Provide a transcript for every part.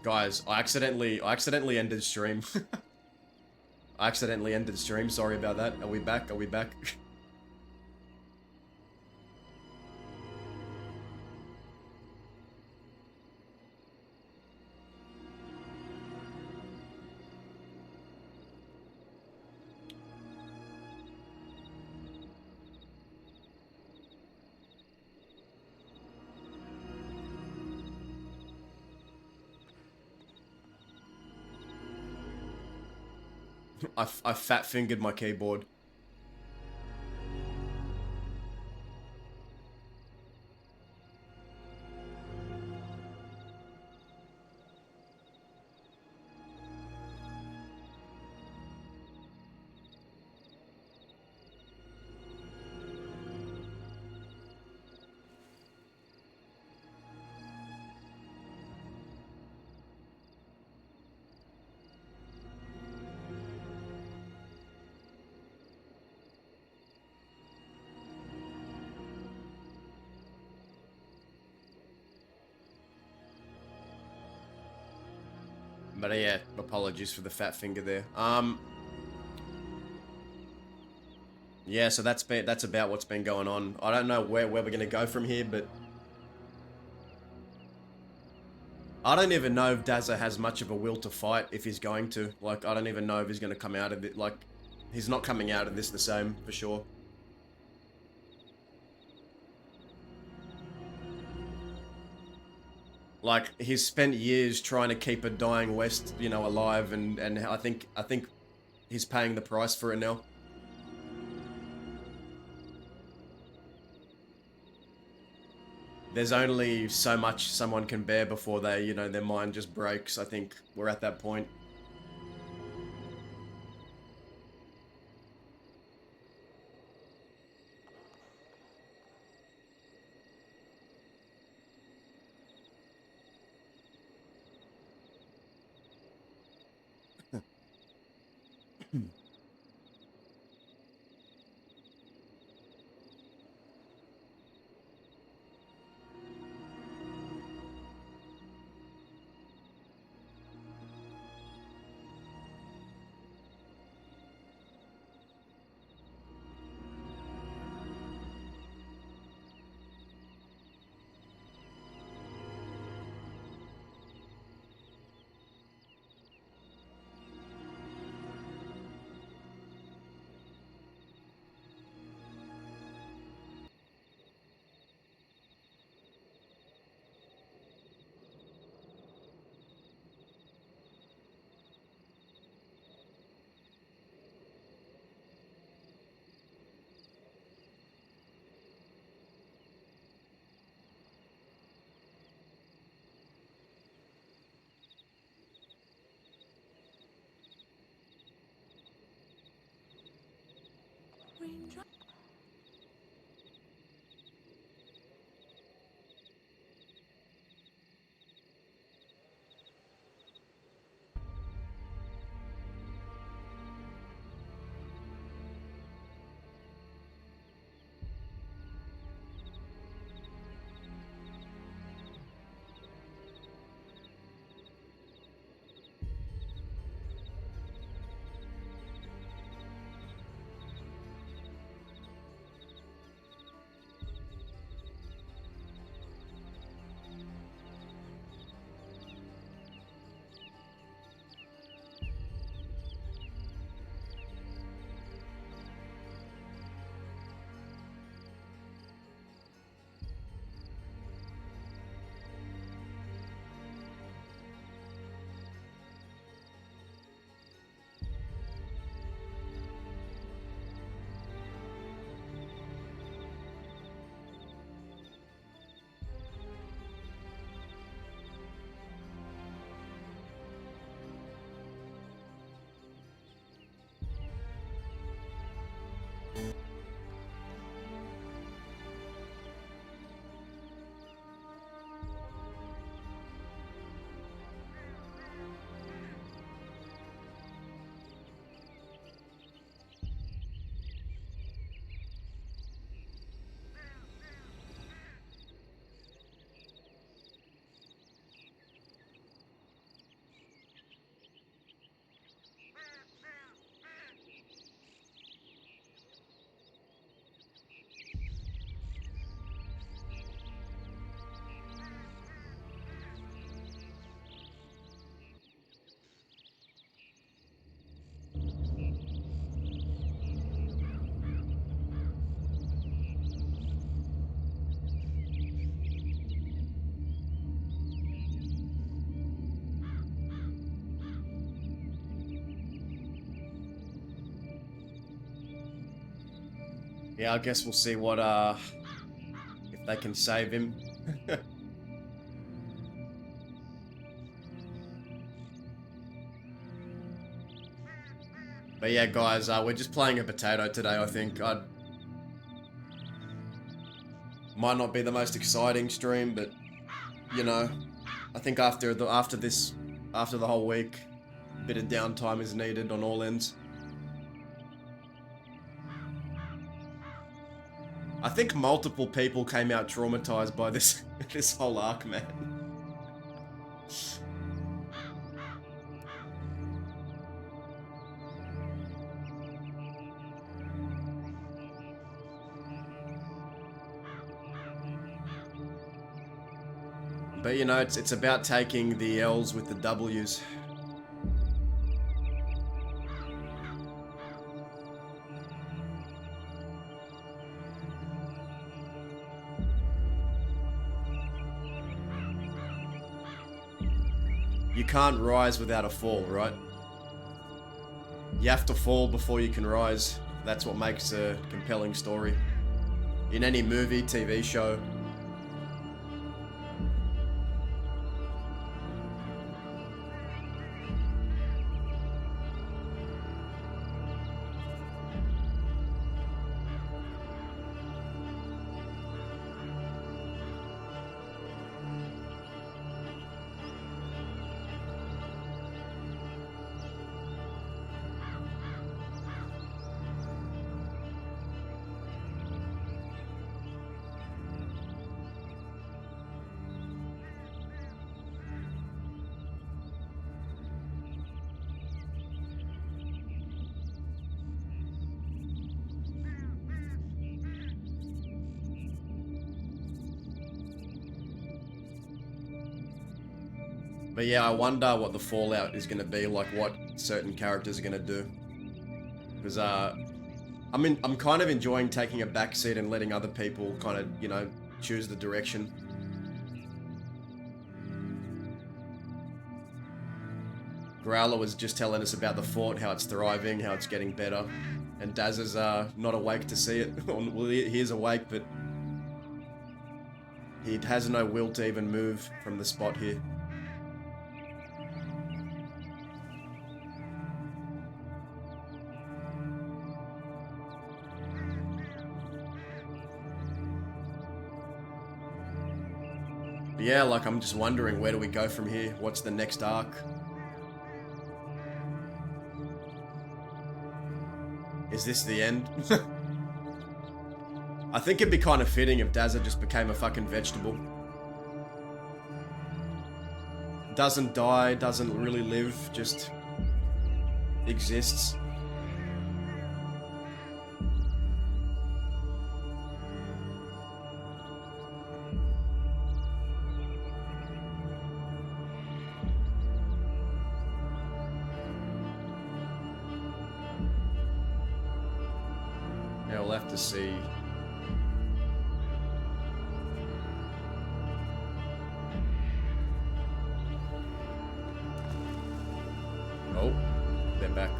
Guys, I accidentally ended stream. I accidentally ended stream. Sorry about that. Are we back? Are we back? I fat fingered my keyboard. But yeah, apologies for the fat finger there. Yeah, so that's about what's been going on. I don't know where we're gonna go from here, but I don't even know if Dazza has much of a will to fight if he's going to. Like, I don't even know if he's gonna come out of it. Like, he's not coming out of this the same for sure. Like, he's spent years trying to keep a dying West, you know, alive, and I think he's paying the price for it now. There's only so much someone can bear before they, you know, their mind just breaks. I think we're at that point. Yeah, I guess we'll see what, if they can save him. But yeah, guys, we're just playing a potato today, I think. I might not be the most exciting stream, but, you know, I think after the whole week, a bit of downtime is needed on all ends. I think multiple people came out traumatized by this this whole arc, man. But you know, it's about taking the L's with the W's. You can't rise without a fall, right? You have to fall before you can rise. That's what makes a compelling story. In any movie, TV show. But yeah, I wonder what the fallout is going to be, like what certain characters are going to do. Because, I'm kind of enjoying taking a backseat and letting other people kind of, you know, choose the direction. Growler was just telling us about the fort, how it's thriving, how it's getting better. And Daz is not awake to see it. Well, he is awake, but he has no will to even move from the spot here. But yeah, like, I'm just wondering, where do we go from here? What's the next arc? Is this the end? I think it'd be kind of fitting if Dazza just became a fucking vegetable. Doesn't die, doesn't really live, just exists. Yeah, we'll have to see. Oh, they're back.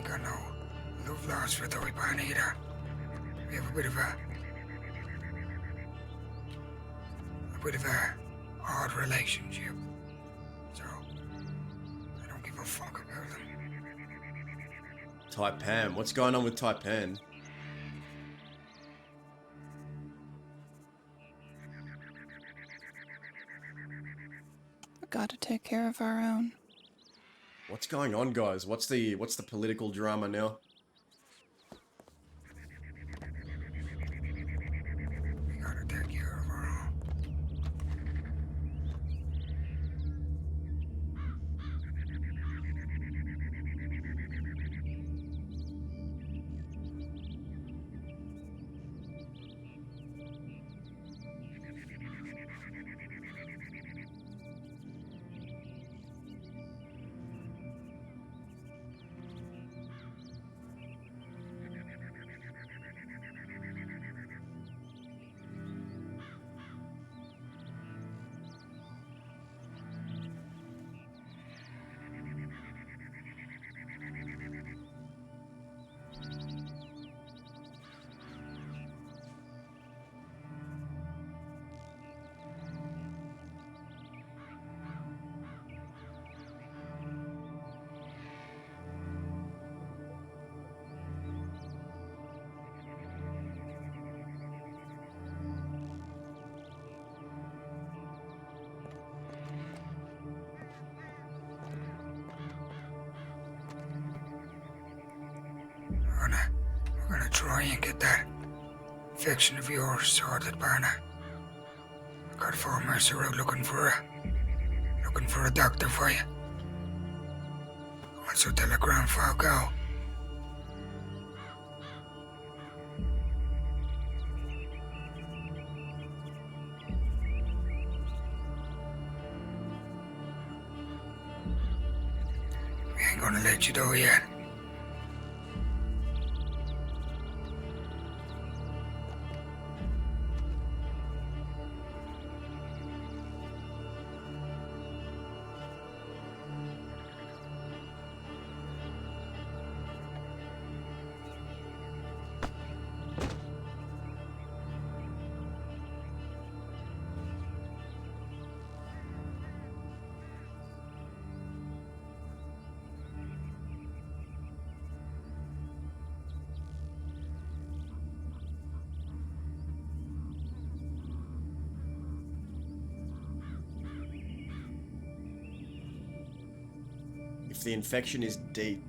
Got no love lost for the Taliban either. We have a bit of a odd relationship. So I don't give a fuck about them. Taipan, what's going on with Taipan? We gotta take care of our own. What's going on, guys? What's the political drama now? We're gonna try and get that infection of yours sorted, Barna. I got 4 mercer out looking for a doctor for you. Also tell a Grand Falco. We ain't gonna let you go yet. If the infection is deep,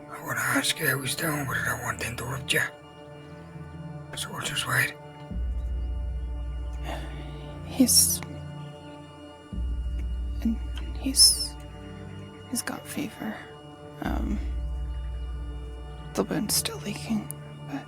I wanna ask you how he's doing, but I don't want to interrupt you. So we'll just wait. He's got fever. The wound's still leaking, but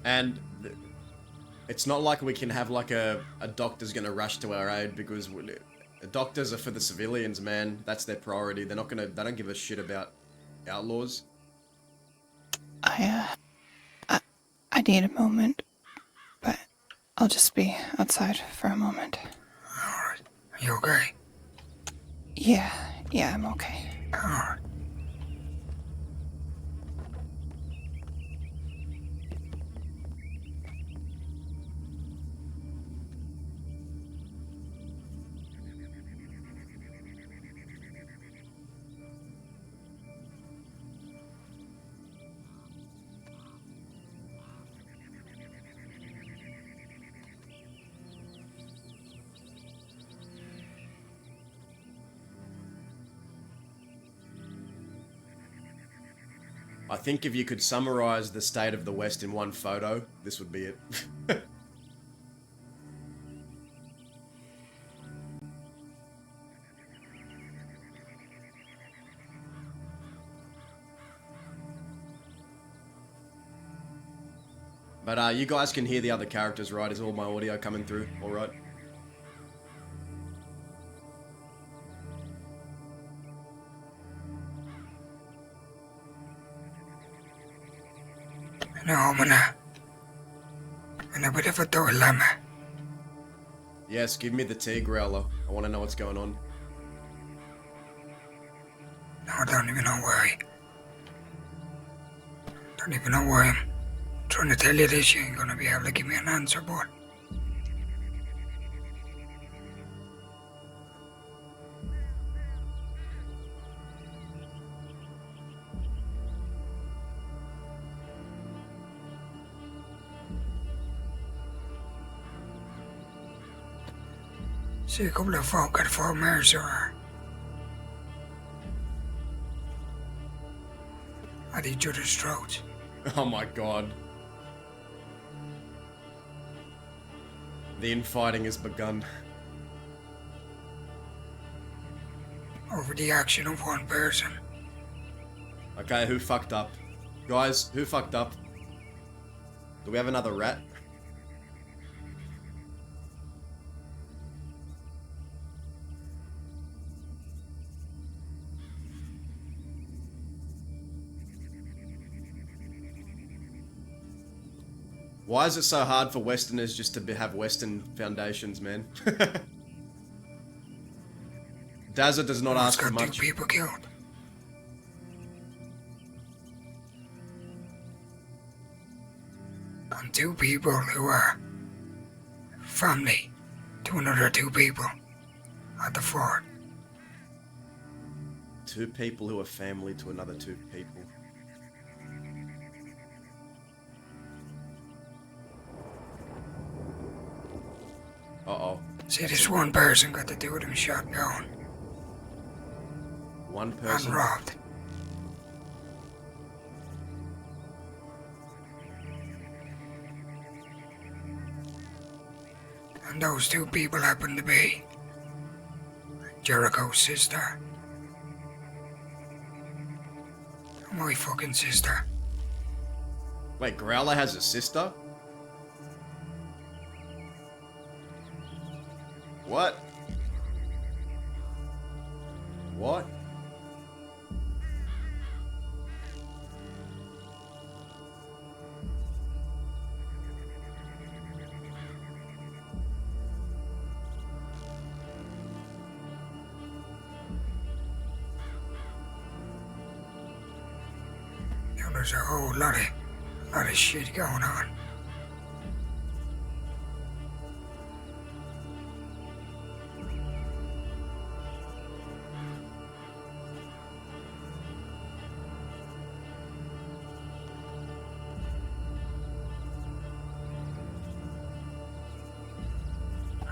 and it's not like we can have like a doctor's gonna rush to our aid, because doctors are for the civilians, man. That's their priority. They don't give a shit about outlaws. I need a moment, but I'll just be outside for a moment. Alright. Are you okay? Yeah, I'm okay. Alright. I think if you could summarize the state of the West in one photo, this would be it. But you guys can hear the other characters, right? Is all my audio coming through? All right. No, mana. And a bit of a dilemma. Yes, give me the tea, Growler. I want to know what's going on. No, I don't even know why. Don't even know why I'm trying to tell you this. You ain't gonna be able to give me an answer, but see a couple of folk at Fort Mercer at each other's throats. Oh my god. The infighting has begun. Over the action of one person. Okay, who fucked up? Guys, who fucked up? Do we have another rat? Why is it so hard for Westerners just to have Western foundations, man? Dazza does not ask for Got 2 much. people killed. And 2 people who are family to another 2 people at the fort. 2 people who are family to another 2 people. Uh-oh. See, this one person got to do with him shot down One and person. robbed. And those 2 people happen to be Jericho's sister. My fucking sister. Wait, Growler has a sister? What? What? You know, there's a whole lot of shit going on.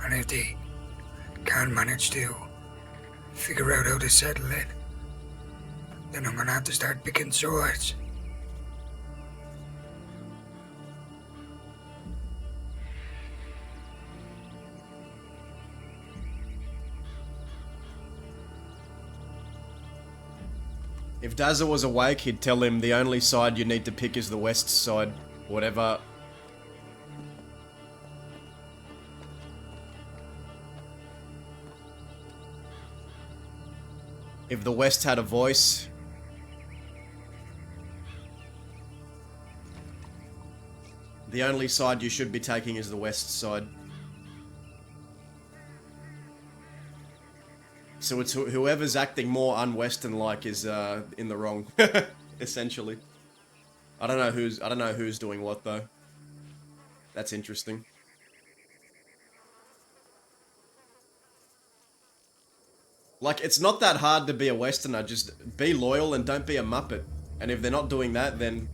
And if they can't manage to figure out how to settle it, then I'm gonna have to start picking swords. If Dazza was awake, he'd tell him the only side you need to pick is the west side. Whatever. If the west had a voice, the only side you should be taking is the west side. So it's whoever's acting more un-Western-like is in the wrong, essentially. I don't know who's doing what though. That's interesting. Like, it's not that hard to be a Westerner. Just be loyal and don't be a muppet. And if they're not doing that, then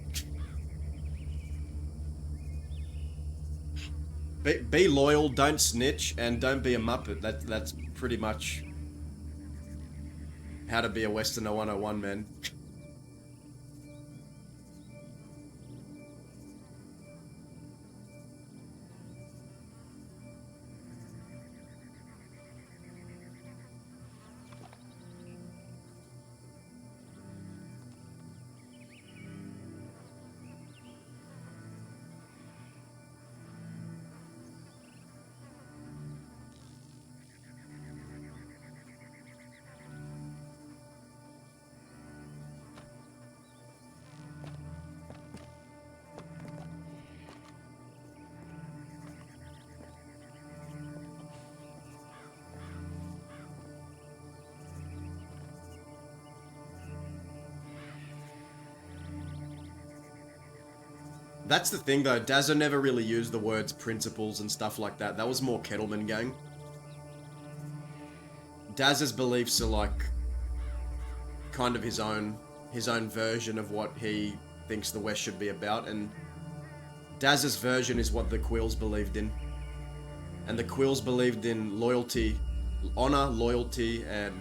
be loyal, don't snitch, and don't be a muppet. That's pretty much how to be a Westerner 101, man. That's the thing though, Dazza never really used the words principles and stuff like that. That was more Kettleman gang. Dazza's beliefs are like kind of his own version of what he thinks the West should be about, and Dazza's version is what the Quills believed in. And the Quills believed in loyalty, honor, loyalty, and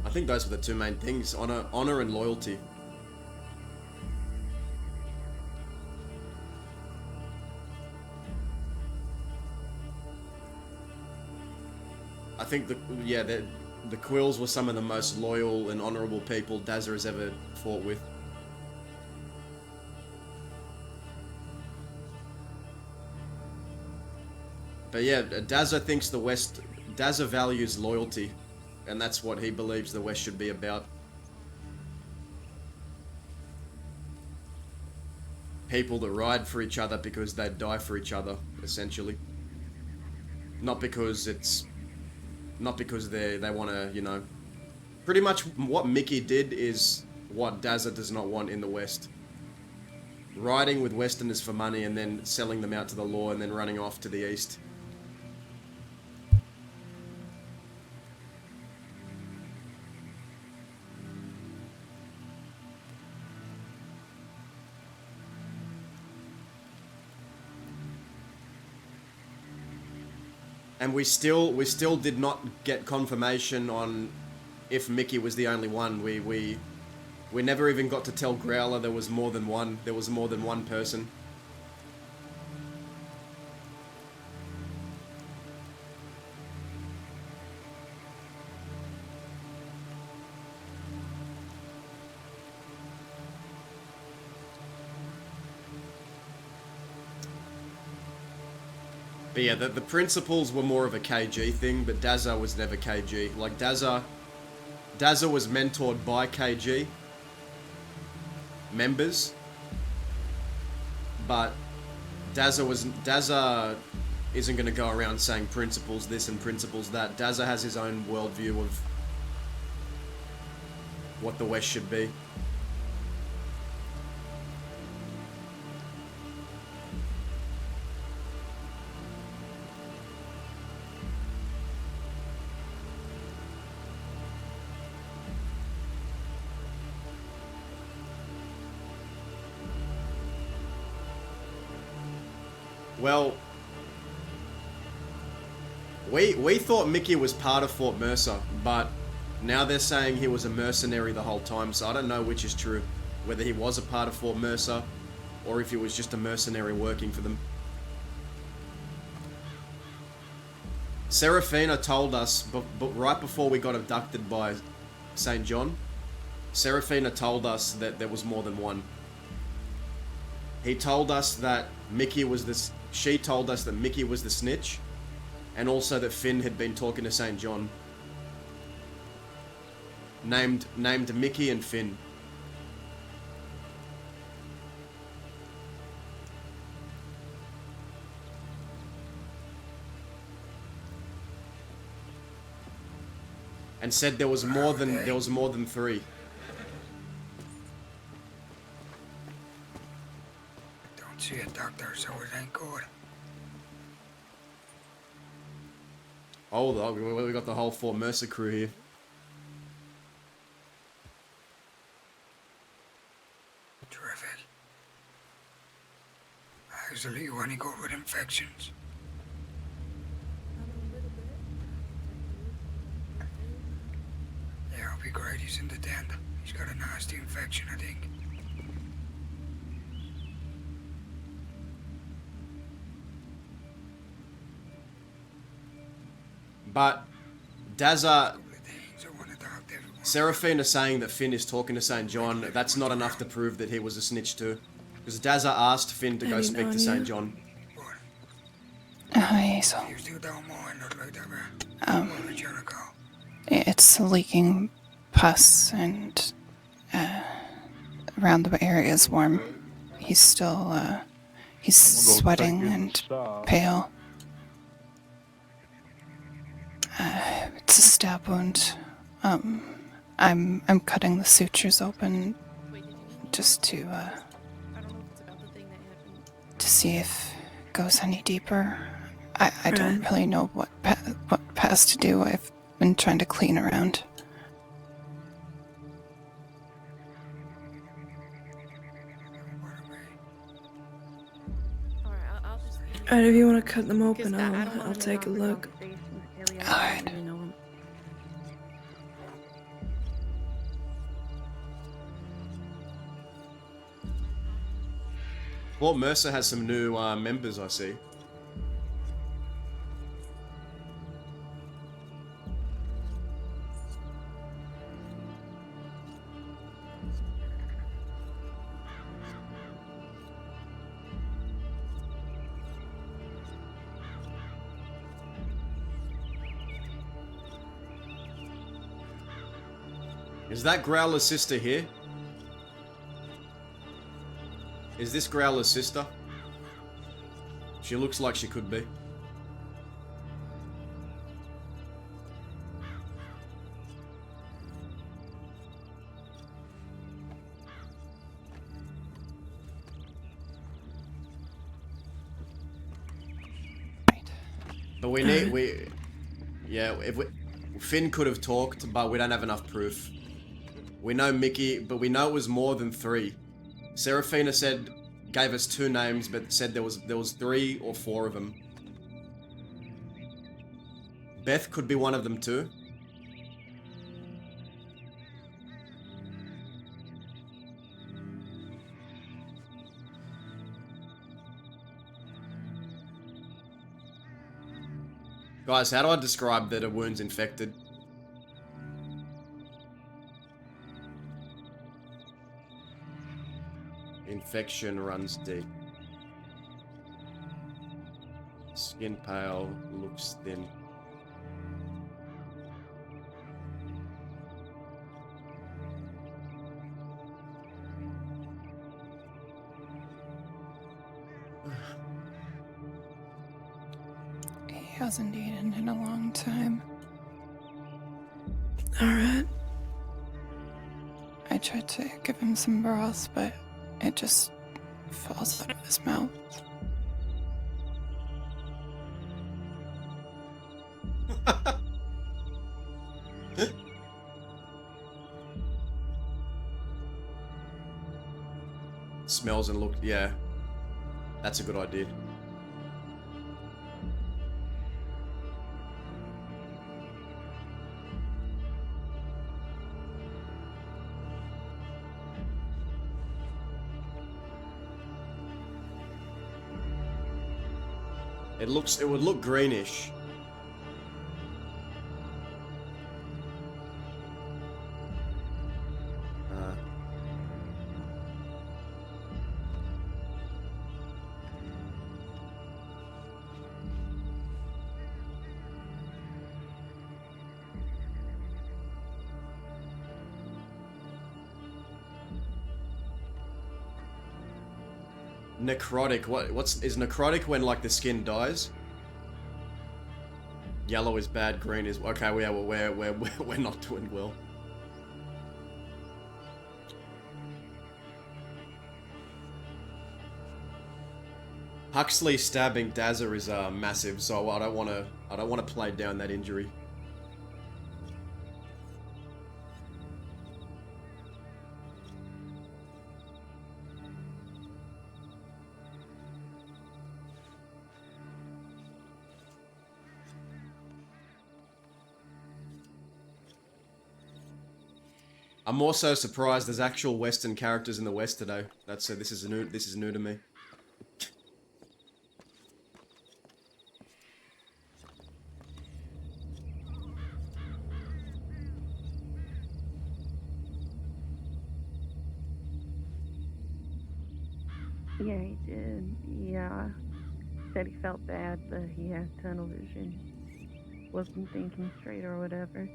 I think those were the two main things, honor and loyalty. I think the Quills were some of the most loyal and honorable people Dazza has ever fought with. But yeah, Dazza thinks Dazza values loyalty, and that's what he believes the West should be about. People that ride for each other because they'd die for each other, essentially. Not because they want to, you know... Pretty much what Mickey did is what Dazza does not want in the West. Riding with Westerners for money and then selling them out to the law and then running off to the East. And we still did not get confirmation on if Mickey was the only one. We never even got to tell Growler there was more than one. There was more than one person. But yeah, the principles were more of a KG thing, but Dazza was never KG. Like, Dazza was mentored by KG members, but Dazza isn't going to go around saying principles this and principles that. Dazza has his own worldview of what the West should be. Well, we thought Mickey was part of Fort Mercer, but now they're saying he was a mercenary the whole time, so I don't know which is true. Whether he was a part of Fort Mercer, or if he was just a mercenary working for them. Serafina told us, but right before we got abducted by St. John, Serafina told us that there was more than one. He told us that Mickey was this. She told us that Mickey was the snitch, and also that Finn had been talking to St. John. Named Mickey and Finn. And said there was more than three. Don't see a doctor, so it ain't good. Hold on, we got the whole Fort Mercer crew here. Terrific. Usually you only go with infections. Yeah, it'll be great. He's in the tent. He's got a nasty infection, I think. But Dazza, Serafina saying that Finn is talking to St. John, that's not enough to prove that he was a snitch too. Because Dazza asked Finn to go speak to St. John. Hi, so You still don't mind not like that, man. Where did you go? it's leaking pus and around the area is warm. He's still he's sweating and pale. It's a stab wound. I'm cutting the sutures open just to see if it goes any deeper. I don't really know what paths to do. I've been trying to clean around. Alright, if you want to cut them open, I'll take a look. Alright. Well, Mercer has some new members, I see. Is that Growler's sister here? Is this Growler's sister? She looks like she could be. But Finn could have talked, but we don't have enough proof. We know Mickey, but we know it was more than 3. Seraphina gave us 2 names, but said there was 3 or 4 of them. Beth could be one of them too. Guys, how do I describe that a wound's infected? Infection runs deep. Skin pale, looks thin. He hasn't eaten in a long time. Alright. I tried to give him some broth, but it just falls out of his mouth. Smells and looks, yeah. That's a good idea. It would look greenish. Necrotic. Is necrotic when like the skin dies? Yellow is bad, green is okay. We're not doing well. Huxley stabbing Dazza is massive, so I don't want to play down that injury. I'm also surprised there's actual Western characters in the West today. This is new to me. Yeah, he did. Yeah. Said he felt bad, but he had tunnel vision. Wasn't thinking straight or whatever.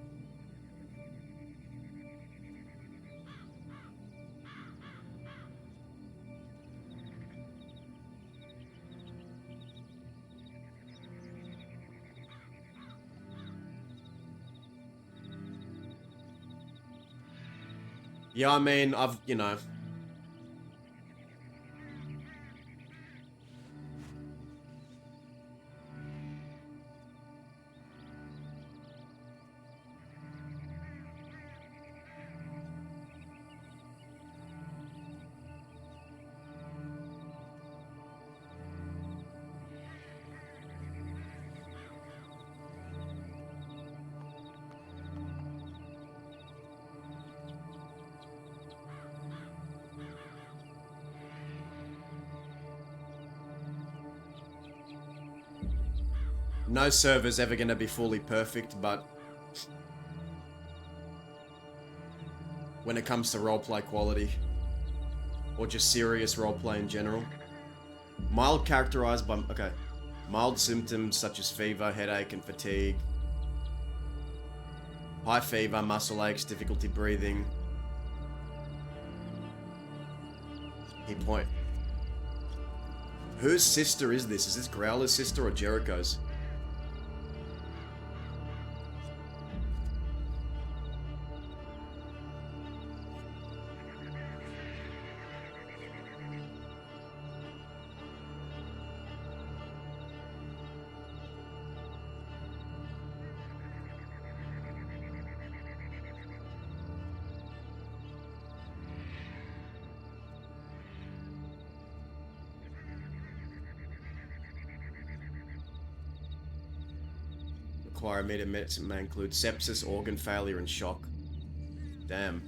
Yeah, I mean, I've, you know... No server's ever going to be fully perfect, but when it comes to roleplay quality, or just serious roleplay in general, mild characterized by, okay, mild symptoms such as fever, headache, and fatigue, high fever, muscle aches, difficulty breathing. Key point. Whose sister is this? Is this Growler's sister or Jericho's? Require immediate medicine may include sepsis, organ failure, and shock. Damn.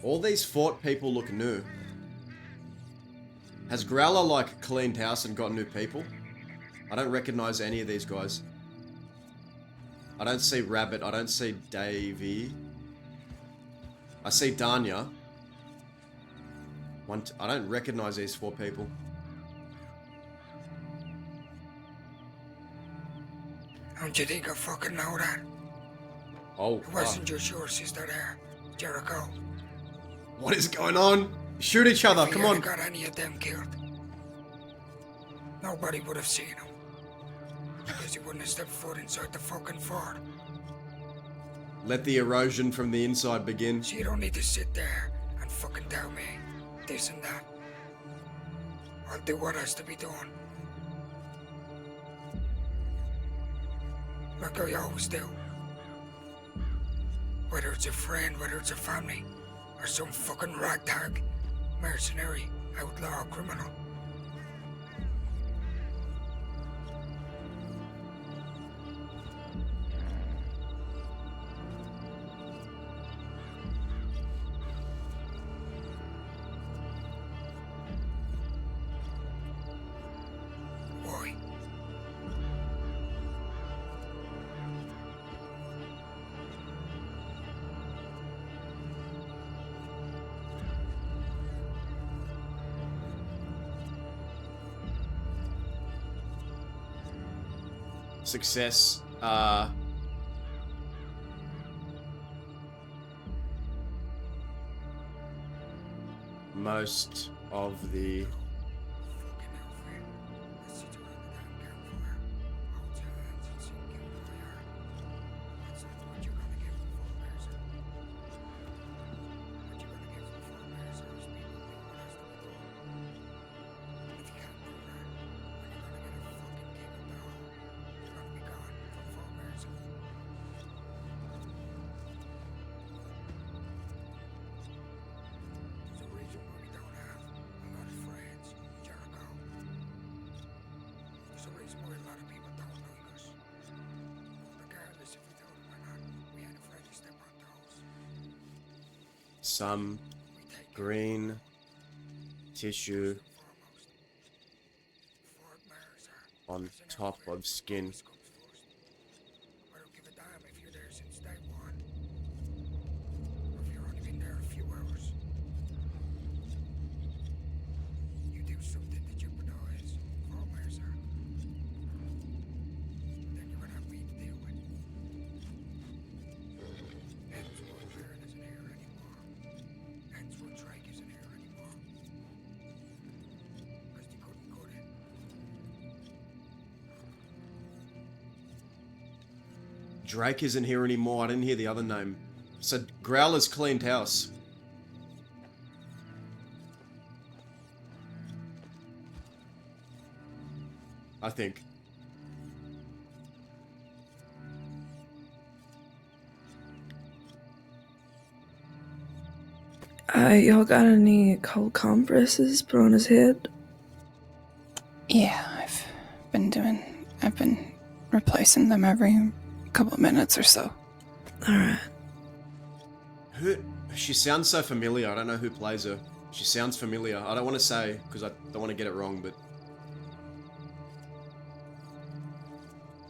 All these fort people look new. Has Growler, like, cleaned house and got new people? I don't recognize any of these guys. I don't see Rabbit. I don't see Davey. I see Danya. I don't recognize these 4 people. Don't you think I fucking know that? Oh, It wasn't just your sister there, Jericho. what is going on? Shoot each other, If he come on. hadn't got any of them killed, nobody would have seen him. Because he wouldn't have stepped foot inside the fucking fort. Let the erosion from the inside begin. So you don't need to sit there and fucking tell me this and that. I'll do what has to be done. Like I always do. Whether it's a friend, whether it's a family, or some fucking ragtag, mercenary, outlaw, criminal. Why? Success. Most of the Fucking hell, Fred. Let's sit around the damn campfire. Hold your hands and sing Kim Fire. That's not what you're gonna give the full person. What you're gonna give the full person is people do what has to be done. If you can't do that, when you're gonna get a fucking kick up the hole, you're gonna be gone from full person. There's a reason why we don't have a lot of friends, Jericho. There's a reason why a lot of people don't like us. Regardless if we told them or not, we ain't afraid to step on toes. some We take green tissue it foremost. Fort Myers are on prisoners top where of skin. always comes first. I don't give a damn if you're there since day one, or if you've only been there a few hours. You do something to jeopardize Fort Myers, then you're gonna have me to deal with. Hence why Darren isn't here anymore. Drake isn't here anymore. I didn't hear the other name. So Growler's cleaned house. I think. Y'all got any cold compresses put on his head? Yeah, I've been replacing them every couple of minutes or so. Alright. She sounds so familiar. I don't know who plays her. She sounds familiar. I don't want to say, because I don't want to get it wrong, but...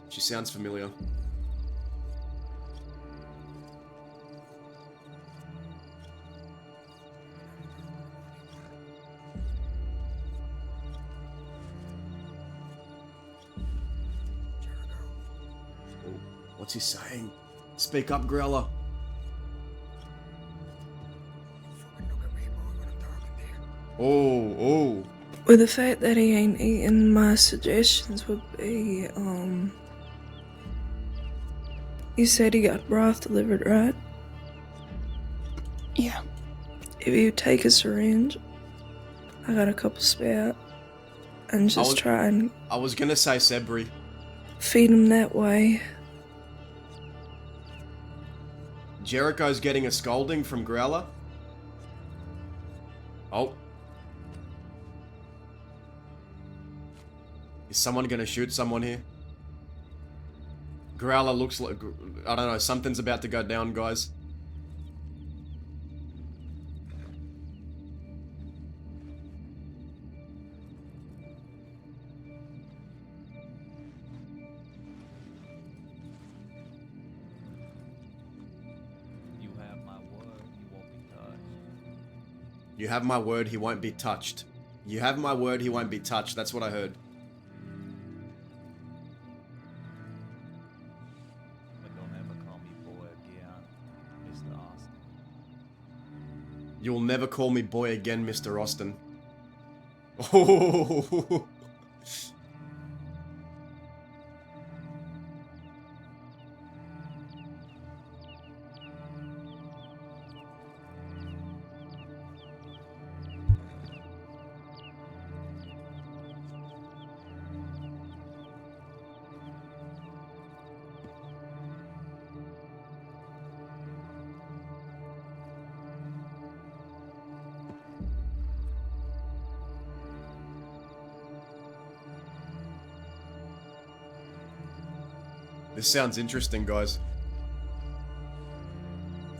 she sounds familiar. Oh, what's he saying? Speak up, Growler. Oh. With the fact that he ain't eating, my suggestions would be, you said he got broth delivered, right? Yeah. If you take a syringe, I got a couple spare, and just try and I was gonna say Sebri. feed him that way. Jericho's getting a scolding from Growler. Oh. Is someone gonna shoot someone here? Growler looks like... I don't know, something's about to go down, guys. You have my word, he won't be touched. You have my word, he won't be touched. That's what I heard. You'll never call me boy again, Mr. Austin. Oh. This sounds interesting, guys.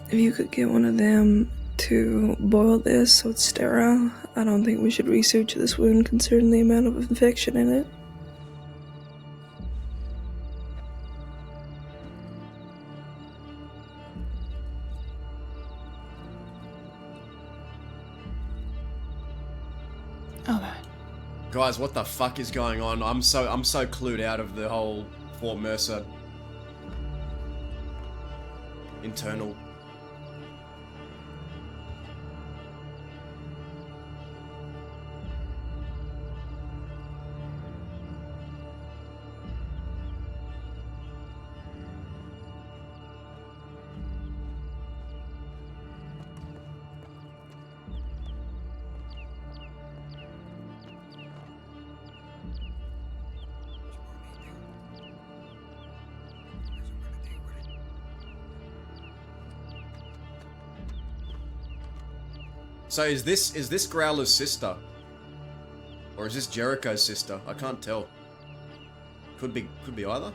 If you could get one of them to boil this so it's sterile, I don't think we should research this wound considering the amount of infection in it. Okay. Guys, what the fuck is going on? I'm so clued out of the whole Fort Mercer internal. So is this Growler's sister? Or is this Jericho's sister? I can't tell. Could be either.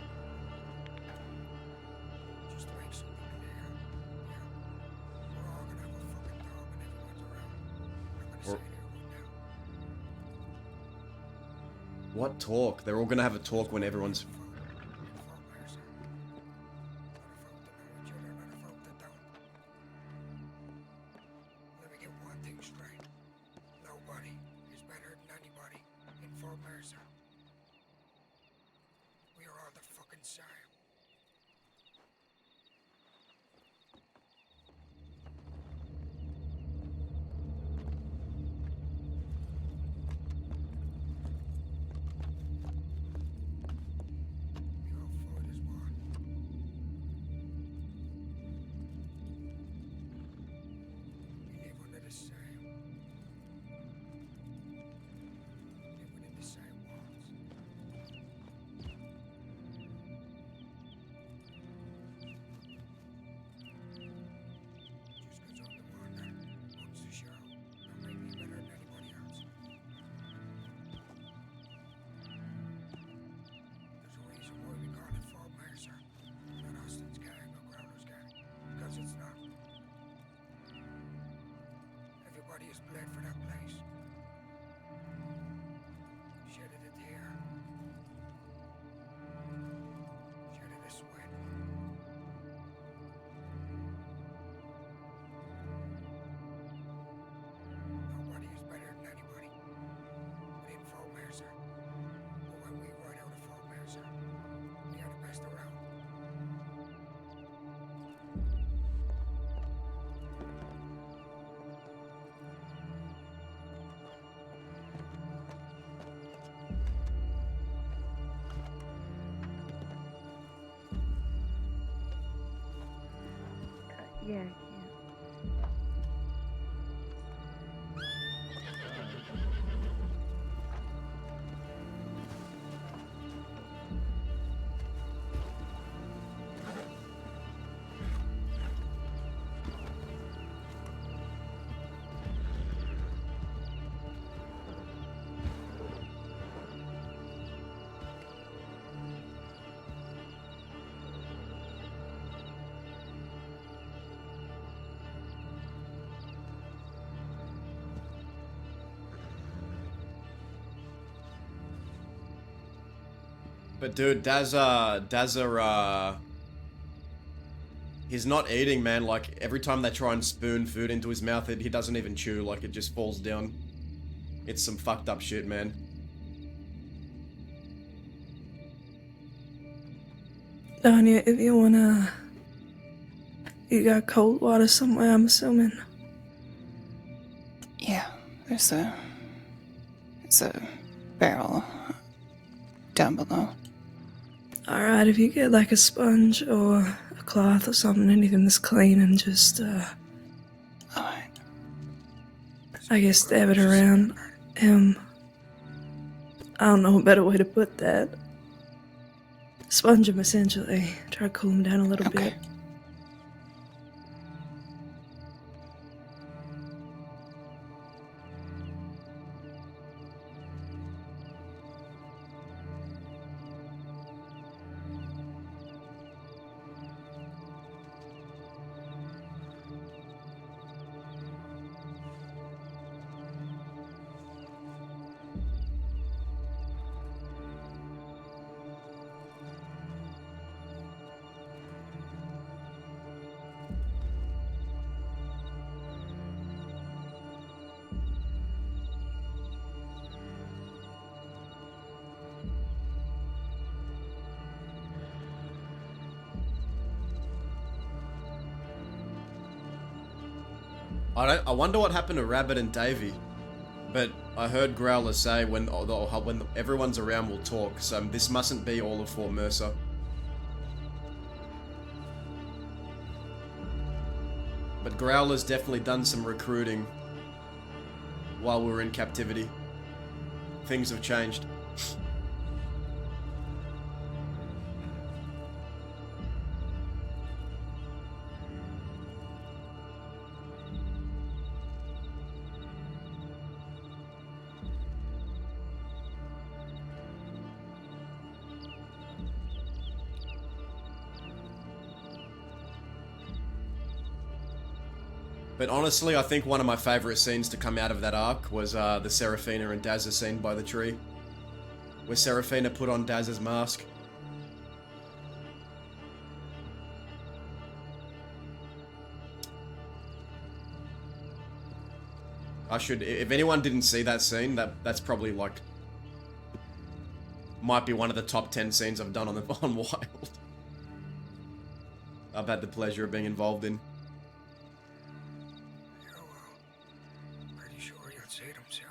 Just make something clear. We're all gonna have a fucking dog when everyone's around. I'm gonna say it here right now. What talk? They're all gonna have a talk when everyone's... Let me get one thing straight. Nobody is better than anybody in Fort Mercer. We are all the fucking same. Yeah, I can. But dude, Dazza, he's not eating, man. Like, every time they try and spoon food into his mouth, he doesn't even chew. Like, it just falls down. It's some fucked up shit, man. Danya, if you wanna... You got cold water somewhere, I'm assuming. Yeah, there's a barrel down below. Alright, if you get like a sponge or a cloth or something, anything that's clean, and just, Alright. I guess stab it around him. I don't know a better way to put that. Sponge him, essentially. Try to cool him down a little Okay. bit. I wonder what happened to Rabbit and Davy. But I heard Growler say when everyone's around we'll talk, so this mustn't be all of Fort Mercer. But Growler's definitely done some recruiting while we were in captivity. Things have changed. But honestly, I think one of my favorite scenes to come out of that arc was the Seraphina and Dazza scene by the tree. Where Seraphina put on Dazza's mask. If anyone didn't see that scene, that's probably like, might be one of the top 10 scenes I've done on Wild. I've had the pleasure of being involved in. Yeah, well, pretty sure you'll see them soon.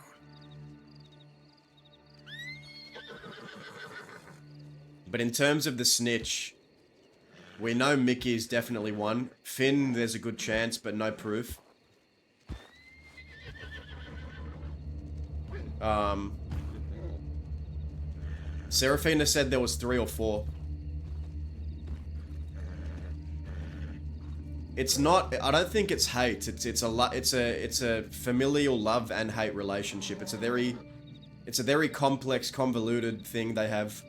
But in terms of the snitch, we know Mickey's definitely one. Finn, there's a good chance, but no proof. Seraphina said there was 3 or 4. It's not. I don't think it's hate. It's a familial love and hate relationship. It's a very complex, convoluted thing they have.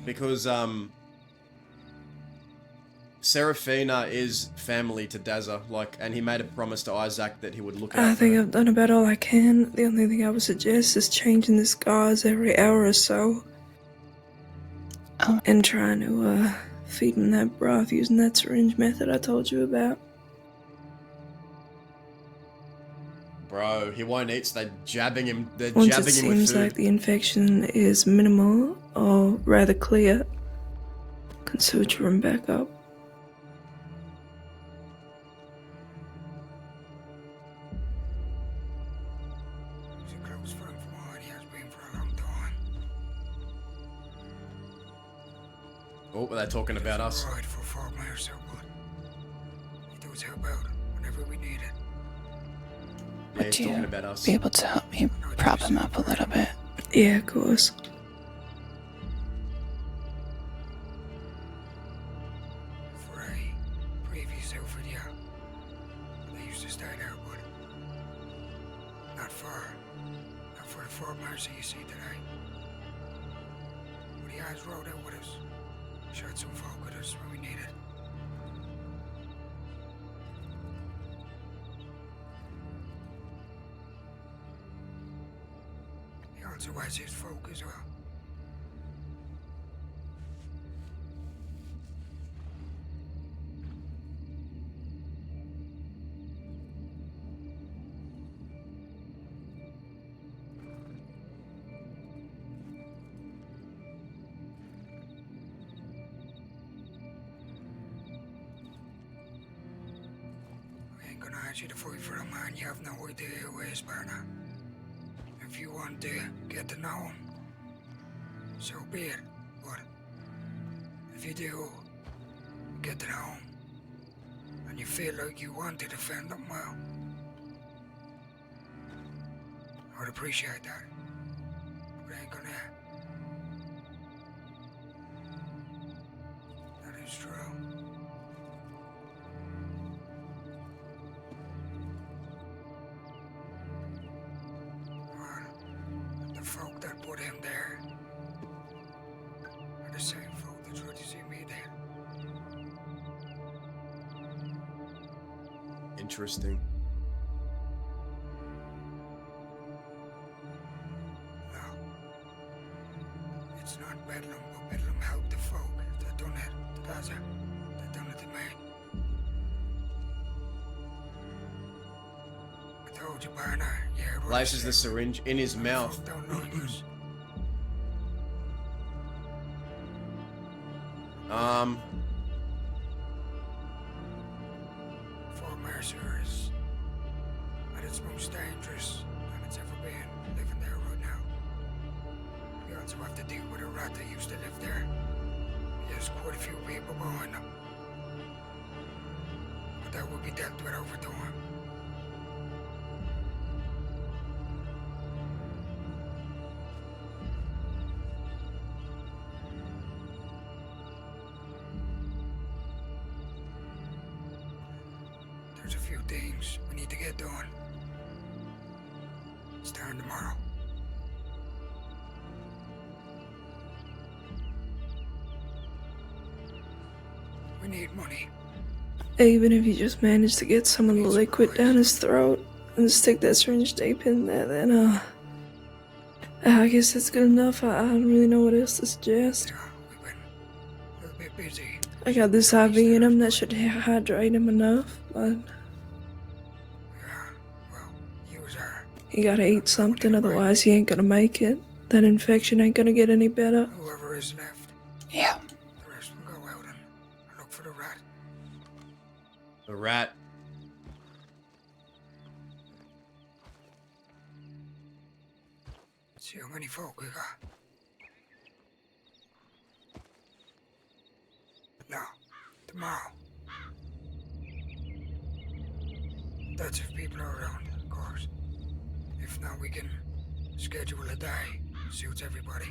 Because, Seraphina is family to Dazza, like, and he made a promise to Isaac that he would look out I for think her. I've done about all I can. The only thing I would suggest is changing this gauze every hour or so. Oh. And trying to, feed him that broth using that syringe method I told you about. Bro, he won't eat, so they're jabbing him. They're Once it jabbing him with seems food. like the infection is minimal or rather clear, can suture him back up. He's a close friend for mine. He has been for a long time. Oh, are they talking about us? Right for Fort Mercer, but he does help out whenever we need it. Yeah, Would he's talking you about us. be able to help me prop him up a little bit? Yeah, of course. For a previous outfit, yeah. They used to stay there, but not far. Not for the Fort Mercer you see today. But he has rode out with us. Shot some folk with us when we need it. He also has his folk as well. I ain't gonna ask you to fight for a man you have no idea who is, Barna. If you want to get to know him, so be it. But if you do get to know him, and you feel like you want to defend him, well, I would appreciate that. But I ain't gonna. That is true. Well, the folk that put him there are the same folk that tried to see me there. Interesting. No. It's not Bedlam, but Bedlam helped the folk that done it to Gaza. They done it to me. I told you, Barna. Yeah, what Places the syringe in his mouth. Don't like us. Fort Mercer is at its most dangerous than it's ever been living there right now. We also have to deal with a rat that used to live there. He has quite a few people behind him. But that will be dealt with over time. There's a few things we need to get done. Starting tomorrow. We need money. Even if you just manage to get some of the liquid down his throat and stick that syringe deep in there, then, I guess that's good enough. I don't really know what else to suggest. Yeah, we've been a little bit busy. I got this IV in him that should hydrate him enough, but Yeah, well, you was our he gotta eat something, otherwise he ain't gonna make it. That infection ain't gonna get any better. whoever is left. Yeah. The rest will go out and look for the rat. The rat. See how many folk we got. No, tomorrow. That's if people are around, of course. If not, we can schedule a day. Suits everybody.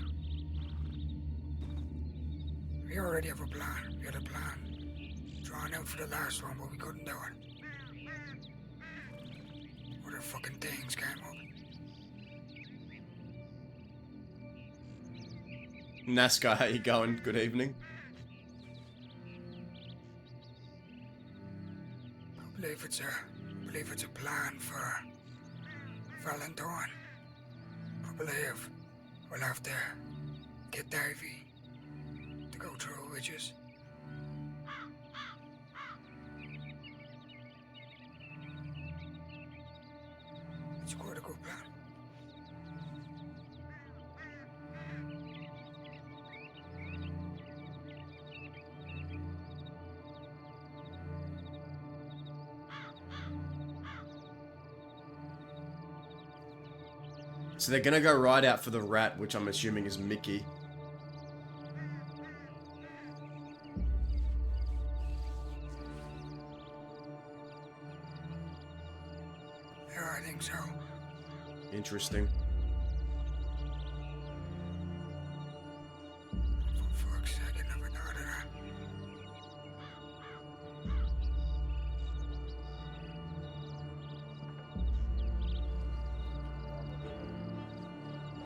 We already have a plan. We had a plan. Drawn out for the last one, but we couldn't do it. Other fucking things came up. NASCAR, how you going? Good evening. I believe it's a plan for Valentine. I believe we'll have to get Davy to go through witches. So they're gonna go right out for the rat, which I'm assuming is Mickey. Yeah, I think so. Interesting. For fuck's sake, I never thought of that.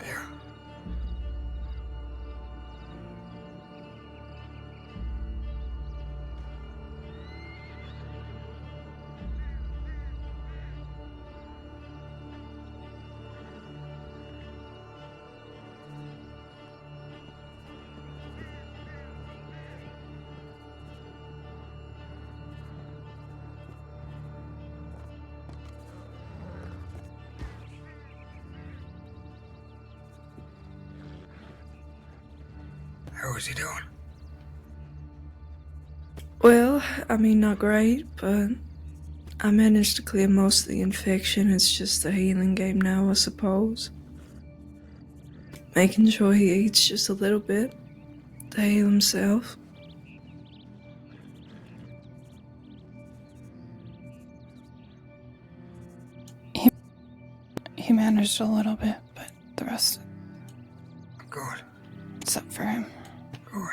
Yeah. How is he doing? Well, I mean, not great, but I managed to clear most of the infection. It's just a healing game now, I suppose. Making sure he eats just a little bit to heal himself. He managed a little bit, but the rest, Good. it's up for him. Good.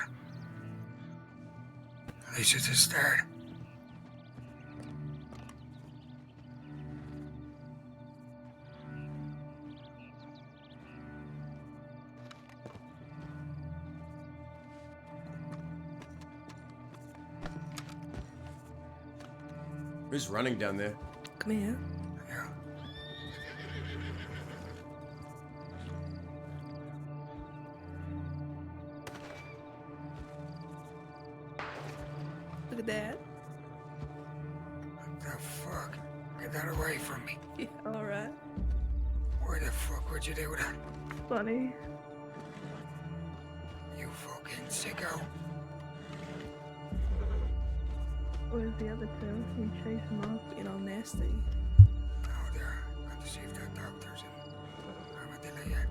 At least it's a start. Who's running down there? Come here. Yeah. Look at that. What the fuck? Get that away from me. Yeah, alright. Why the fuck would you do that? Funny. You fucking sicko. Where's the other two? You chase them off. You know, nasty. Oh, there. Got to see if that doctor's in Armadillo yet.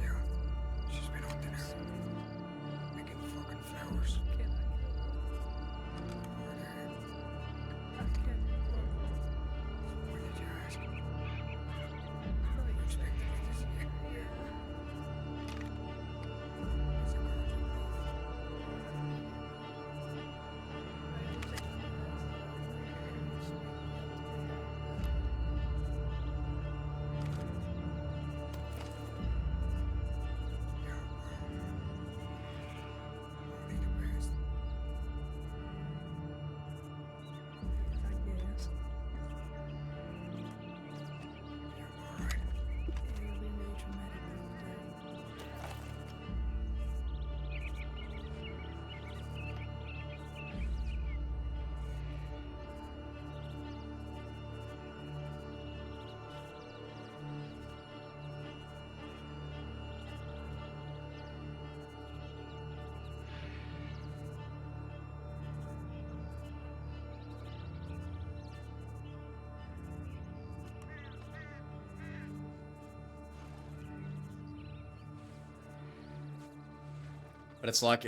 Yeah. She's been hunting her. Picking fucking flowers. Over there. Why did you ask? You expected me to see it? It's a virgin love. Yeah, well, only the best. I guess. Yeah, alright. It'll be really traumatic that day. But it's like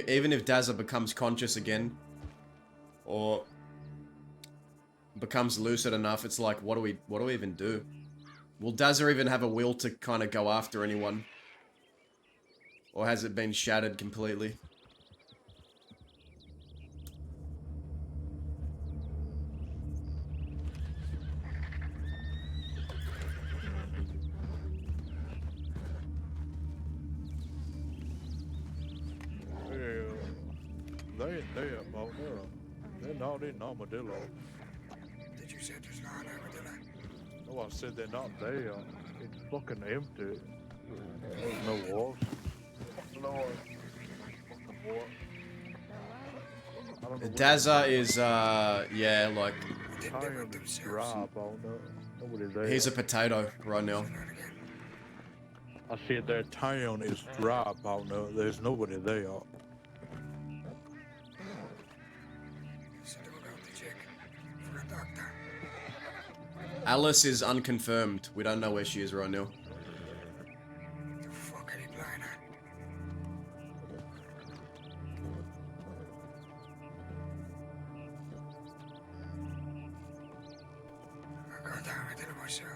even if Dazza becomes conscious again, or becomes lucid enough, it's like what do we even do? Will Dazza even have a will to kind of go after anyone, or has it been shattered completely? They ain't there, Bo. They're not in Armadillo. Did you say there's not an Armadillo? No, I said they're not there. It's fucking empty. There's no walls. No. Fucking what? I don't know what Dazza is yeah, like Didn't they rip Time's themselves? dry, Bo. Nobody there. he's a potato right now. Say that again. I said their town is dry, Bo. There's nobody there. So they were out to check for a doctor. Alice is unconfirmed. We don't know where she is right now. The fuck are you playing at? I got down, I did it myself.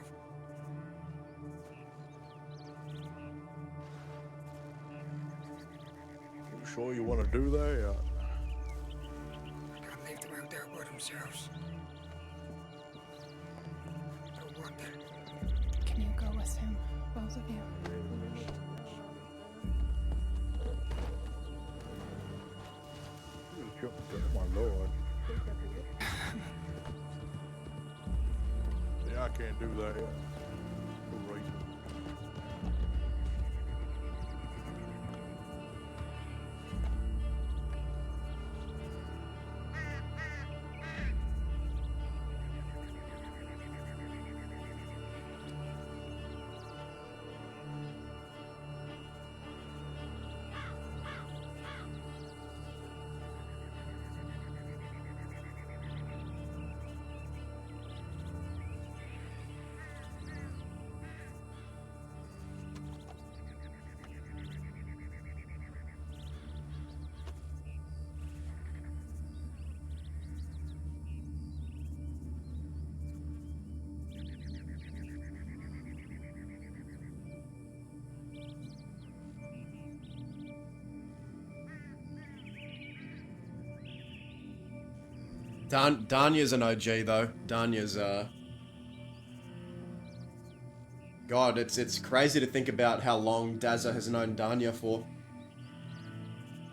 You sure you want to do that? I can't leave them out there by themselves. Don't want them. Can you go with him, both of you? You jumped at my lord. Yeah, I can't do that. No reason. Danya's an OG though. Danya's God, it's crazy to think about how long Dazza has known Danya for.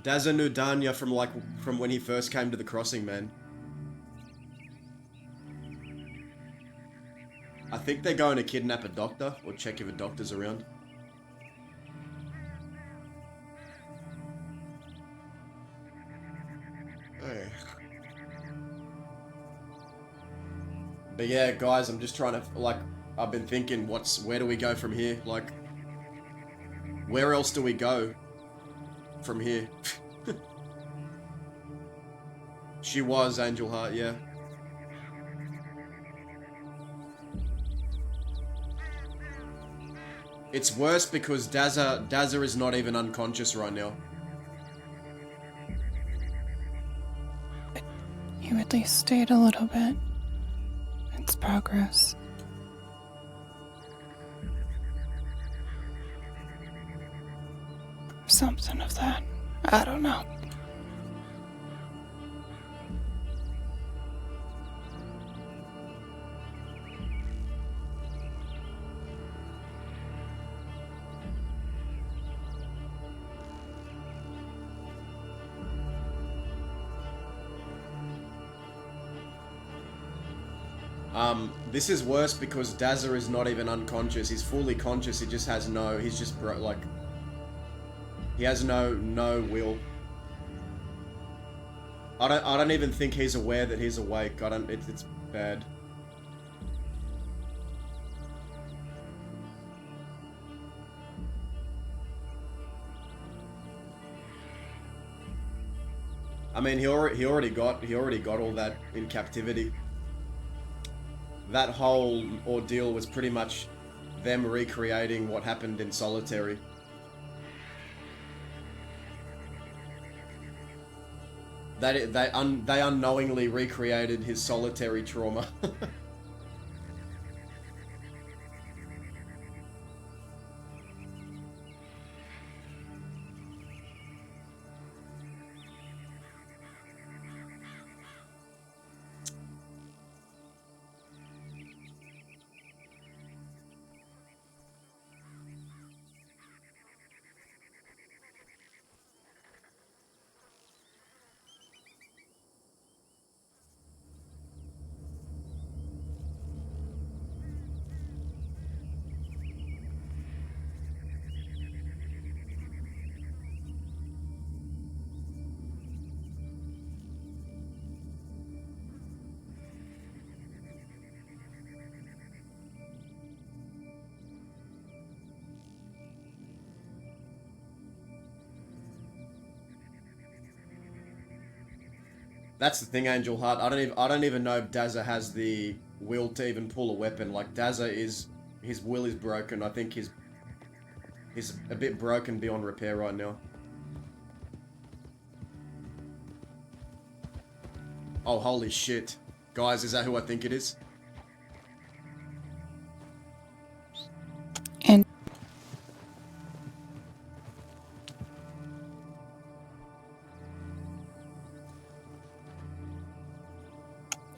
Dazza knew Danya from when he first came to the crossing, man. I think they're going to kidnap a doctor or check if a doctor's around. Hey. But yeah, guys, I'm just trying to, like, I've been thinking, where do we go from here? Like, where else do we go from here? She was Angel Heart, yeah. It's worse because Dazza is not even unconscious right now. You at least stayed a little bit. It's progress. Something of that. I don't know. This is worse because Dazza is not even unconscious. He's fully conscious. He just has no. He's just like. He has no will. I don't even think he's aware that he's awake. It's bad. I mean, he already got all that in captivity. That whole ordeal was pretty much them recreating what happened in solitary. They unknowingly recreated his solitary trauma. That's the thing, Angel Heart. I don't even know if Dazza has the will to even pull a weapon. Like Dazza is, his will is broken. I think he's a bit broken beyond repair right now. Oh, holy shit. Guys, is that who I think it is? And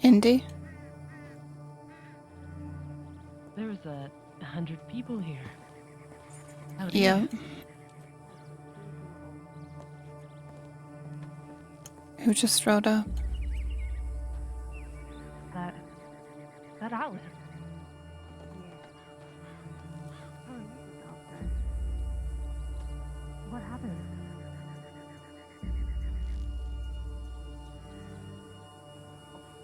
Indy? There was 100 people here. How do Yeah. you? Who just rode up? That Alice. Oh, you doctor. What happened?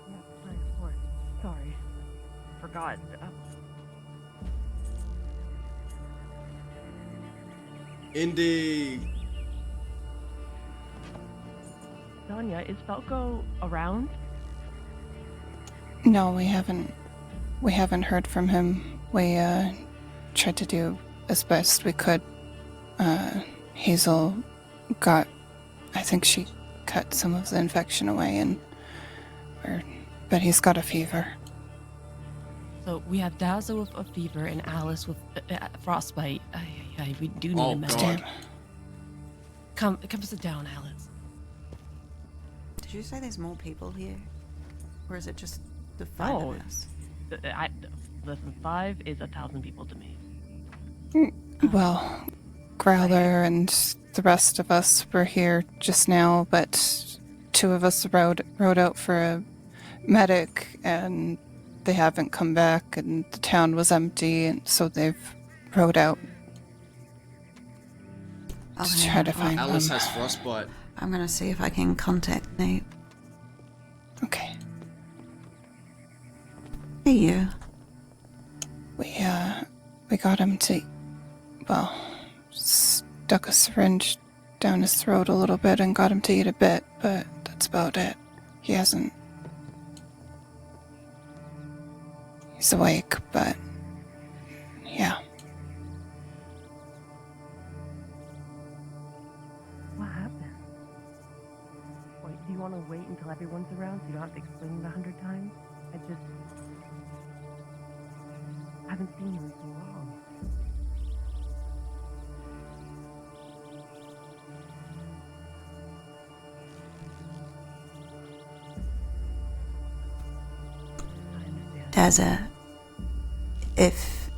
Yeah, right, of course. Sorry. Forgot. Indy! Sonia, is Falco around? No, we haven't heard from him. We tried to do as best we could. Hazel got, I think she cut some of the infection away, but he's got a fever. So we have Dazzle with a fever and Alice with frostbite. We do need Oh, a medic. God. Come sit down, Alice. Did you say there's more people here? Or is it just the five No. of us? Listen, 5 is 1,000 people to me. Well, Growler and the rest of us were here just now, but 2 of us rode out for a medic, and they haven't come back, and the town was empty, and so they've rode out I'll to hang try out. to find Alice them. has frostbite. I'm gonna see if I can contact Nate. Okay. Hey, you. We got him to, well, stuck a syringe down his throat a little bit and got him to eat a bit, but that's about it. He hasn't. He's awake, but yeah. What happened? Wait, do you want to wait until everyone's around so you don't have to explain it 100 times? I haven't seen you in so long. I understand. Dazza, if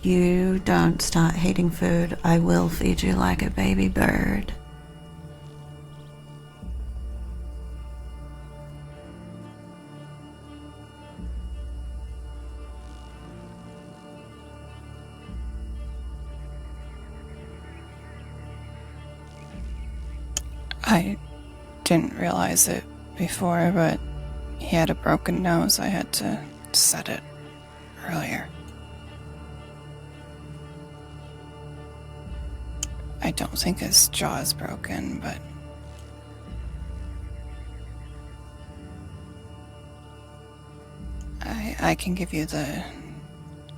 you don't start hating food, I will feed you like a baby bird. I didn't realize it before, but he had a broken nose. I had to set it earlier. I don't think his jaw is broken, but I can give you the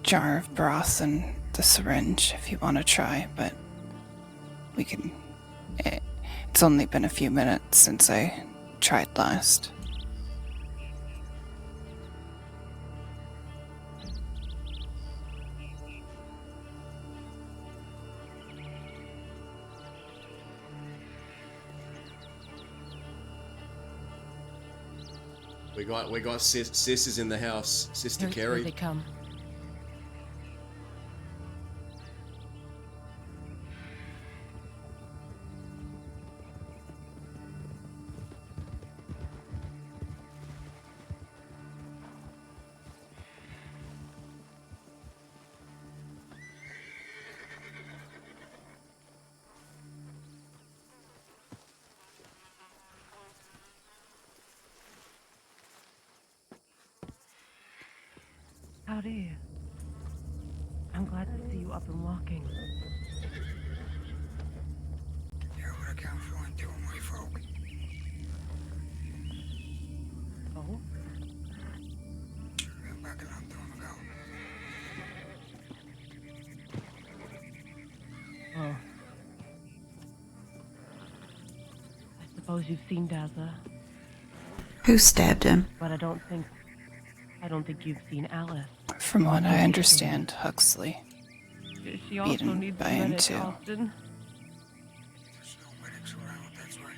jar of broth and the syringe if you want to try, but we can... It's only been a few minutes since I tried last. We got sis is in the house. Sister Here Carrie. they come. Howdy. I'm glad to see you up and walking. Ja, maar ik kan gewoon doen, my folk. Oh? But back a long time ago. Oh. I suppose you've seen Daza, Who stabbed him? but I don't think you've seen Alice. From what I understand, Huxley. She also Beaten needs by a him medic, too. Austin. There's no medics around, that's right.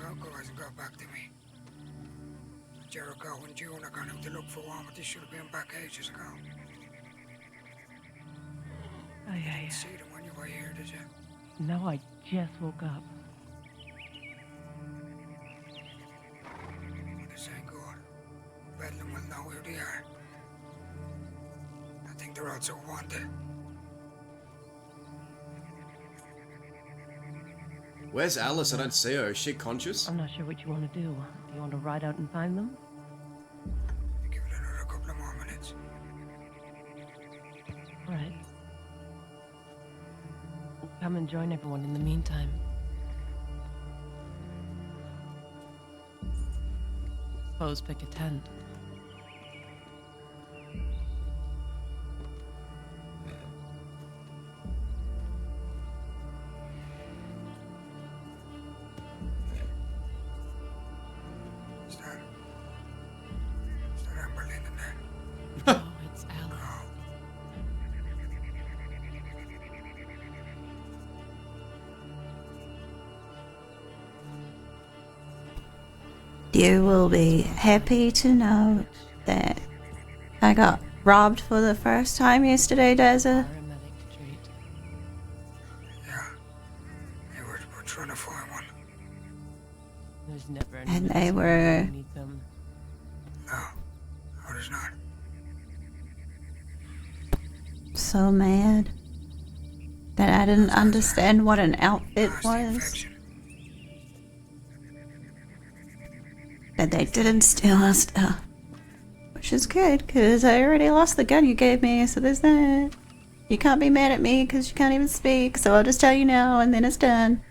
Falco hasn't got back to me. Jericho and June are going out to look for one, but they should have been back ages ago. Aye. See them when you were here, did you? No, I just woke up. This ain't good. Bedlam will know who they are. I think they're also wanted. Where's Alice? I don't see her. Is she conscious? I'm not sure what you want to do. Do you want to ride out and find them? Give it another couple of more minutes. All right. Come and join everyone in the meantime. Suppose pick a tent. Is that Amberlynn in there? Oh, it's Alice. Oh. You will be happy to know that I got robbed for the first time yesterday, Daza. Paramedic to treat. Yeah. Hey, we're trying to find one. There's never any And they medicine were- when you need them. No. Oh, there's not. So mad that I didn't understand what an outfit Nasty was. infection. That they didn't steal our stuff. Which is good, because I already lost the gun you gave me, so there's that. You can't be mad at me because you can't even speak, so I'll just tell you now and then it's done.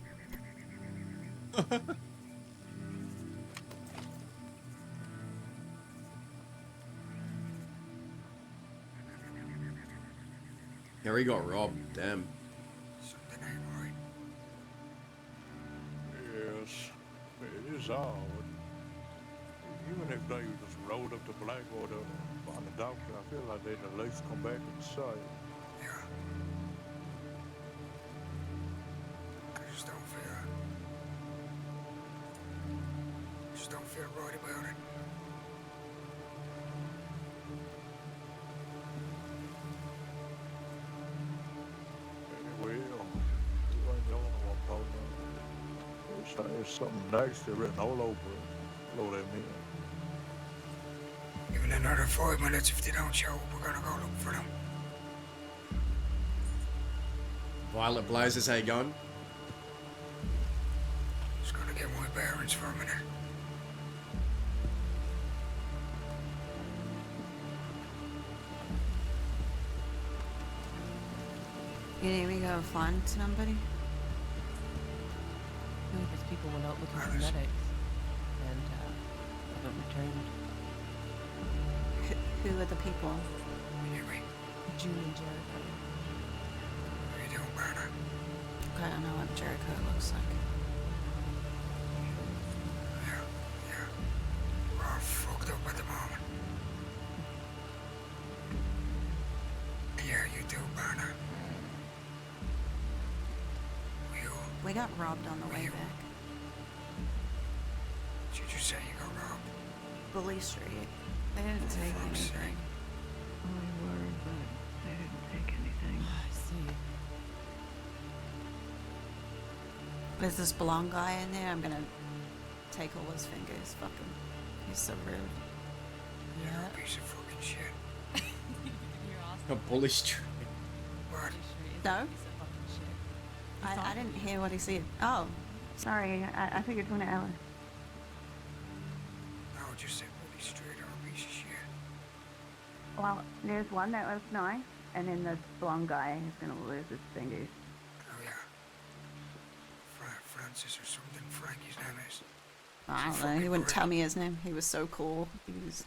Harry got robbed. Damn. Something ain't right. Yes, it is odd. Even if they just rode up to Blackwater and find a doctor, I feel like they'd at least come back and say, Yeah. I just don't feel right about it. well, you ain't the only one, Paul. There's something nasty written all over it. Blow that in. Give it another 5 minutes. If they don't show up, we're gonna go look for them. Violet Blazers, how you going? Just gotta get my bearings for a minute. You need me to go find somebody? No, because people went out looking for Alice. medics and haven't returned. Who are the people? Hear me? June and Jericho. What are you doing, Barna? I don't know what Jericho looks like. Yeah. We're all fucked up at the moment. Yeah, you do, Barna. We got robbed on the way back. Did you say you got robbed? Bully Street. They didn't take Fuck's sake. anything. We were, but they didn't take anything. I see. There's this blonde guy in there. I'm gonna take all his fingers. Fuck him. He's so rude. You're Yeah. a piece of fucking shit. You're awesome. A bully street. What? No? I didn't hear what he said. Oh, Sorry, I figured one of Alice. No, just say Bully Street or a piece of shit. Well, there's one that was nice, and then this blonde guy is gonna lose his fingers. Oh, yeah. Francis or something. Frankie's name is. I don't know. He wouldn't tell me his name. He was so cool. He was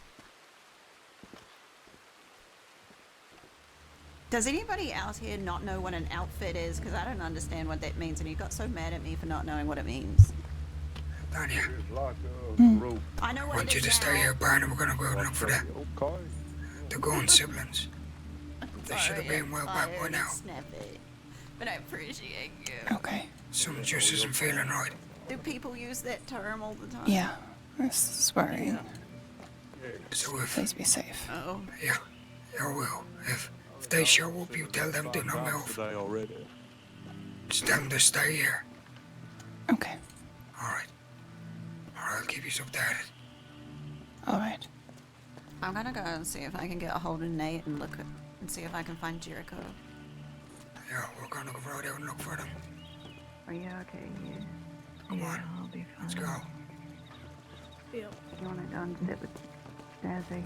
Does anybody out here not know what an outfit is? Because I don't understand what that means, and he got so mad at me for not knowing what it means. Tanya, It's like a rope. I know I what want it you is to stay now. here, Barney. We're gonna go out and look for Okay. the Goon siblings. They should have Sorry, been well I'm back by tired now. and snappy, but I appreciate you. Okay. Some just isn't feeling right. Do people use that term all the time? Yeah. This is worrying. So if, Please be safe. Oh, yeah, I will. If they show up, you tell them to not move. Today already. Just tell them to stay here. Okay. Alright. Alright, I'll keep you updated. All right. I'm gonna go and see if I can get a hold of Nate and and see if I can find Jericho. Yeah, we're gonna go right out and look for them. Are you okay? Yeah. Come Yeah, on, I'll be fine. let's go. Yep. You wanna go and sit with Dazzy?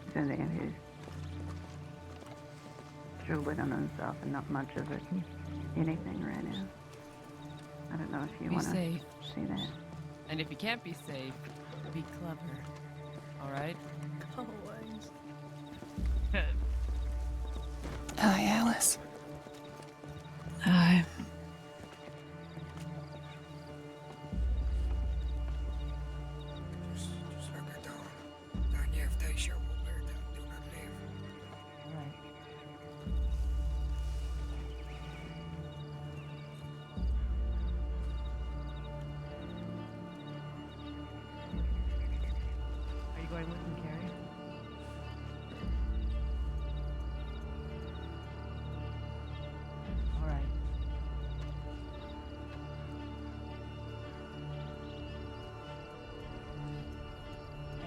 He's in there. He's drooling on himself and not much of anything right now. I don't know if you Be wanna safe. see that. And if you can't be safe, be clever. All right? Always. Hi, Alice. Hi. Just look at them. Tanya, if they show up here, tell them do not leave. All right. Are you going with me, Carrie? All right.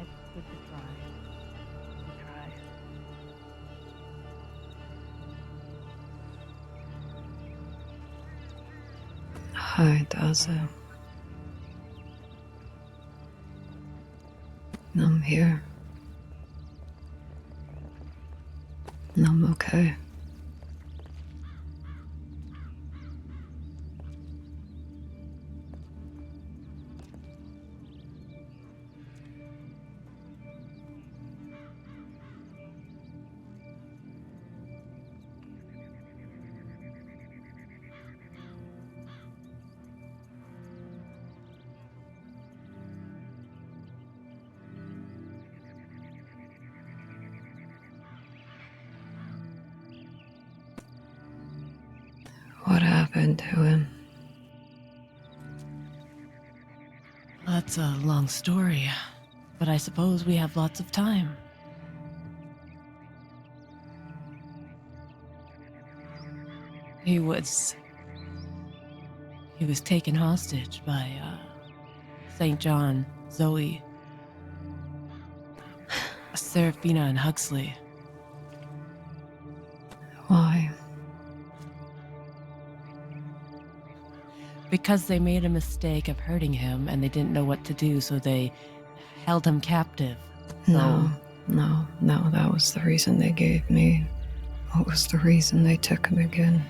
It's good to try. To try. Hi, Daza. I'm here. And I'm okay. What happened to him? That's a long story, but I suppose we have lots of time. He was taken hostage by St. John, Zoe, Serafina, and Huxley. Why? Because they made a mistake of hurting him and they didn't know what to do, so they held him captive. No, that was the reason they gave me. What was the reason they took him again?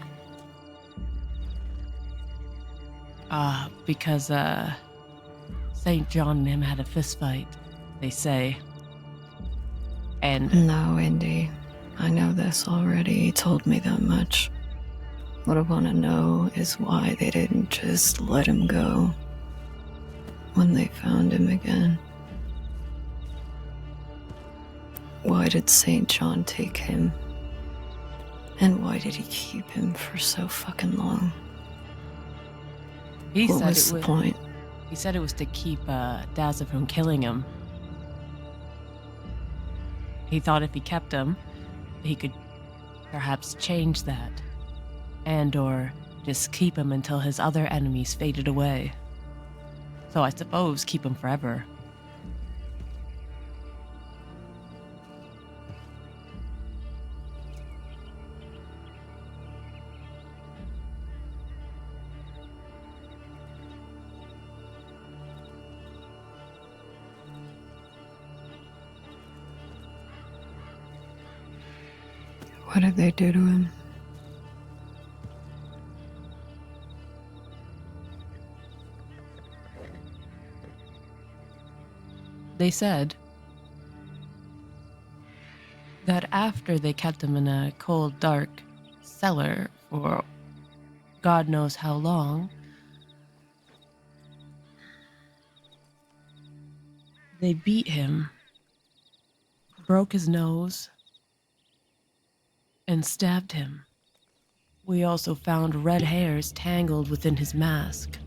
Because St. John and him had a fist fight, they say. And No, Indy. I know this already. He told me that much. What I want to know is why they didn't just let him go when they found him again. Why did St. John take him? And why did he keep him for so fucking long? he What said was it the was point? he said it was to keep Daza from killing him. He thought if he kept him, he could perhaps change that. And or just keep him until his other enemies faded away. So I suppose keep him forever. What did they do to him? They said that after they kept him in a cold, dark cellar for God knows how long, they beat him, broke his nose, and stabbed him. We also found red hairs tangled within his mask.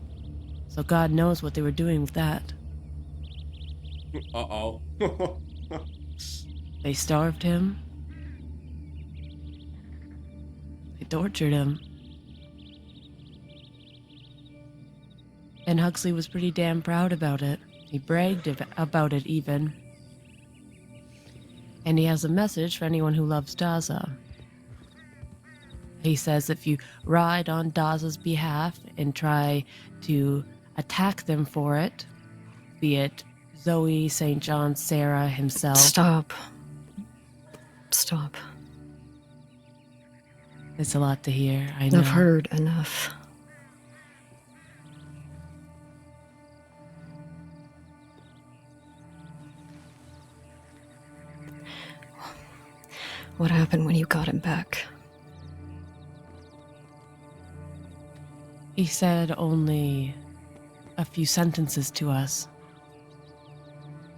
So God knows what they were doing with that. Uh-oh. They starved him. They tortured him. And Huxley was pretty damn proud about it. He bragged about it even. And he has a message for anyone who loves Daza. He says if you ride on Daza's behalf and try to attack them for it, be it Zoe, St. John, Sarah himself. Stop. Stop. It's a lot to hear, I know. I've heard enough. What happened when you got him back? He said only a few sentences to us.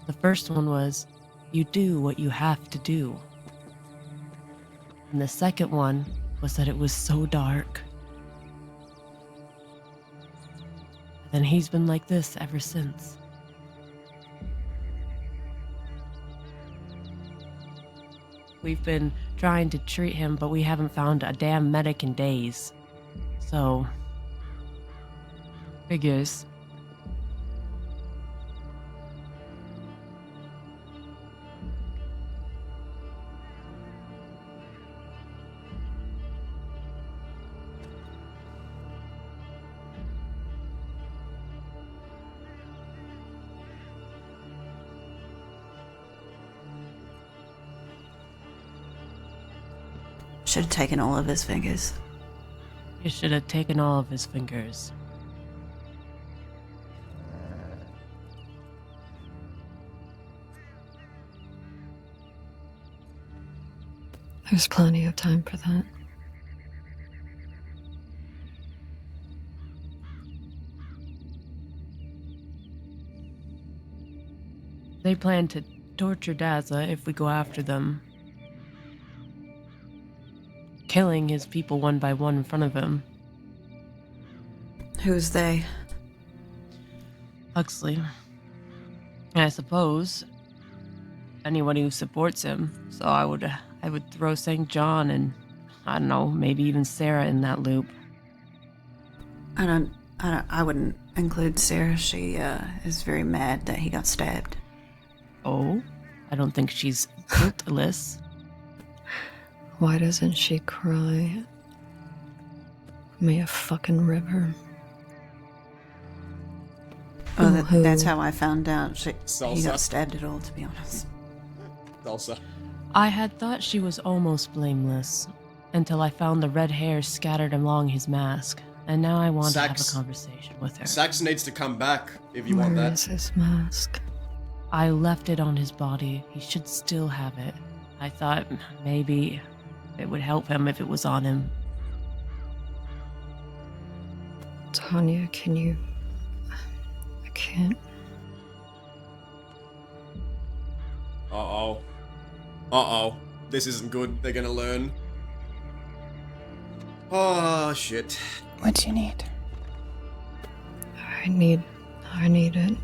The first one was, "You do what you have to do." And the second one was that it was so dark. And he's been like this ever since. We've been trying to treat him, but we haven't found a damn medic in days. So, figures. Should have taken all of his fingers. You should have taken all of his fingers. There's plenty of time for that. They plan to torture Daza if we go after them. Killing his people one by one in front of him. Who's they? Huxley. I suppose anyone who supports him. So I would throw St. John and, I don't know, maybe even Sarah in that loop. I wouldn't include Sarah. She is very mad that he got stabbed. Oh? I don't think she's guiltless. Why doesn't she cry? Me a fucking river. Oh, Who? that's how I found out he Salsa. got stabbed at all, to be honest. Salsa. I had thought she was almost blameless until I found the red hair scattered along his mask, and now I want to have a Sax. conversation with her. Sax needs to come back if you want Where that. is his mask? I left it on his body. He should still have it. I thought maybe it would help him if it was on him. Tanya, can you... I can't... Uh-oh. Uh-oh. This isn't good. They're gonna learn. Oh, shit. What do you need? I need it.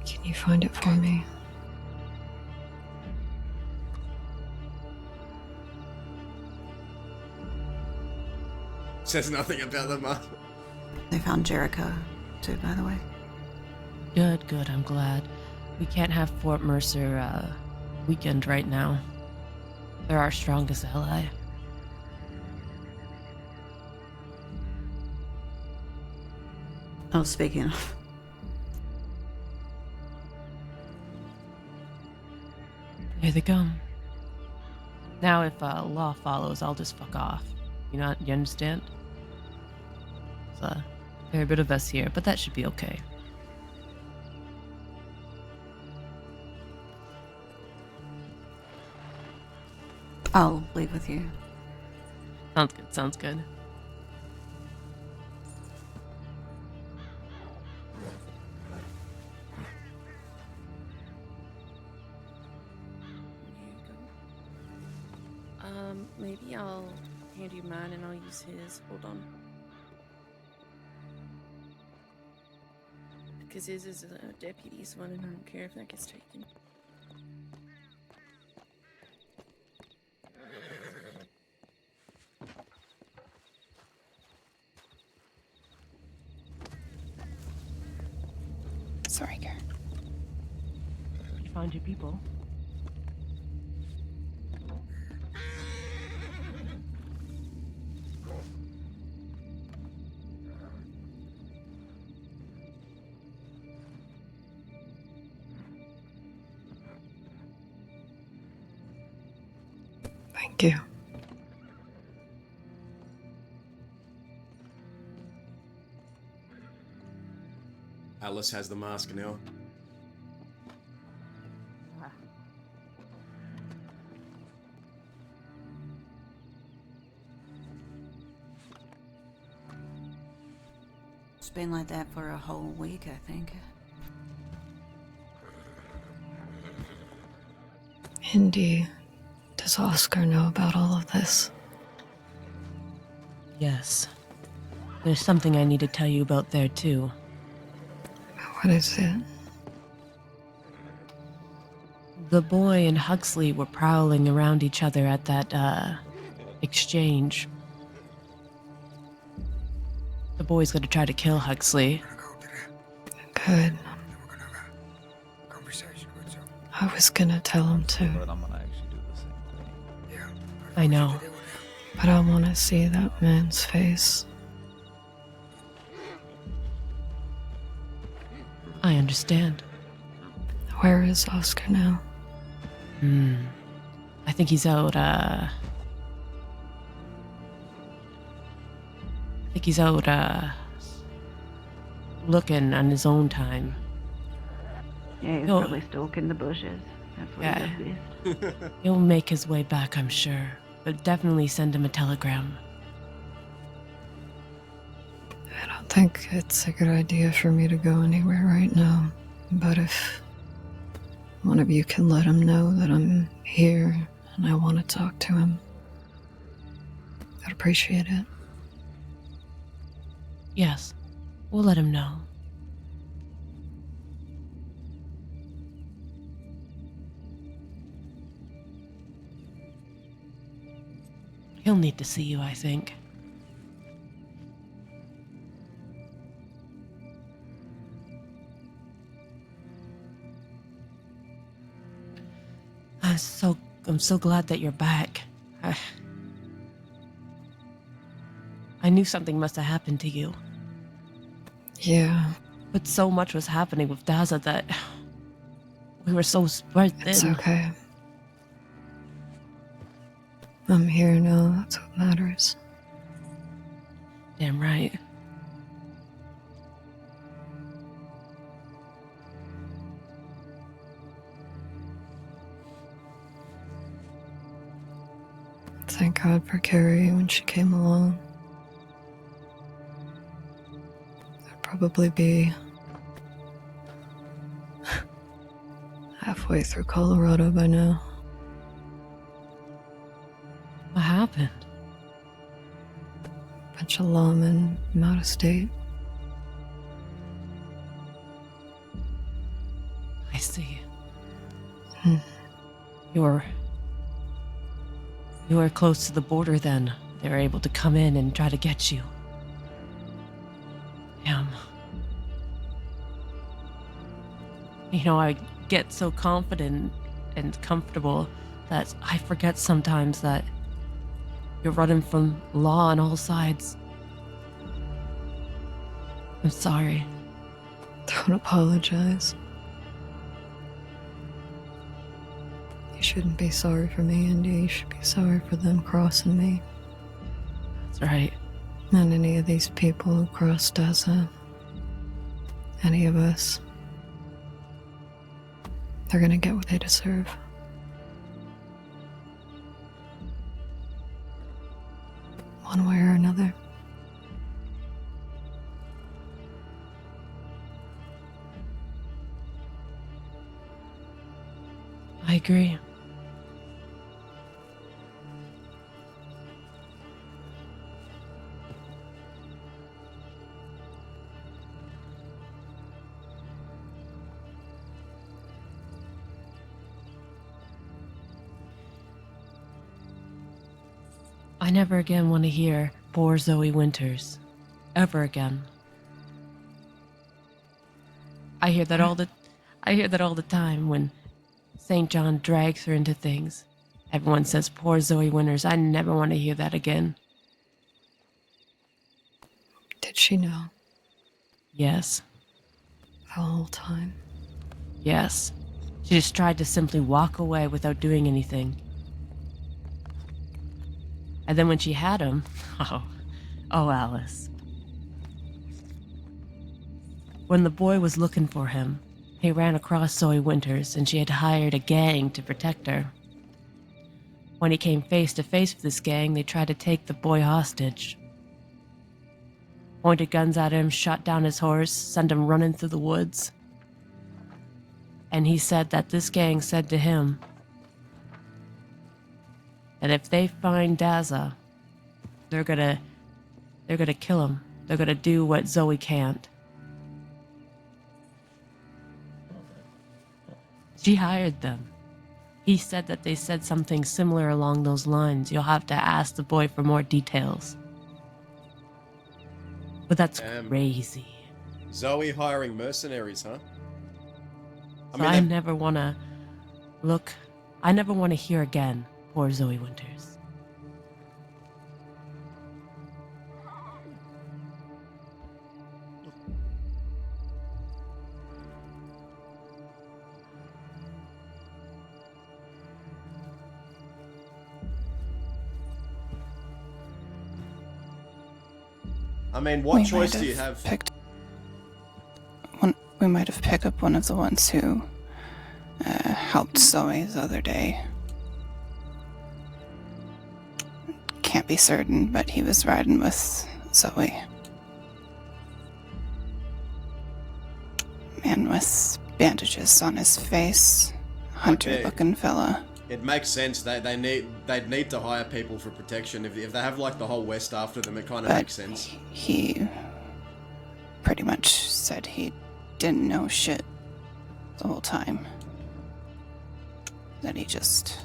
Can you find it for me? Says nothing about the mask. They found Jericho, too, by the way. Good, I'm glad. We can't have Fort Mercer weakened right now. They're our strongest ally. Oh, speaking of... Here they come. Now if law follows, I'll just fuck off. You understand? There's a fair bit of us here, but that should be okay. I'll leave with you. Sounds good, sounds good. Maybe I'll hand you mine and I'll use his. Hold on. Because his is a deputy's one and I don't care if that gets taken. Sorry, Karen. You found your people. Thank you. Alice has the mask now. It's been like that for a whole week, I think. Indy, does Oscar know about all of this? Yes. There's something I need to tell you about there, too. What is it? The boy and Huxley were prowling around each other at that, exchange. The boy's gonna try to kill Huxley. We're gonna go to the, Good. then we're gonna have a conversation with some. I was gonna tell him to, But I'm gonna actually do the same thing. Yeah. I know. What to do with them. but I want to see that man's face. I understand. Where is Oscar now? I think he's out, looking on his own time. Yeah, he's No. probably stalking the bushes. That's what Yeah. he does best. He'll make his way back, I'm sure. But definitely send him a telegram. I don't think it's a good idea for me to go anywhere right now. But if one of you can let him know that I'm here and I want to talk to him, I'd appreciate it. Yes, we'll let him know. He'll need to see you, I think. I'm so glad that you're back. I knew something must have happened to you, Yeah, but so much was happening with Daza that we were so spread thin. it's okay. I'm here now, that's what matters. Damn right. Thank God for Carrie when she came along. I'd probably be halfway through Colorado by now. What happened? Bunch of lawmen from out of state. I see. Hmm. You were close to the border then. They were able to come in and try to get you. Damn. You know, I get so confident and comfortable that I forget sometimes that you're running from law on all sides. I'm sorry. Don't apologize. You shouldn't be sorry for me, Indy. You should be sorry for them crossing me. That's right. And any of these people who crossed us, any of us. They're gonna get what they deserve. one way or another. I agree. I never again want to hear poor Zoe Winters. Ever again. I hear that all the time when St. John drags her into things. Everyone says poor Zoe Winters. I never want to hear that again. Did she know Yes. the whole time? Yes. She just tried to simply walk away without doing anything. And then when she had him, oh, Alice. When the boy was looking for him, he ran across Zoe Winters and she had hired a gang to protect her. When he came face to face with this gang, they tried to take the boy hostage. Pointed guns at him, shot down his horse, sent him running through the woods. And he said that this gang said to him that if they find Daza, they're gonna kill him. They're gonna do what Zoe can't. She hired them. He said that they said something similar along those lines. You'll have to ask the boy for more details. But that's crazy. Zoe hiring mercenaries, huh? I never want to look. I never want to hear again. Poor Zoe Winters. I mean, what choice do you have? We might have picked up one of the ones who helped Zoe the other day. Can't be certain, but he was riding with Zoe. Man with bandages on his face. Hunter-looking fella. It makes sense. They'd need to hire people for protection. If they have like the whole West after them, it kind of makes sense. He pretty much said he didn't know shit the whole time. That he didn't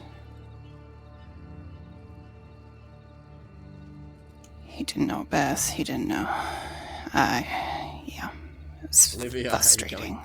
know Beth. He didn't know. Yeah. It was Olivia, frustrating.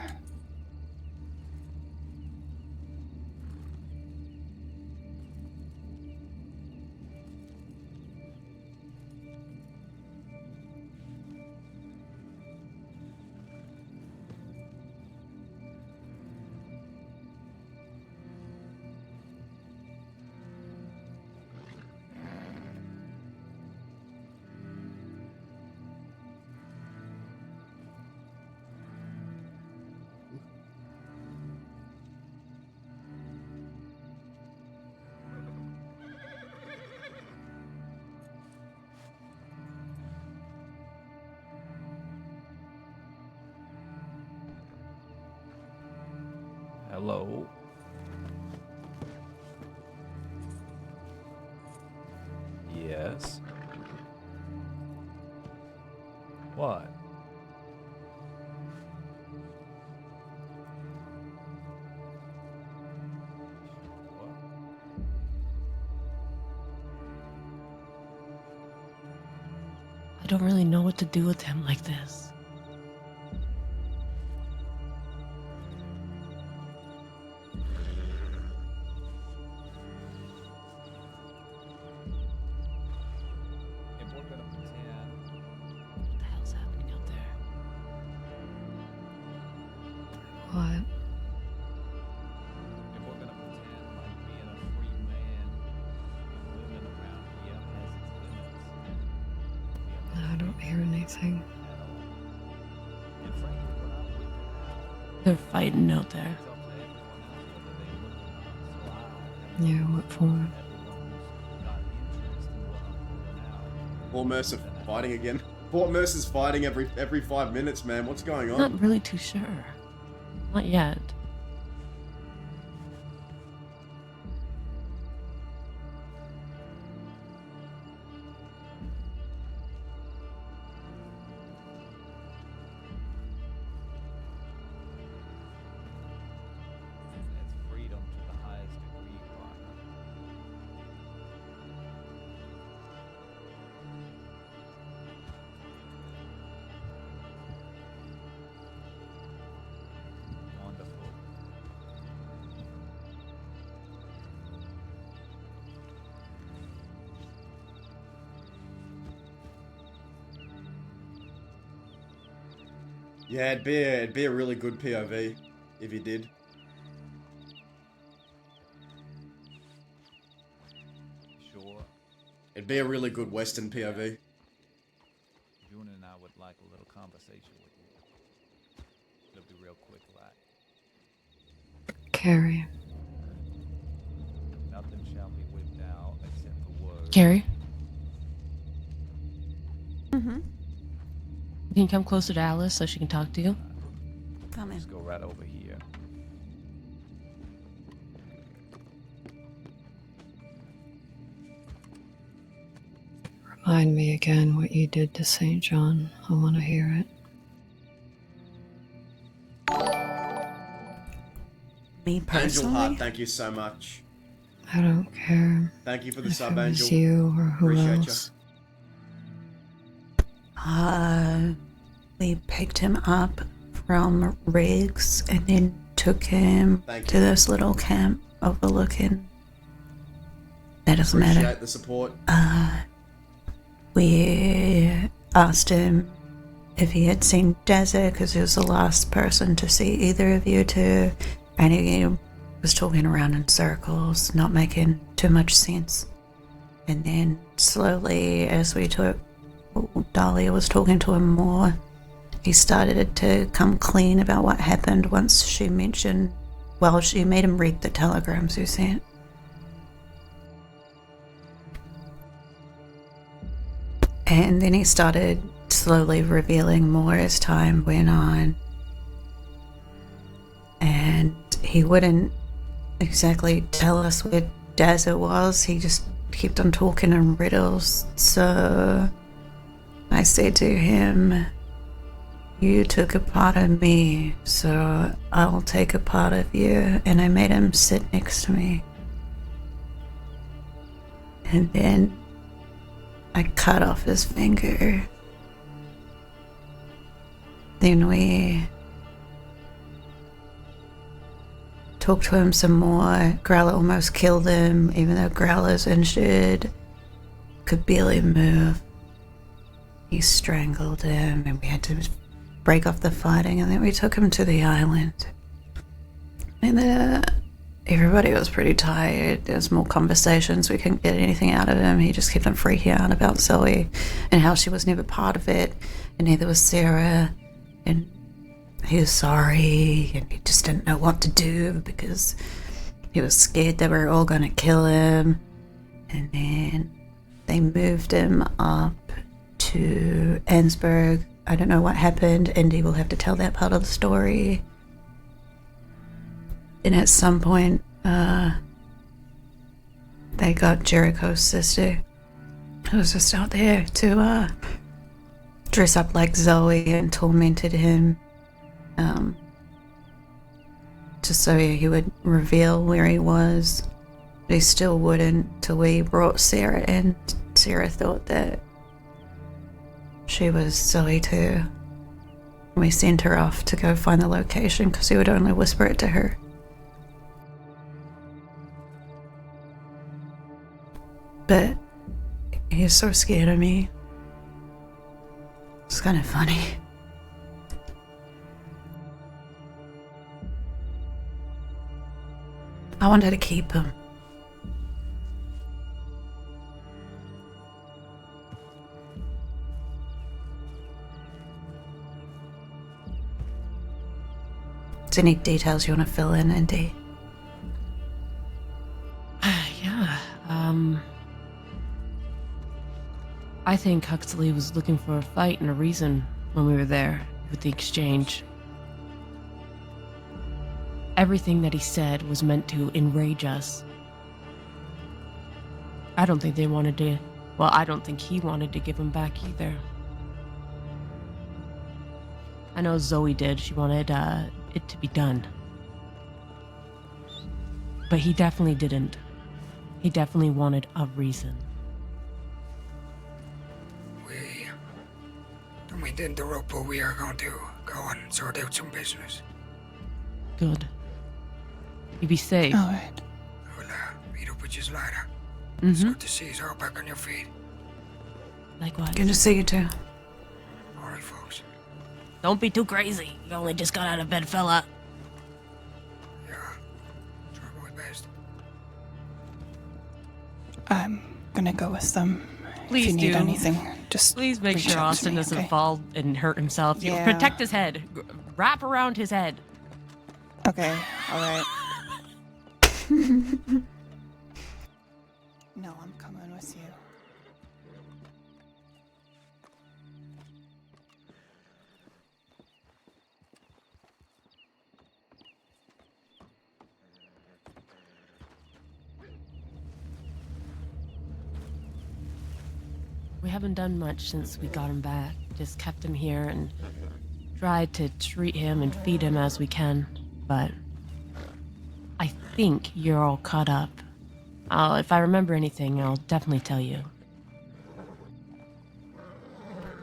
Hello. Yes. What? I don't really know what to do with him like this. What the hell's happening out there? What? If we're gonna pretend like being a free man and living around here has its limits, I don't hear anything. at all. And frankly, when I'm with you, They're fighting out there. it's up to everyone else whether they look or not. So I Yeah, what for? everyone's got interest in what I'm putting out. Poor Mercer fighting again. Poor Mercer's fighting every 5 minutes, man. What's going on? Not really too sure. Not yet. That's freedom to the highest degree, partner. Wonderful. Yeah, it'd be a really good POV if you did. Sure. It'd be a really good Western POV. June and I would like a little conversation with you. It'll be real quick, like. Carrie, Nothing shall be whipped out except for words. Carrie, Mm-hmm. can you come closer to Alice so she can talk to you? Come in. Just go right over here. remind me again what you did to St. John. I want to hear it. Me Angel personally? Heart, thank you so much. I don't care Thank you for the if sub, it was Angel. you or who Appreciate else. We picked him up from Riggs and then took him Thank to you. this little camp overlooking. That doesn't Appreciate matter. the support. We asked him if he had seen Dazza because he was the last person to see either of you two, and he was talking around in circles, not making too much sense. And then slowly, as we took, Dahlia was talking to him more, he started to come clean about what happened once she mentioned, well, she made him read the telegrams you sent. And then he started slowly revealing more as time went on. And he wouldn't exactly tell us where Dazza was, he just kept on talking in riddles. So I said to him, you took a part of me, so I'll take a part of you. And I made him sit next to me. And then I cut off his finger. Then we talked to him some more. Growler almost killed him, even though Growler's injured. Could barely move. He strangled him, and we had to break off the fighting, and then we took him to the island. And everybody was pretty tired. There was more conversations. We couldn't get anything out of him. He just kept on freaking out about Zoe and how she was never part of it, and neither was Sarah. And he was sorry, and he just didn't know what to do because he was scared that we were all going to kill him. And then they moved him up to Ansburg. I don't know what happened. Indy will have to tell that part of the story. And at some point, they got Jericho's sister, who was just out there to dress up like Zoe and tormented him, just so he would reveal where he was. But he still wouldn't till we brought Sarah in. Sarah thought that she was Zoe too. We sent her off to go find the location because he would only whisper it to her. But he was so scared of me. It's kind of funny. I wanted to keep him. Is there any details you want to fill in, Indy? Yeah. I think Huxley was looking for a fight and a reason when we were there with the exchange. Everything that he said was meant to enrage us. I don't think they wanted to... Well, I don't think he wanted to give him back either. I know Zoe did. She wanted it to be done. But he definitely didn't. He definitely wanted a reason. Don't mean to interrupt, but we are going to go and sort out some business. Good. You be safe. All right. We'll meet up with you later. It's Mm-hmm. good to see you all back on your feet. Likewise. Good to see you too. Alright, folks. Don't be too crazy. You only just got out of bed, fella. Yeah. Try my best. I'm gonna go with them. Please if you need do. anything, just Please make reach sure out to Austin me, doesn't okay? fall and hurt himself. You Yeah. protect his head. Wrap around his head. Okay, alright. No, I'm coming with you. We haven't done much since we got him back. Just kept him here and tried to treat him and feed him as we can. But I think you're all caught up. If I remember anything, I'll definitely tell you.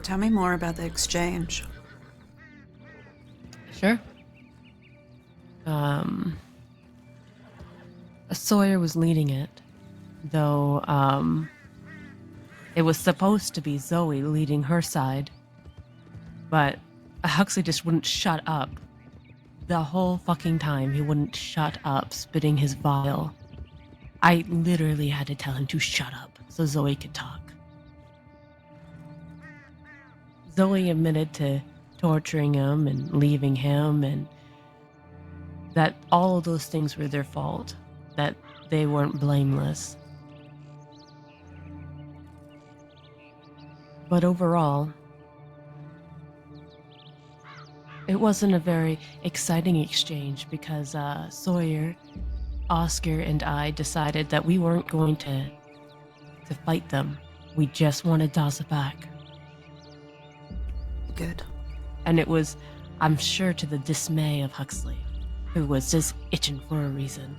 Tell me more about the exchange. Sure. Sawyer was leading it, though, it was supposed to be Zoe leading her side, but Huxley just wouldn't shut up. The whole fucking time, he wouldn't shut up, spitting his vial. I literally had to tell him to shut up so Zoe could talk. Zoe admitted to torturing him and leaving him, and that all of those things were their fault, that they weren't blameless. But overall, it wasn't a very exciting exchange because Sawyer, Oscar, and I decided that we weren't going to fight them. We just wanted Daza back. Good. And it was, I'm sure, to the dismay of Huxley, who was just itching for a reason.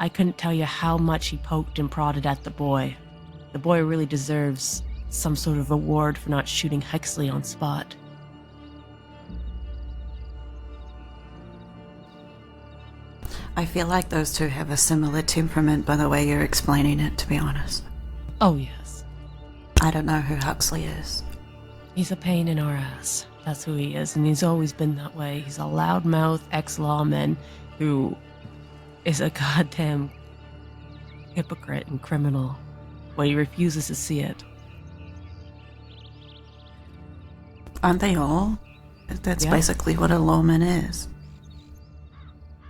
I couldn't tell you how much he poked and prodded at the boy. The boy really deserves some sort of reward for not shooting Huxley on spot. I feel like those two have a similar temperament by the way you're explaining it, to be honest. Oh, yes. I don't know who Huxley is. He's a pain in our ass. That's who he is, and he's always been that way. He's a loudmouth ex-lawman who is a goddamn hypocrite and criminal, but he refuses to see it. Aren't they all? That's Yeah. basically what a lawman is.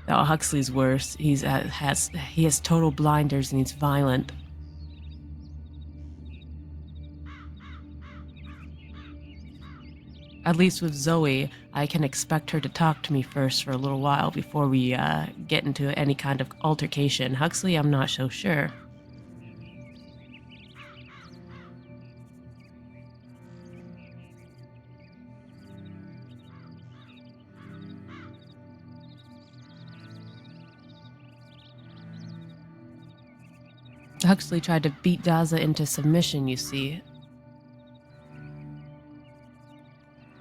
Oh, Huxley's worse. He has total blinders and he's violent. At least with Zoe, I can expect her to talk to me first for a little while before we get into any kind of altercation. Huxley, I'm not so sure. Huxley tried to beat Daza into submission, you see.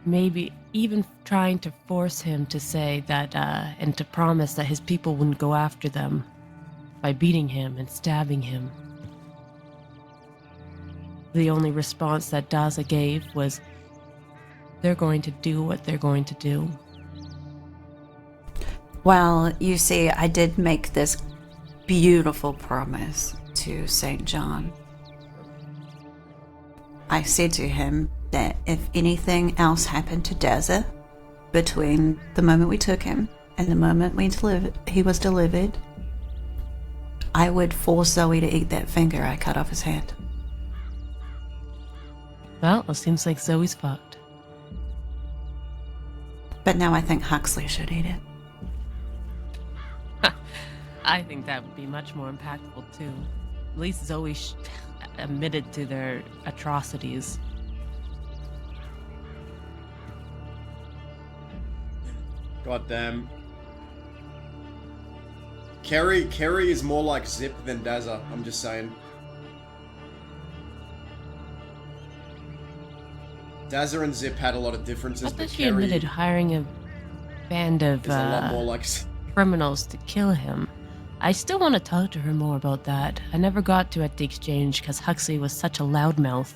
Maybe even trying to force him to say that, and to promise that his people wouldn't go after them by beating him and stabbing him. The only response that Daza gave was, they're going to do what they're going to do. Well, you see, I did make this beautiful promise to St. John. I said to him that if anything else happened to Daza between the moment we took him and the moment he was delivered, I would force Zoe to eat that finger I cut off his hand. Well, it seems like Zoe's fucked. But now I think Huxley should eat it. I think that would be much more impactful too. At least Zoe admitted to their atrocities. God damn. Kerry is more like Zip than Dazza, I'm just saying. Dazza and Zip had a lot of differences, I but thought she Kerry admitted hiring a band of is a lot more like... criminals to kill him. I still want to talk to her more about that. I never got to at the exchange because Huxley was such a loudmouth.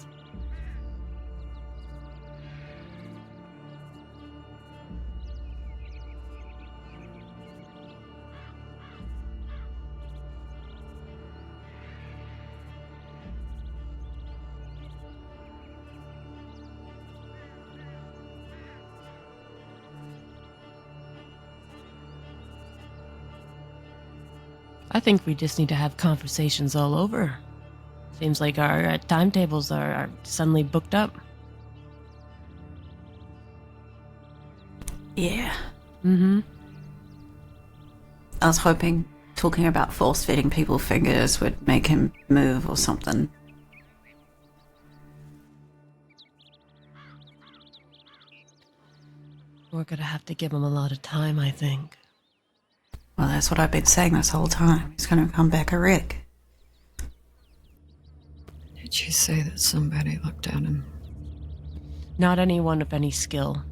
I think we just need to have conversations all over. Seems like our timetables are suddenly booked up. Yeah. Mm-hmm. I was hoping talking about force-feeding people fingers would make him move or something. We're gonna have to give him a lot of time, I think. Well, that's what I've been saying this whole time. He's gonna come back a wreck. Did you say that somebody looked at him? Not anyone of any skill.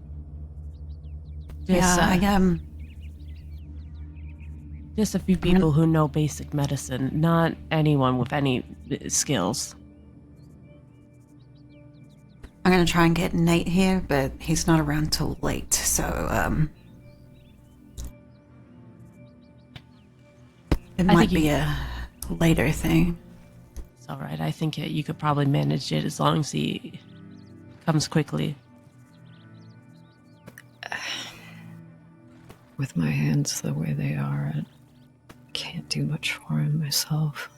Just, just a few people who know basic medicine, not anyone with any skills. I'm gonna try and get Nate here, but he's not around till late, so, it might be a later thing. It's alright, I think you could probably manage it as long as he comes quickly. With my hands the way they are, I can't do much for him myself.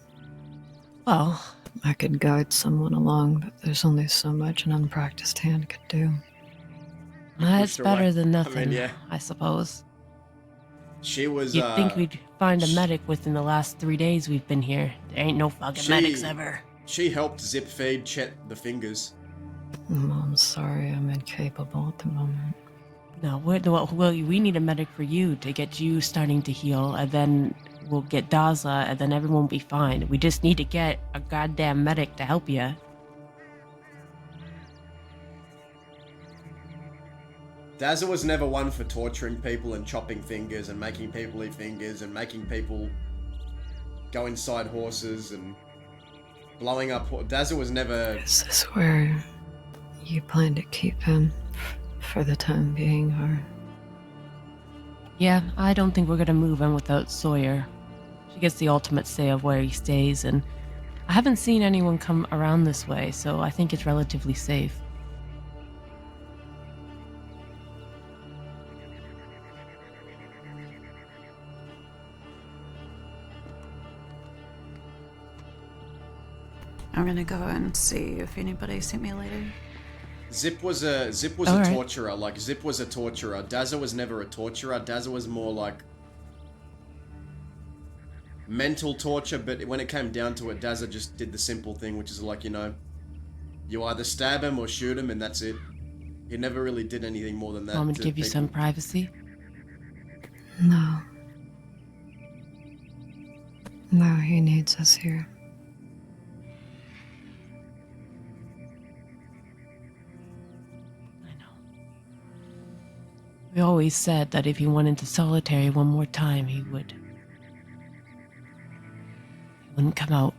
Well, I could guide someone along, but there's only so much an unpracticed hand could do. that's Sure, better like, than I nothing, mean, yeah. I suppose. She was, You'd think we'd find a medic within the last 3 days we've been here. There ain't no fucking medics ever. She helped Zip feed Chet the fingers. I'm sorry, I'm incapable at the moment. No, we need a medic for you to get you starting to heal, and then we'll get Daza, and then everyone will be fine. We just need to get a goddamn medic to help you. Dazza was never one for torturing people and chopping fingers and making people eat fingers and making people go inside horses and blowing up. Dazza was never... Is this where you plan to keep him for the time being, or...? Yeah, I don't think we're gonna move in without Sawyer. She gets the ultimate say of where he stays, and I haven't seen anyone come around this way, so I think it's relatively safe. I'm gonna go and see if anybody sent me a letter. Zip was a Alright. torturer. Like, Zip was a torturer. Dazza was never a torturer. Dazza was more like mental torture, but when it came down to it, Dazza just did the simple thing, which is like, you know, you either stab him or shoot him, and that's it. He never really did anything more than that. Want me to give you people. some privacy? No. No, he needs us here. I know. We always said that if he went into solitary one more time, he wouldn't come out.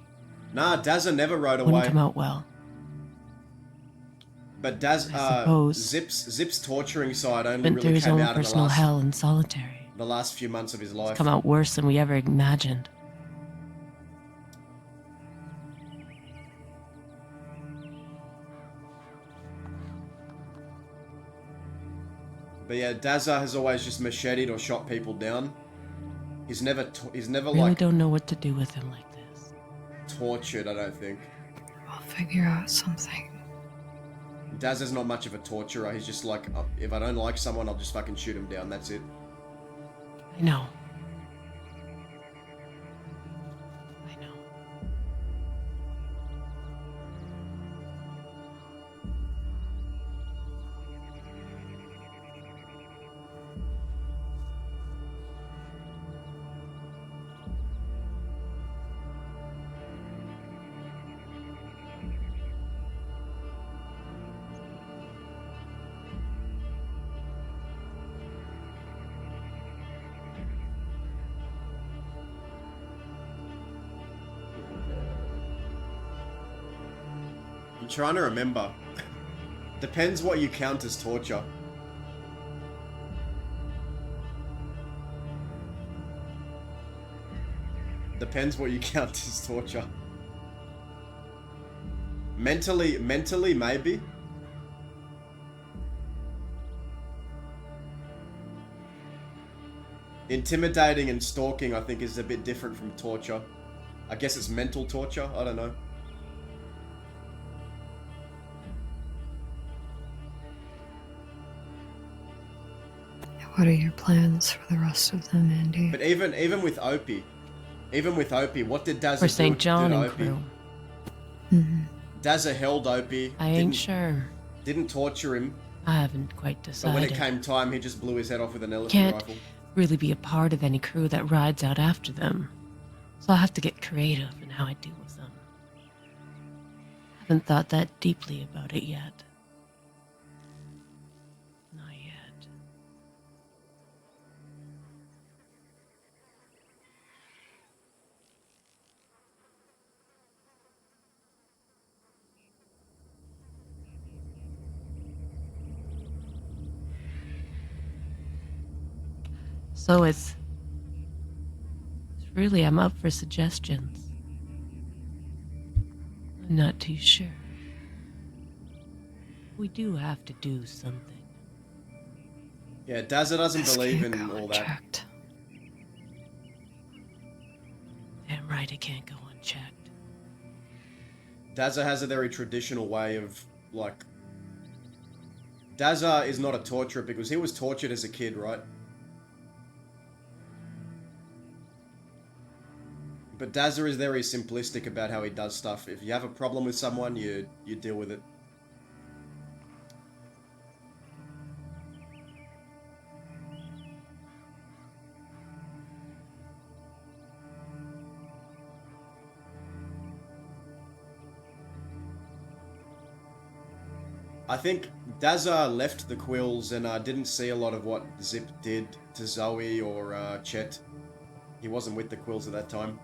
Nah, Dazza never rode Wouldn't away. come out well. But I suppose. Zip's torturing side only Went through really his came own out in personal hell in solitary. the last few months of his life. Come out worse than we ever imagined. But yeah, Dazza has always just macheted or shot people down. He's never Really like don't know what to do with him like this. tortured, I don't think. We'll figure out something. Daz is not much of a torturer. He's just like, if I don't like someone, I'll just fucking shoot him down. That's it. I know. I know. I'm trying to remember. Depends what you count as torture. Depends what you count as torture. Mentally, maybe. Intimidating and stalking, I think, is a bit different from torture. I guess it's mental torture. I don't know. What are your plans for the rest of them, Andy? But even with Opie, what did Dazza For do St. John to and Opie? crew. Mm-hmm. Dazza held Opie. I ain't sure. Didn't torture him. I haven't quite But decided. when it came time, he just blew his head off with an elephant Can't rifle. really be a part of any crew that rides out after them. So I'll have to get creative in how I deal with them. Haven't thought that deeply about it yet. Not yet. So it's really, I'm up for suggestions. I'm not too sure. We do have to do something. Yeah, Dazza doesn't This believe can't in go all that. unchecked. Damn right it can't go unchecked. Dazza has a very traditional way of, like... Dazza is not a torturer because he was tortured as a kid, right? But Dazza is very simplistic about how he does stuff. If you have a problem with someone, you deal with it. I think Dazza left the Quills and didn't see a lot of what Zip did to Zoe or Chet. He wasn't with the Quills at that time.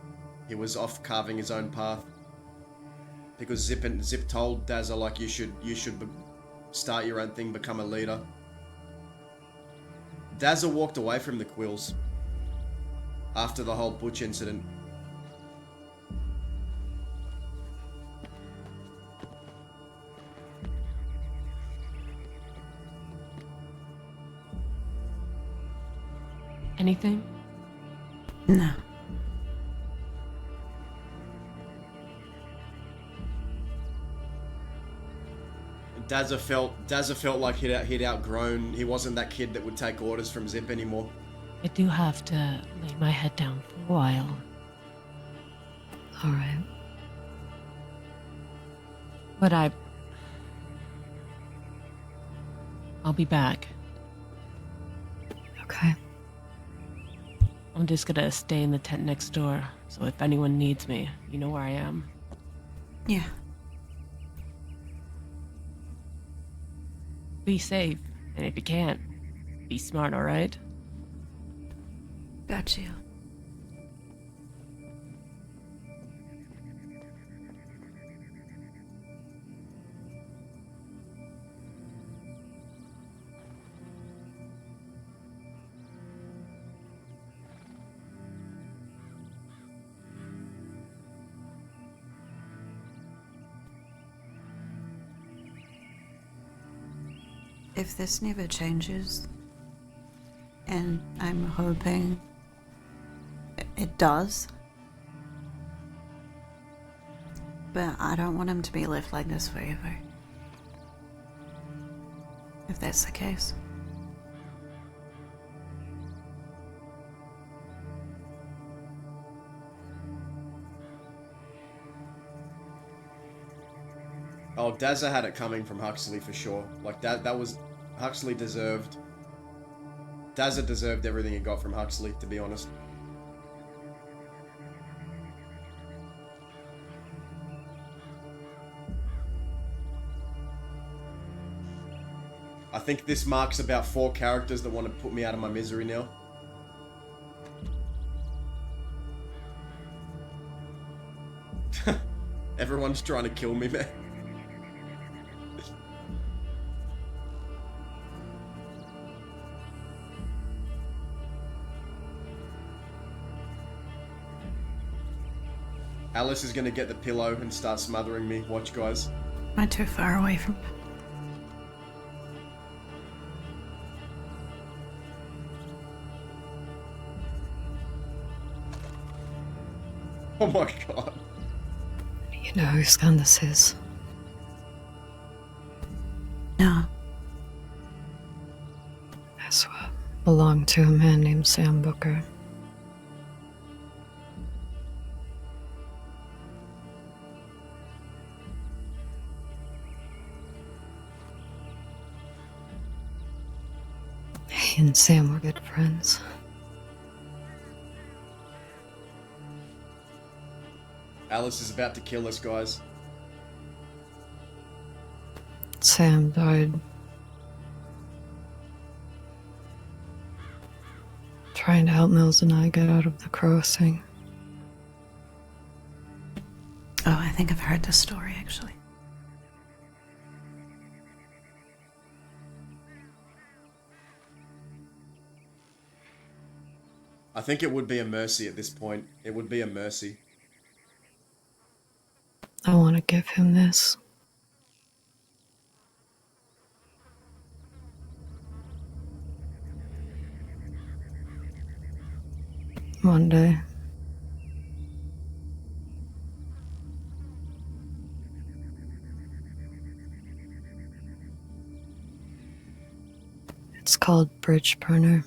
He was off carving his own path. Because Zip told Dazza, like, you should start your own thing, become a leader. Dazza walked away from the Quills after the whole Butch incident. Anything? No. Dazza felt like he'd outgrown. He wasn't that kid that would take orders from Zip anymore. I do have to lay my head down for a while. Alright. But I'll be back. Okay. I'm just gonna stay in the tent next door, so if anyone needs me, you know where I am. Yeah. Be safe, and if you can't, be smart, alright? Got you. If this never changes, and I'm hoping it does, but I don't want him to be left like this forever. if that's the case. Oh, Dazza had it coming from Huxley for sure. Like that was Huxley deserved. Dazza deserved everything he got from Huxley, to be honest. I think this marks about 4 characters that want to put me out of my misery now. Everyone's trying to kill me, man. Alice is gonna get the pillow and start smothering me. Watch, guys. Am I too far away from... Oh my god. You know whose gun this is? No. This one belonged to a man named Sam Booker. He and Sam were good friends. Alice is about to kill us, guys. Sam died trying to help Mills and I get out of the crossing. Oh, I think I've heard this story, actually. I think it would be a mercy at this point. It would be a mercy. I want to give him this. One day. It's called Bridge Burner.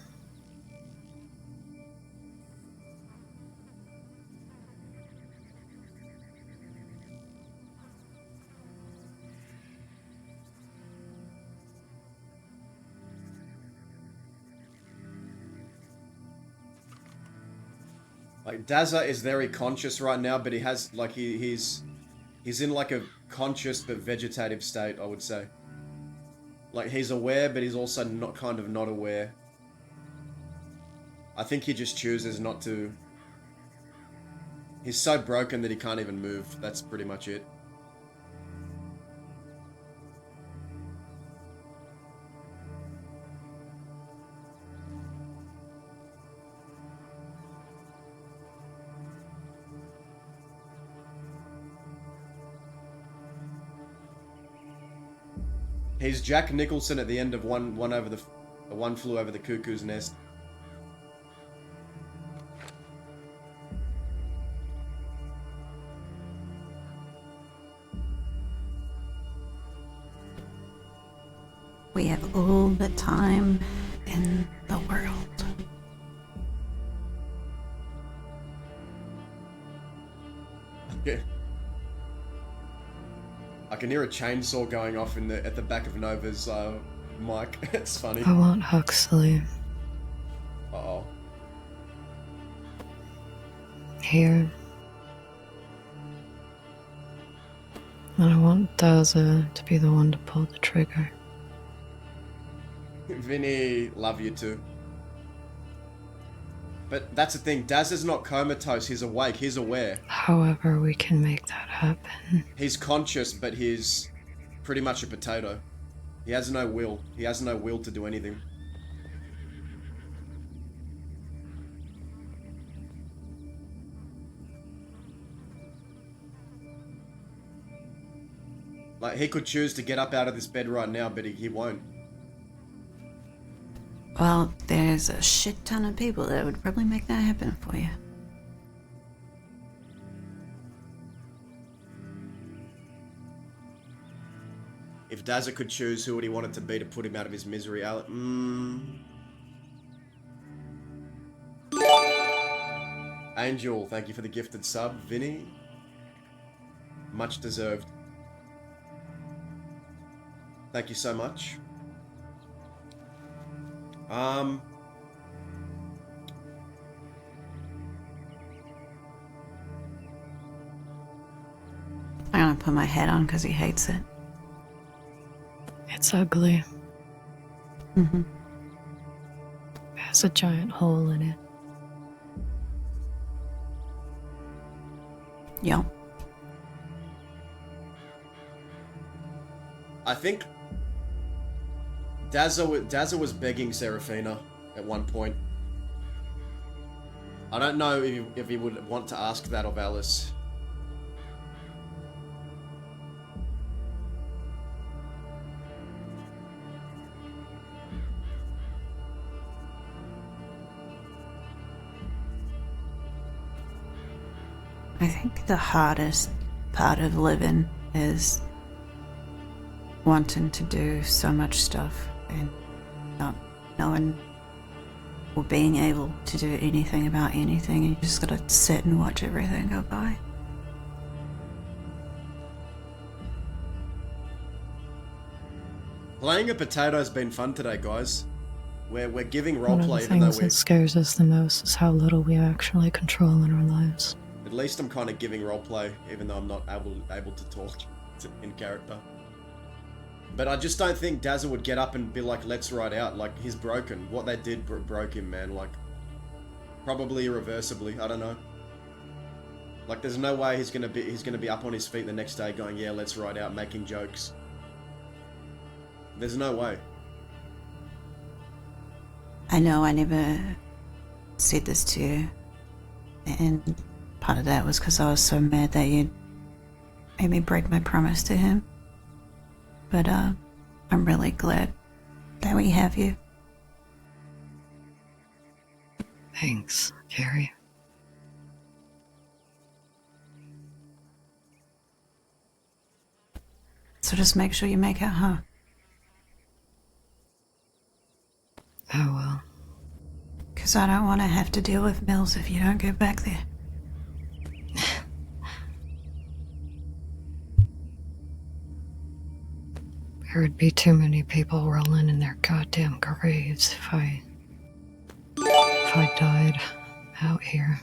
Like, Dazza is very conscious right now, but he has, like, he's in, like, a conscious but vegetative state, I would say. Like, he's aware, but he's also not aware. I think he just chooses not to... He's so broken that he can't even move. That's pretty much it. He's Jack Nicholson at the end of One Flew Over the Cuckoo's Nest. We have all the time in the world. Okay. I can hear a chainsaw going off at the back of Nova's mic. It's funny. I want Huxley. Uh-oh. Here. And I want Daza to be the one to pull the trigger. Vinny, love you too. But that's the thing, Daz is not comatose, he's awake, he's aware. However we can make that happen. He's conscious, but he's pretty much a potato. He has no will. He has no will to do anything. Like, he could choose to get up out of this bed right now, but he won't. Well, there's a shit ton of people that would probably make that happen for you. If Dazza could choose who would he want it to be to put him out of his misery, Angel, thank you for the gifted sub. Vinny, much deserved. Thank you so much. I'm gonna put my hat on because he hates it. It's ugly. Mm-hmm. It has a giant hole in it. Yep. I think Dazza was begging Serafina at one point. I don't know if he would want to ask that of Alice. I think the hardest part of living is wanting to do so much stuff and not knowing or being able to do anything about anything. You just gotta sit and watch everything go by. Playing a potato has been fun today, guys. We're giving One of the roleplay even though things that scares us the most is how little we actually control in our lives. at least I'm kind of giving roleplay even though I'm not able to talk in character. But I just don't think Dazza would get up and be like, let's ride out. Like, he's broken. What they did broke him, man. Like, probably irreversibly. I don't know. Like, there's no way he's gonna be up on his feet the next day going, yeah, let's ride out, making jokes. There's no way. I know I never said this to you, and part of that was because I was so mad that you made me break my promise to him. But I'm really glad that we have you. Thanks, Carrie. So just make sure you make it, huh? Oh well. Because I don't want to have to deal with Mills if you don't go back there. There would be too many people rolling in their goddamn graves if I died out here.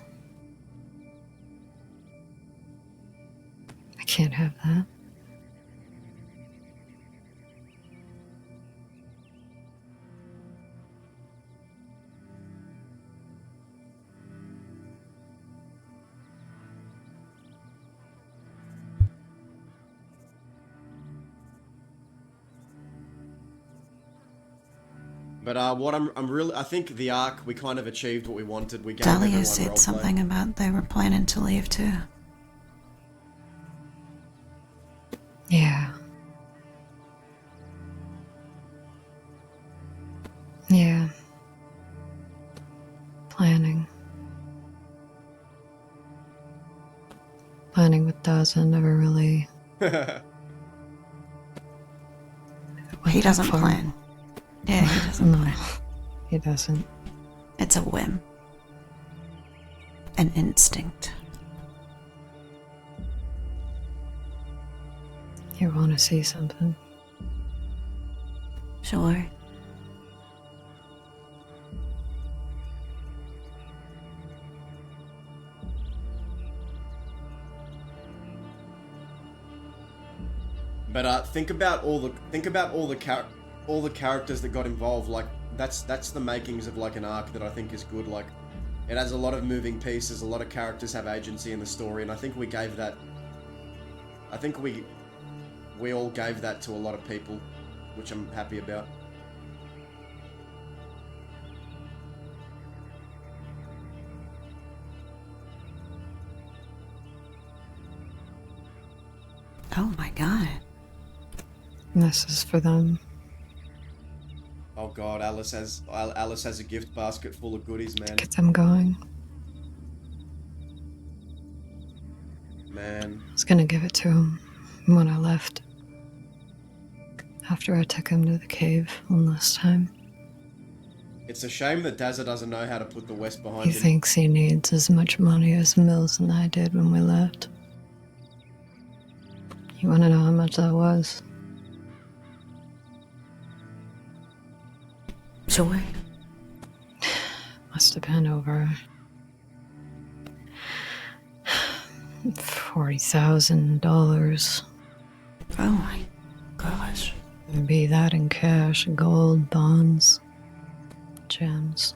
I can't have that. But what I think the arc, we kind of achieved what we wanted. We gave Dahlia everyone said roleplay. something about they were planning to leave too. Yeah. Yeah. Planning. Planning with Daza never really. He doesn't plan. Yeah, he doesn't No, plan. he doesn't. It's a whim. An instinct. You want to see something? Sure. But think about all the characters that got involved. Like that's the makings of like an arc that I think is good. Like it has a lot of moving pieces, a lot of characters have agency in the story, and I think we gave that. I think we all gave that to a lot of people, which I'm happy about. Oh my god. And this is for them. Oh god, Alice has a gift basket full of goodies, man. Get them going. Man. I was gonna give it to him when I left. After I took him to the cave one last time. It's a shame that Dazza doesn't know how to put the West behind He him. thinks he needs as much money as Mills and I did when we left. You want to know how much that was? Sure. Must have been over $40,000. Oh my gosh. It'd be that in cash, gold, bonds, gems.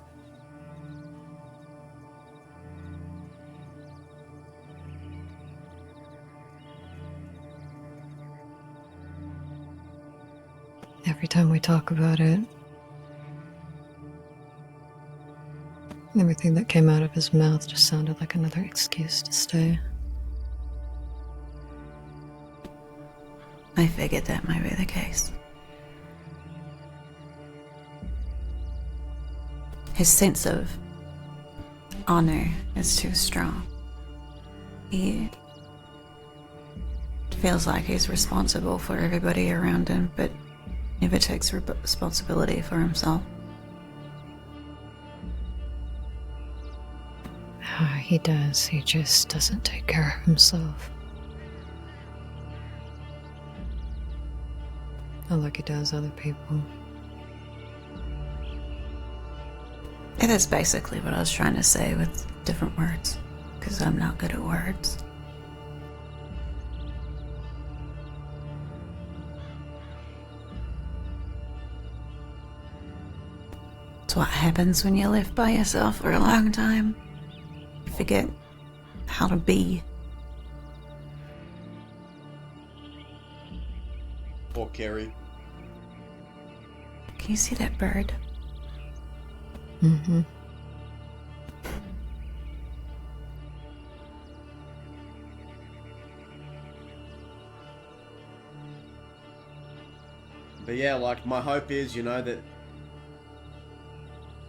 Every time we talk about it, everything that came out of his mouth just sounded like another excuse to stay. I figured that might be the case. His sense of honor is too strong. He feels like he's responsible for everybody around him, but never takes responsibility for himself. He does. He just doesn't take care of himself. Not like he does other people. And that's basically what I was trying to say with different words, because I'm not good at words. It's what happens when you live by yourself for a long time. You forget how to be. Poor Kerry. Can you see that bird? Mm-hmm. But yeah, like, my hope is, you know, that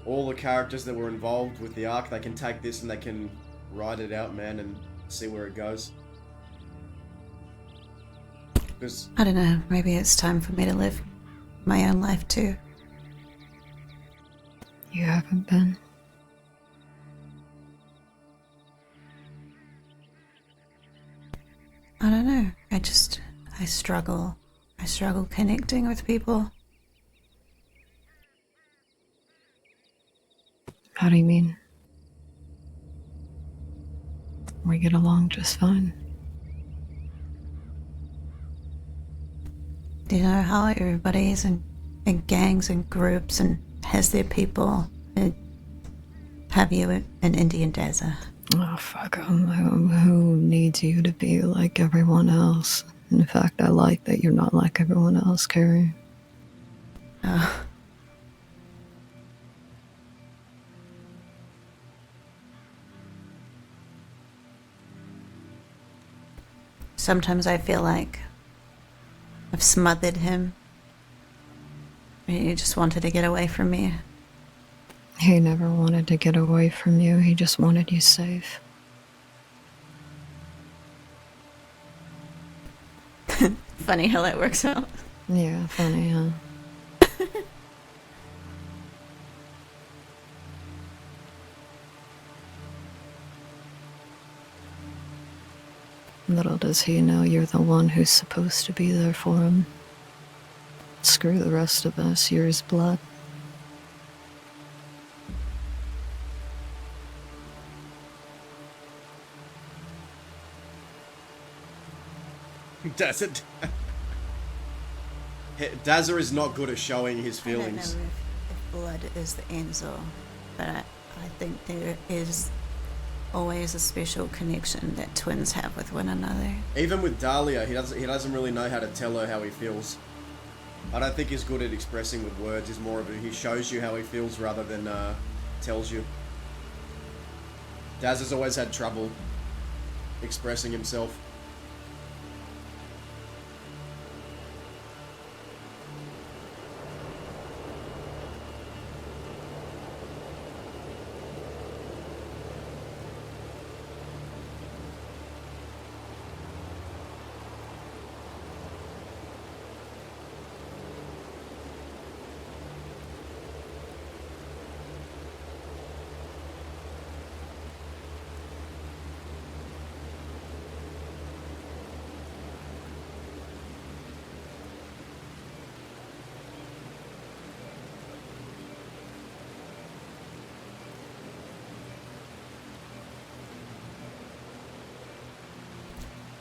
all the characters that were involved with the arc, they can take this and they can ride it out, man, and see where it goes. Because I don't know, maybe it's time for me to live my own life too. You haven't been. I don't know. I struggle. I struggle connecting with people. How do you mean? We get along just fine. Do you know how everybody is in gangs and groups and has their people? Have you an Indian desert? Oh, fuck 'em. Who needs you to be like everyone else? In fact, I like that you're not like everyone else, Carrie. Oh. Sometimes I feel like I've smothered him. He just wanted to get away from me. He never wanted to get away from you. He just wanted you safe. Funny how that works out. Yeah, funny, huh? Little does he know you're the one who's supposed to be there for him. Screw the rest of us, you're his blood. Does it? Dazza is not good at showing his feelings. I don't know if blood is the answer, but I think there is always a special connection that twins have with one another. Even with Dahlia, he doesn't really know how to tell her how he feels. I don't think he's good at expressing with words. He's more of he shows you how he feels rather than tells you. Daz has always had trouble expressing himself.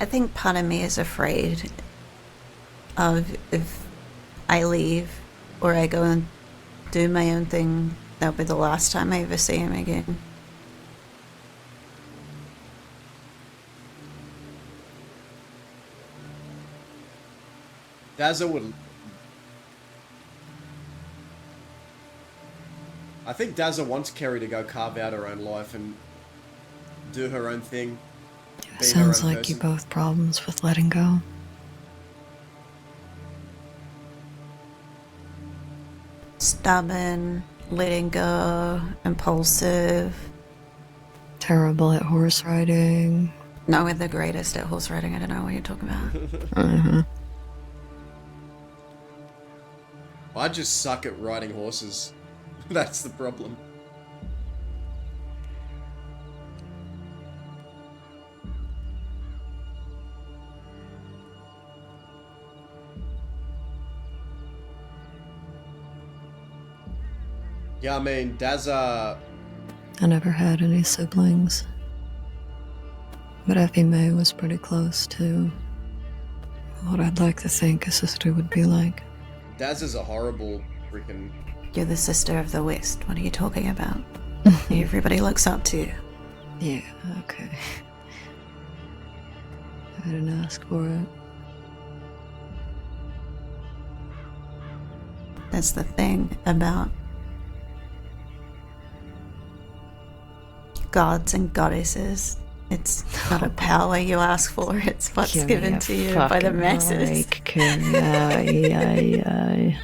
I think part of me is afraid of if I leave or I go and do my own thing, that'll be the last time I ever see him again. Dazza would... I think Dazza wants Kerry to go carve out her own life and do her own thing. Be Sounds her own like you person. both problems with letting go. Stubborn, letting go, impulsive. Terrible at horse riding. No, we're the greatest at horse riding. I don't know what you're talking about. Uh-huh. I just suck at riding horses. That's the problem. Yeah, I mean, Dazza... I never had any siblings. But Effie May was pretty close to what I'd like to think a sister would be like. Dazza's a horrible freaking... You're the sister of the West. What are you talking about? Everybody looks up to you. Yeah, okay. I didn't ask for it. That's the thing about gods and goddesses. It's not a power you ask for, it's what's Give me given a to you by the fucking masses. break, Kim. Ay.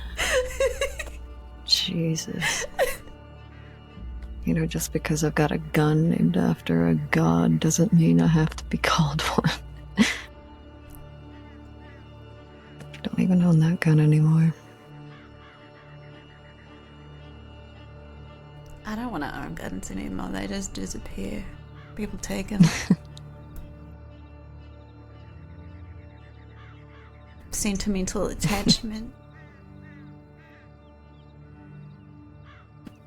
Jesus. You know, just because I've got a gun named after a god doesn't mean I have to be called one. Don't even own that gun anymore. I don't want to own guns anymore, they just disappear. People take them. Sentimental attachment.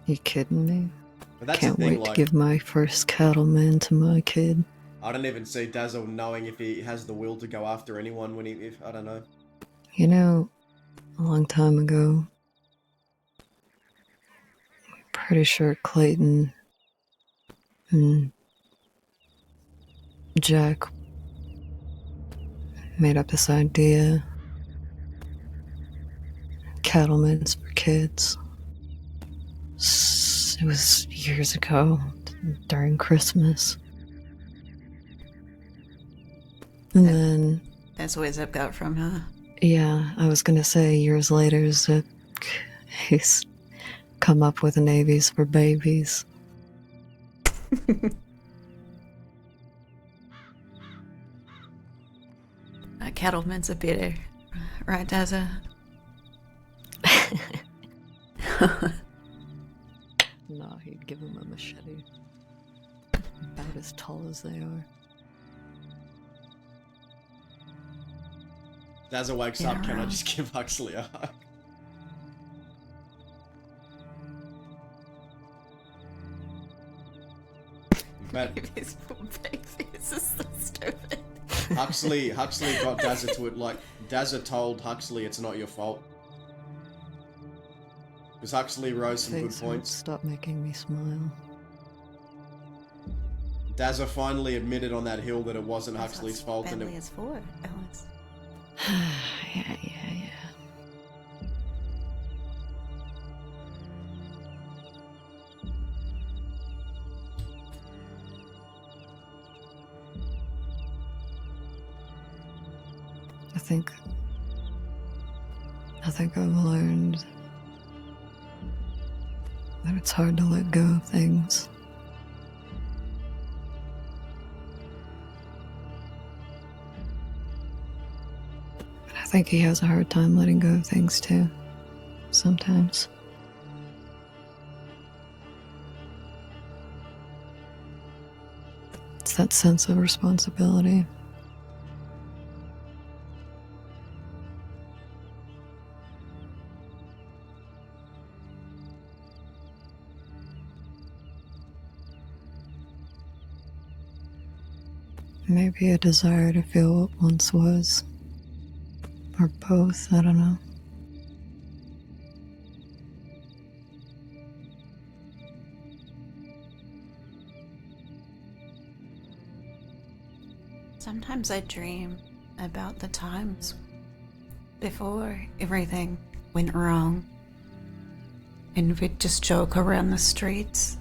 You kidding me? But that's Can't the thing, wait to like, give my first cattleman to my kid. I don't even see Dazza knowing if he has the will to go after anyone when if I don't know. You know, a long time ago, pretty sure Clayton and Jack made up this idea. Cattlemen's for kids. It was years ago, during Christmas. And then, That's where I've got from her. yeah, I was gonna say years later that he's come up with navies for babies. Cattlemen's are better. Right, Dazza? No, he'd give him a machete. About as tall as they are. Dazza wakes Yeah, up, can I right. just give Huxley a hug? But His poor baby, this is so stupid. Huxley got Dazza to it, like, Dazza told Huxley it's not your fault. Because Huxley rose some good Face hurts, points. stop making me smile. Dazza finally admitted on that hill that it wasn't That's Huxley's what fault, and family it, is for, Alex. yeah. I think I've learned that it's hard to let go of things. And I think he has a hard time letting go of things too, sometimes. It's that sense of responsibility. Maybe a desire to feel what once was. Or both, I don't know. Sometimes I dream about the times before everything went wrong. And we'd just joke around the streets.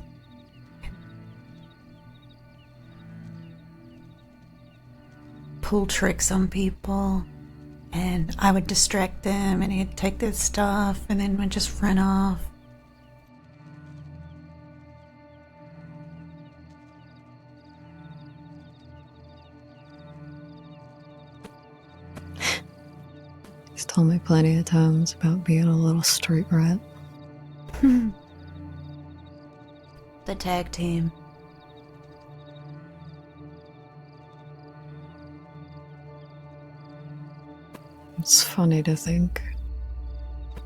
Pull tricks on people. And I would distract them and he'd take their stuff and then we'd just run off. He's told me plenty of times about being a little street rat. The tag team. It's funny to think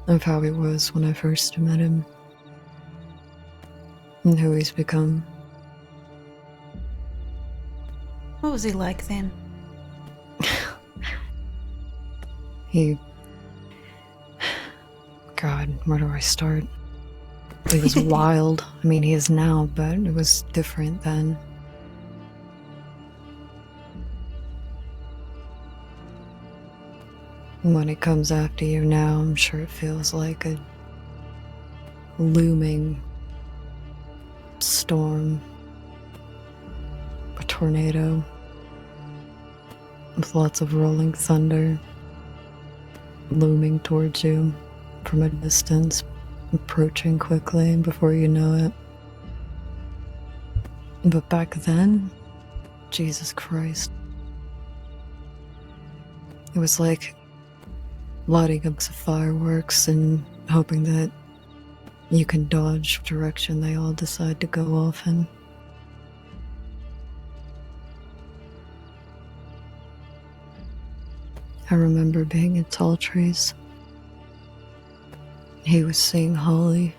of how he was when I first met him and who he's become. What was he like then? God, where do I start? He was wild. I mean, he is now, but it was different then. When he comes after you now, I'm sure it feels like a looming storm, a tornado, with lots of rolling thunder looming towards you from a distance, approaching quickly before you know it. But back then, Jesus Christ, it was like lighting up some fireworks and hoping that you can dodge the direction they all decide to go off in. I remember being in tall trees. He was seeing Holly.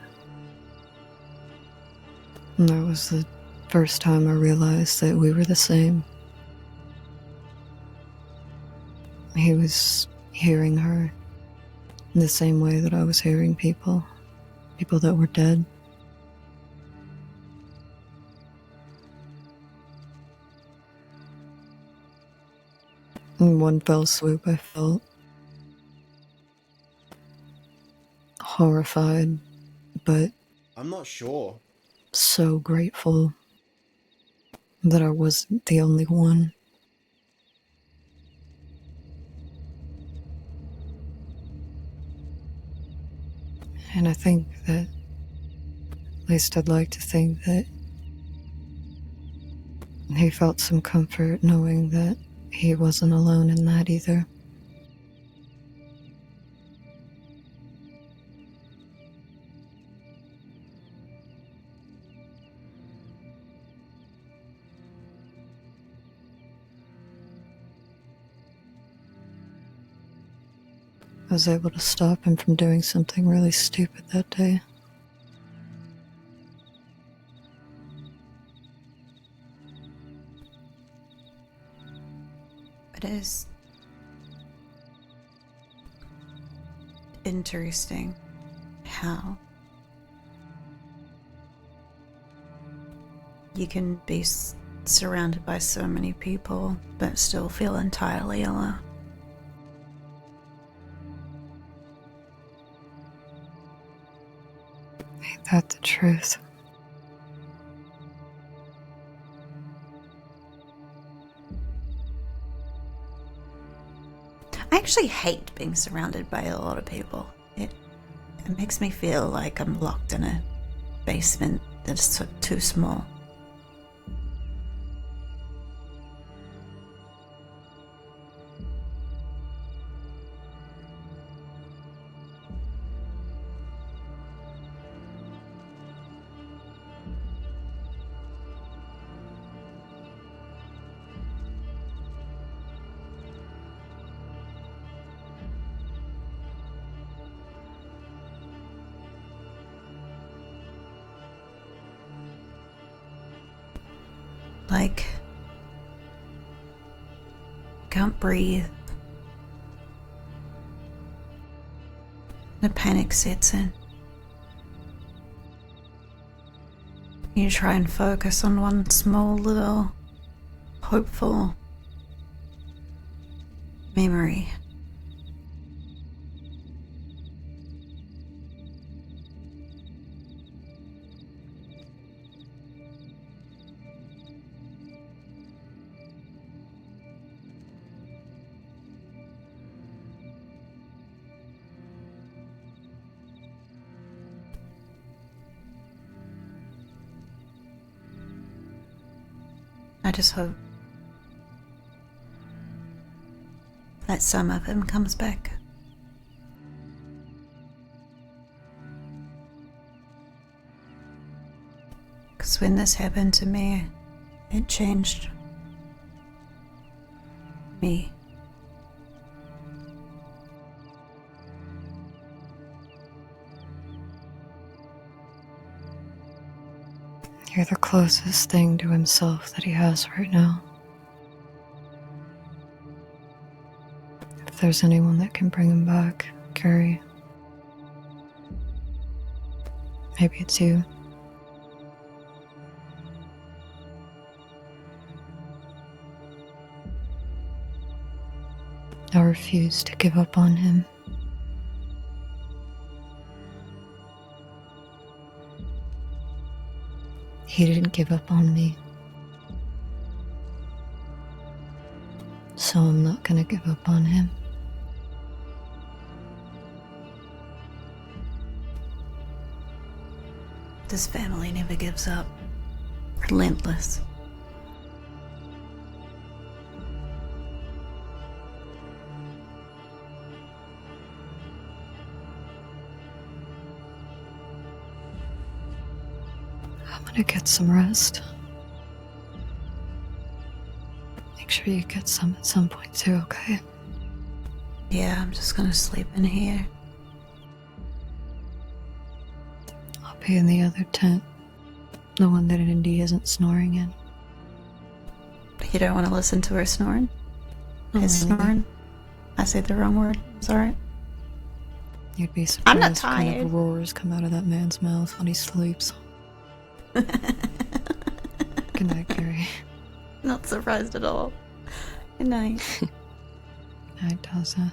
And that was the first time I realized that we were the same. He was hearing her in the same way that I was hearing people that were dead. In one fell swoop, I felt horrified, but I'm not sure. so grateful that I wasn't the only one. And I think that, at least I'd like to think that he felt some comfort knowing that he wasn't alone in that either. I was able to stop him from doing something really stupid that day. It is interesting how you can be surrounded by so many people but still feel entirely alone. Ain't that the truth? I actually hate being surrounded by a lot of people. It makes me feel like I'm locked in a basement that's too small. Like can't breathe. The panic sets in. You try and focus on one small little hopeful memory. I just hope that some of him comes back. Because when this happened to me, it changed me. You're the closest thing to himself that he has right now. If there's anyone that can bring him back, Carrie, maybe it's you. I refuse to give up on him. He didn't give up on me. So I'm not gonna give up on him. This family never gives up. Relentless. I'm gonna get some rest. Make sure you get some at some point too, okay? Yeah, I'm just gonna sleep in here. I'll be in the other tent. The one that Indy isn't snoring in. You don't want to listen to her snoring? His snoring? I said the wrong word. It's alright. You'd be surprised I'm not what kind tired. of roars come out of that man's mouth when he sleeps. Good night, Carrie. Not surprised at all. Good night. Night, Taza.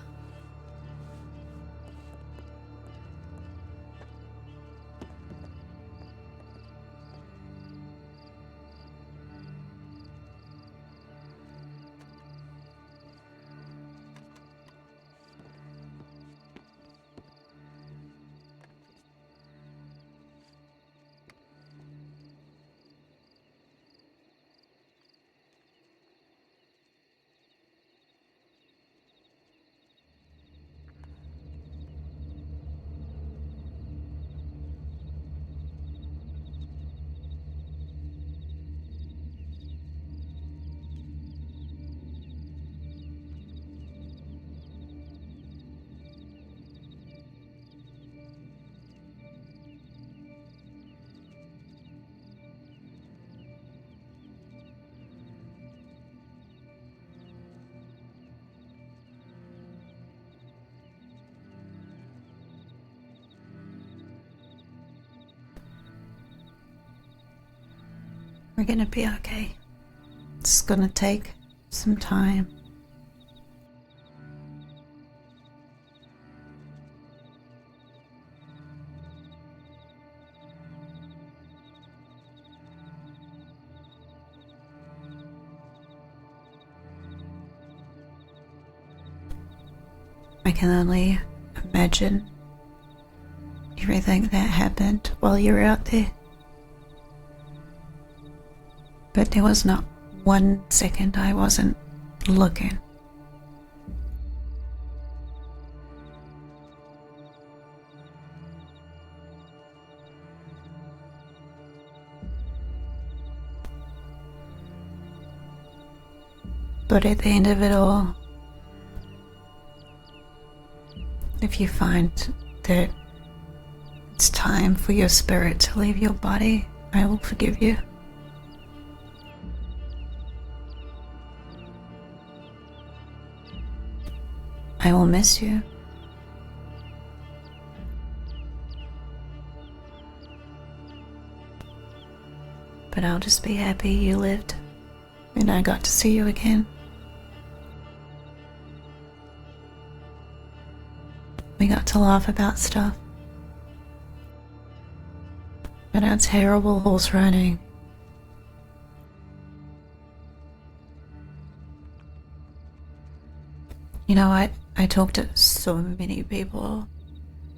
We're gonna be okay. It's gonna take some time. I can only imagine everything that happened while you were out there. But there was not 1 second I wasn't looking. But at the end of it all, if you find that it's time for your spirit to leave your body, I will forgive you. I will miss you. But I'll just be happy you lived and I got to see you again. We got to laugh about stuff. About our terrible horse riding. You know, I talk to so many people.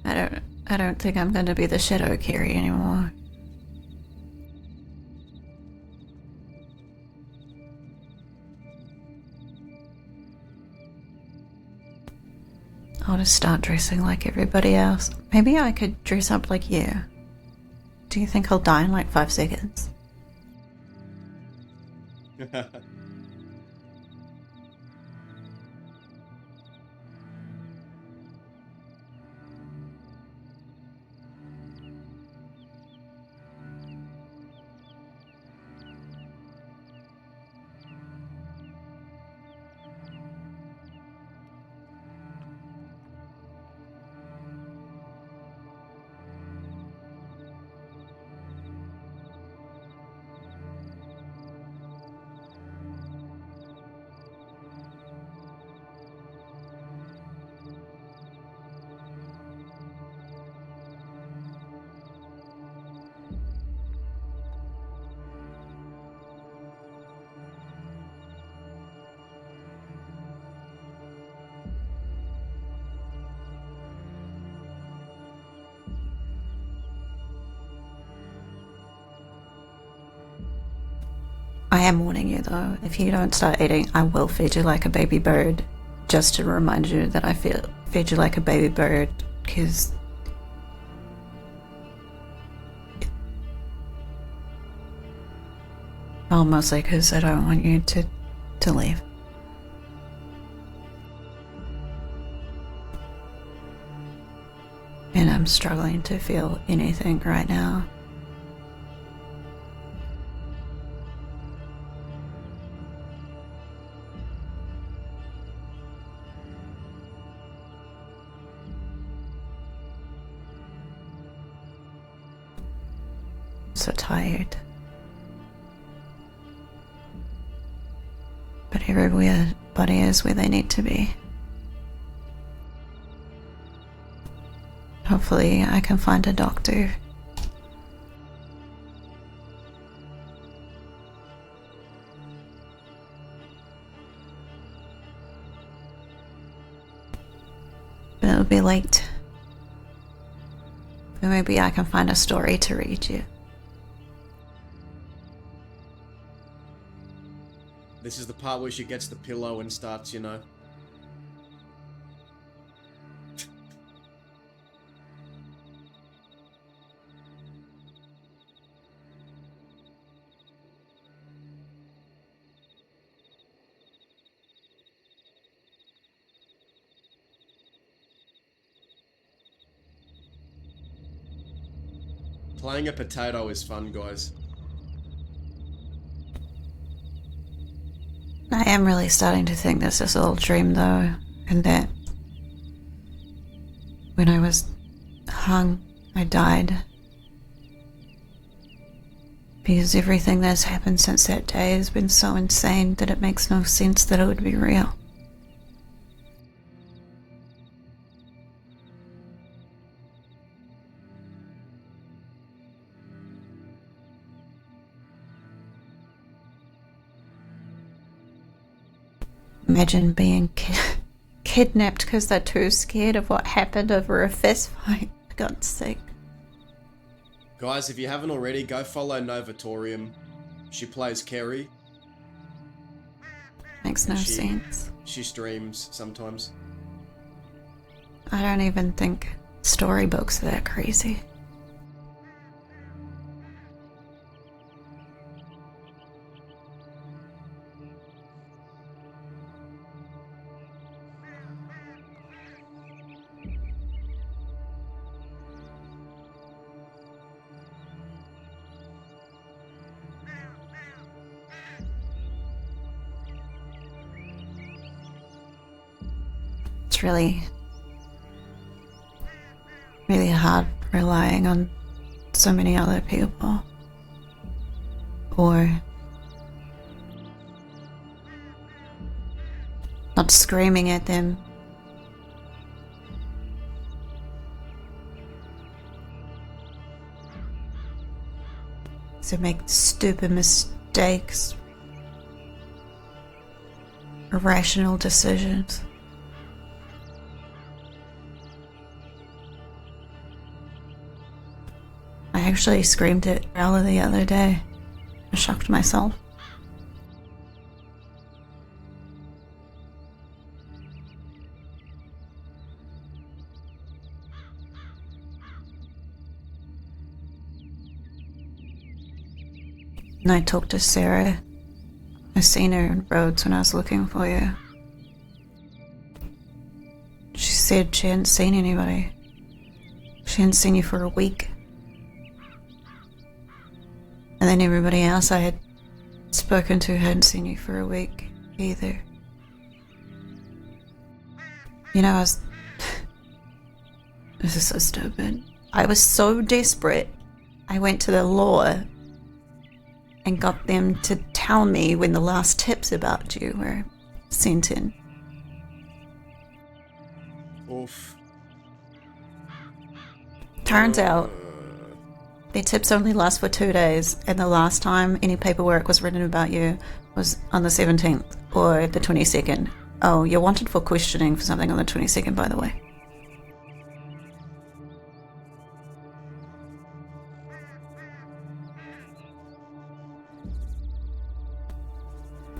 I don't think I'm going to be the shadow carry anymore. I'll just start dressing like everybody else. Maybe I could dress up like you. Do you think I'll die in like 5 seconds? I am warning you though, if you don't start eating, I will feed you like a baby bird. Just to remind you that I feed you like a baby bird, because... Well, mostly because I don't want you to leave. And I'm struggling to feel anything right now. So tired. But everybody is where they need to be. Hopefully I can find a doctor. But it'll be late. But maybe I can find a story to read you. This is the part where she gets the pillow and starts, you know. Playing a potato is fun, guys. I am really starting to think this is all a dream though, and that when I was hung, I died. Because everything that's happened since that day has been so insane that it makes no sense that it would be real. Imagine being kidnapped because they're too scared of what happened over a fist fight. For God's sake. Guys, if you haven't already, go follow Novatorium. She plays Kerry. Makes no sense. She streams sometimes. I don't even think storybooks are that crazy. It's really hard relying on so many other people. Or not screaming at them. To make stupid mistakes. Irrational decisions. I actually screamed at Rella the other day. I shocked myself. And I talked to Sarah. I seen her in Rhodes when I was looking for you. She said she hadn't seen anybody. She hadn't seen you for a week. And then everybody else I had spoken to hadn't seen you for a week either. You know, this is so stupid. I was so desperate, I went to the law and got them to tell me when the last tips about you were sent in. Oof. Turns out, their tips only last for 2 days, and the last time any paperwork was written about you was on the 17th or the 22nd. Oh, you're wanted for questioning for something on the 22nd, by the way.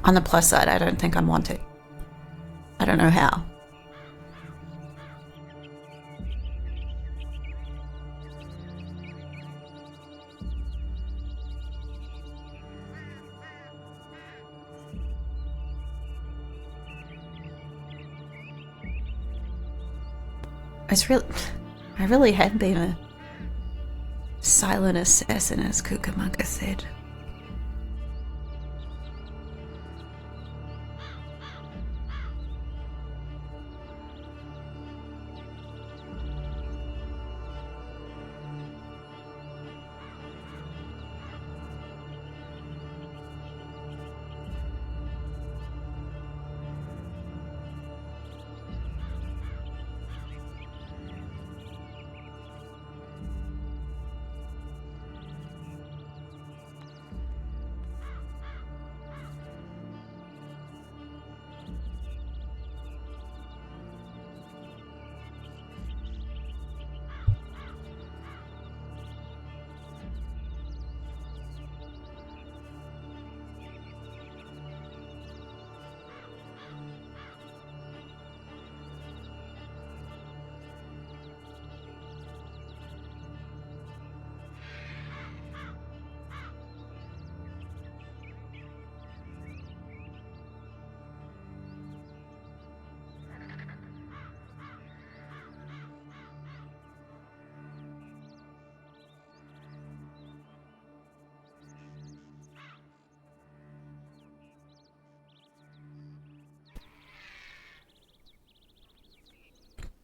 On the plus side, I don't think I'm wanted. I don't know how. I really had been a silent assassin, as Cucamonga said.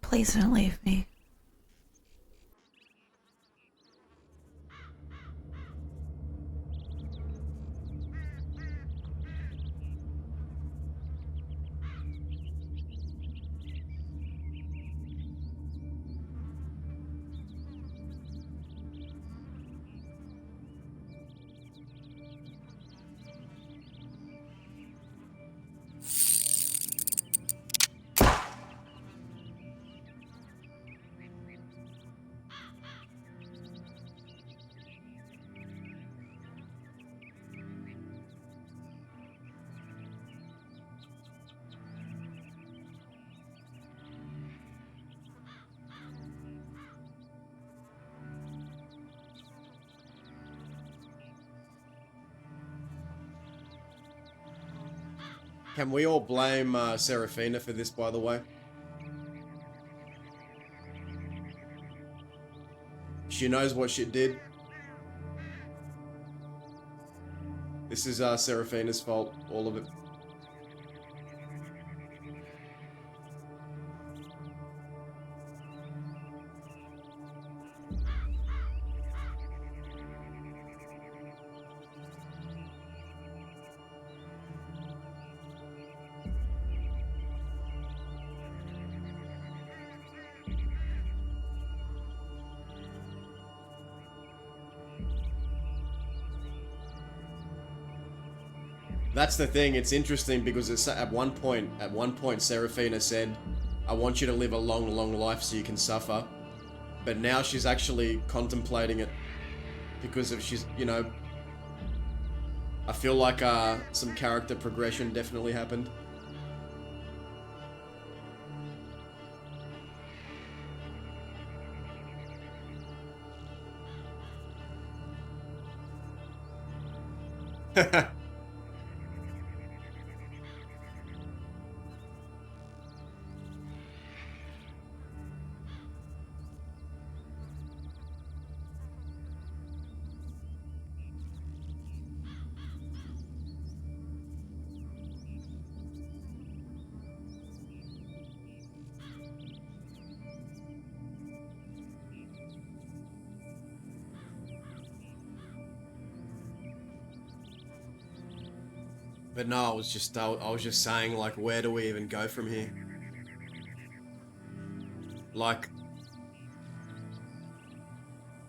Please don't leave me. Can we all blame Serafina for this, by the way? She knows what she did. This is Serafina's fault, all of it. That's the thing. It's interesting because it's at one point, Seraphina said, "I want you to live a long, long life so you can suffer," but now she's actually contemplating it because of she's, you know. I feel like some character progression definitely happened. But no, I was just saying, like, where do we even go from here? Like,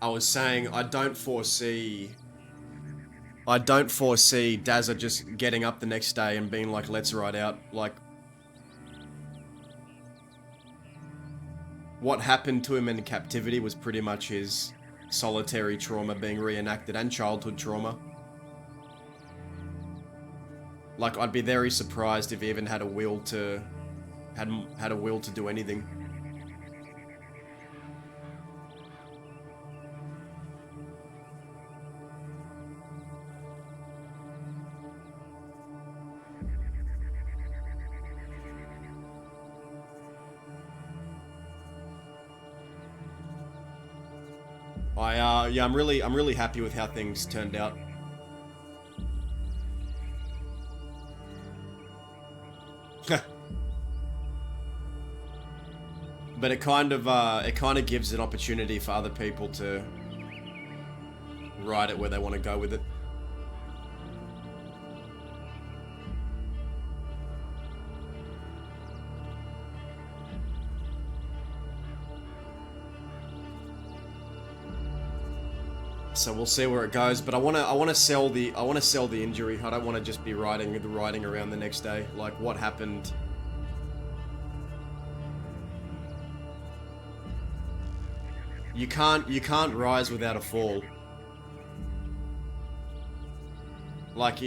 I was saying, I don't foresee Dazza just getting up the next day and being like, let's ride out. Like, what happened to him in captivity was pretty much his solitary trauma being reenacted and childhood trauma. Like, I'd be very surprised if he even had a will to had a will to do anything. Yeah, I'm really happy with how things turned out. But it kind of gives an opportunity for other people to ride it where they want to go with it. So we'll see where it goes, but I want to sell the injury. I don't want to just be riding around the next day. Like, what happened? You can't rise without a fall. Like,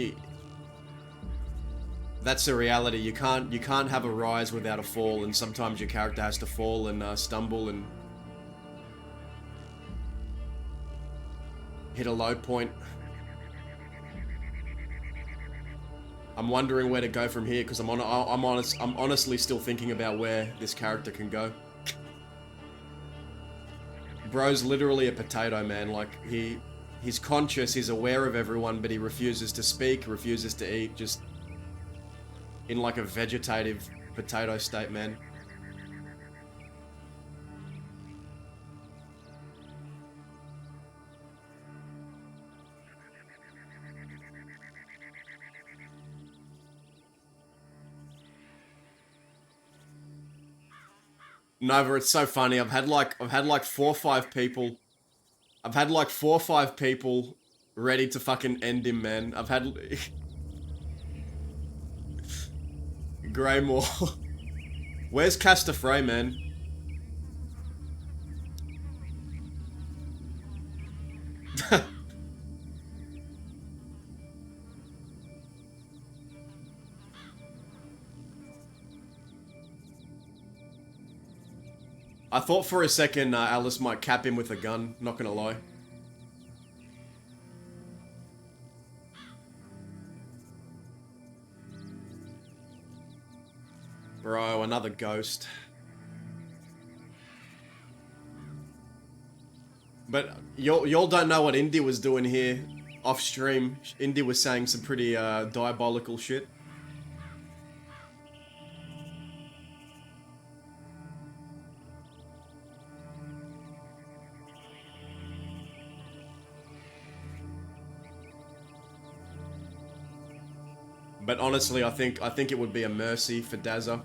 that's a reality. You can't have a rise without a fall, and sometimes your character has to fall and stumble and hit a low point. I'm wondering where to go from here because I'm honestly still thinking about where this character can go. Bro's literally a potato, man. Like, he's conscious, he's aware of everyone, but he refuses to speak, refuses to eat, just in like a vegetative potato state, man. Nova, it's so funny. I've had like 4 or 5 people. I've had like 4 or 5 people ready to fucking end him, man. I've had Greymore. Where's Castor Frey, man? I thought for a second Alice might cap him with a gun, not gonna lie. Bro, another ghost. But y'all don't know what Indy was doing here off stream. Indy was saying some pretty diabolical shit. But honestly, I think it would be a mercy for Dazza.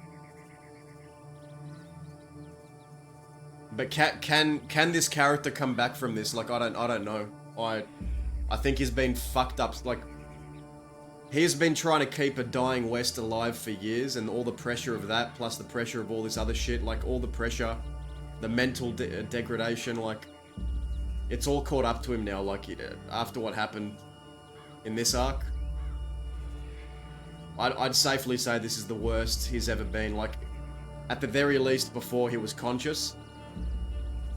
But can this character come back from this? Like, I don't know. I think he's been fucked up. Like, He's been trying to keep a dying West alive for years, and all the pressure of that, plus the pressure of all this other shit, like all the pressure, the mental degradation, like, it's all caught up to him now, like, after what happened in this arc. I'd safely say this is the worst he's ever been, like, at the very least before he was conscious.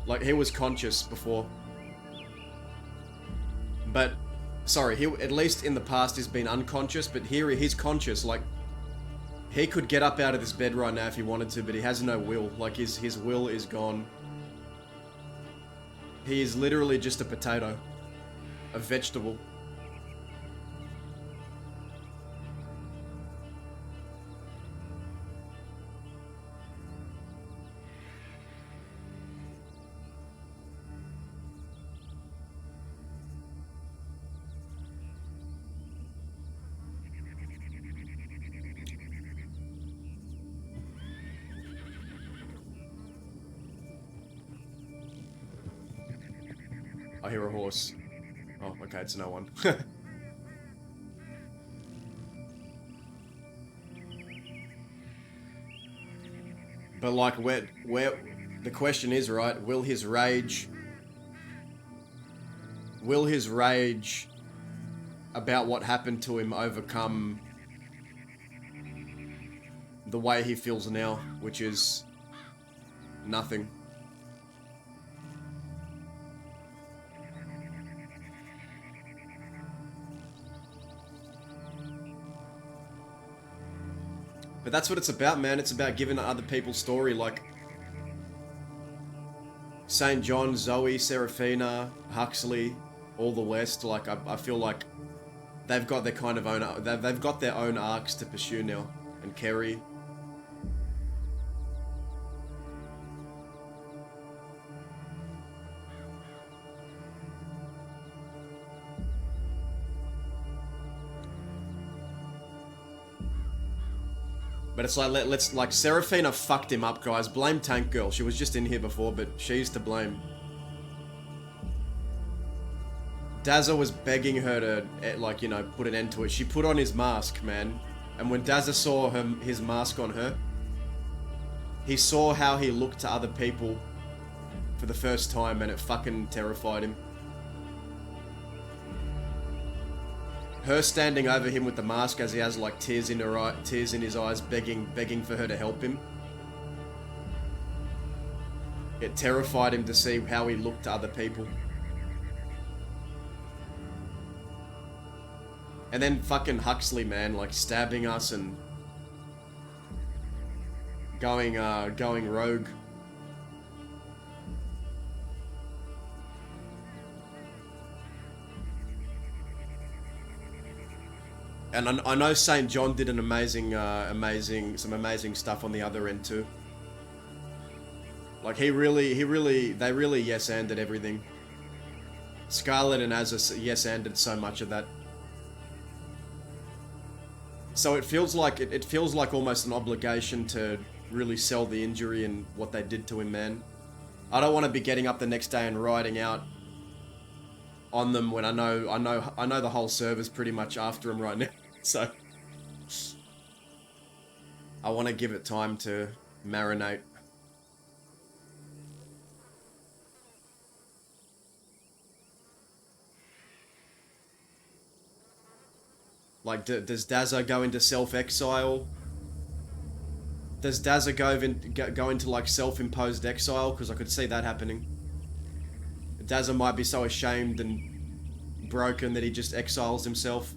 Like, he was conscious before. But, sorry, he, at least in the past, he's been unconscious, but here he's conscious, like, he could get up out of this bed right now if he wanted to, but he has no will. Like, his will is gone. He is literally just a potato. A vegetable. I hear a horse. Oh, okay, it's no one. But like, where, the question is, right, will his rage about what happened to him overcome the way he feels now, which is nothing? But that's what it's about, man. It's about giving other people's story, like St. John, Zoe, Seraphina, Huxley, all the West. Like, I feel like they've got their kind of own, they've got their own arcs to pursue now. And Kerry. But it's like, let's, like, Seraphina fucked him up, guys. Blame Tank Girl. She was just in here before, but she's to blame. Dazza was begging her to, like, you know, put an end to it. She put on his mask, man. And when Dazza saw his mask on her, he saw how he looked to other people for the first time, and it fucking terrified him. Her standing over him with the mask as he has like tears in his eyes, begging for her to help him. It terrified him to see how he looked to other people. And then fucking Huxley, man, like stabbing us and going rogue. And I know St. John did an amazing stuff on the other end too. Like they really yes-anded everything. Scarlet and Azza yes-anded so much of that. So it feels like almost an obligation to really sell the injury and what they did to him, man. I don't want to be getting up the next day and riding out on them when I know the whole server's pretty much after him right now. So I want to give it time to marinate. Like, does Dazza go into self-exile? Does Dazza go into like self-imposed exile? Because I could see that happening. Dazza might be so ashamed and broken that he just exiles himself.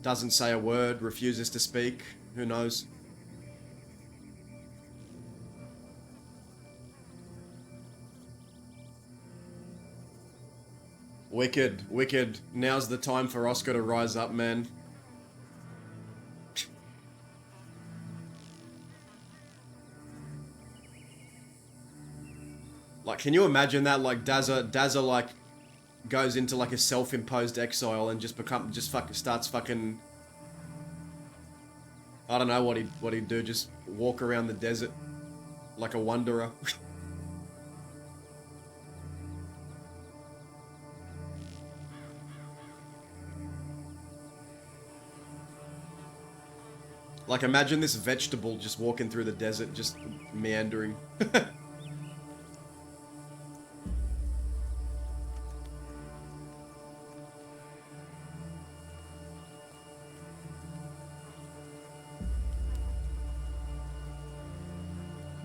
Doesn't say a word, refuses to speak. Who knows? Wicked, wicked. Now's the time for Oscar to rise up, man. Like, can you imagine that? Like, Dazza like, goes into like a self-imposed exile and starts fucking, I don't know what he'd do, just walk around the desert like a wanderer. Like, imagine this vegetable just walking through the desert, just meandering.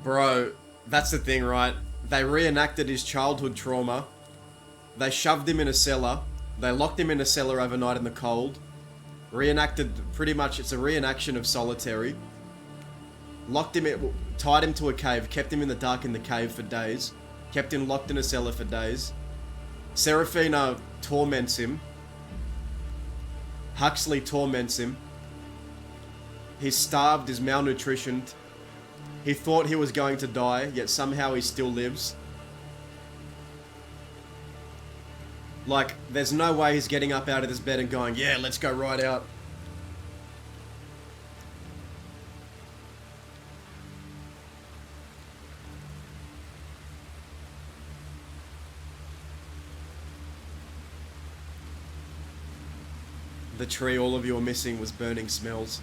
Bro, that's the thing, right? They reenacted his childhood trauma. They shoved him in a cellar. They locked him in a cellar overnight in the cold. Reenacted, pretty much, it's a reenaction of Solitary. Locked him in, tied him to a cave, kept him in the dark in the cave for days. Kept him locked in a cellar for days. Serafina torments him. Huxley torments him. He's starved, he's malnutritioned. He thought he was going to die, yet somehow he still lives. Like, there's no way he's getting up out of this bed and going, yeah, let's go right out. The tree all of you are missing was burning smells.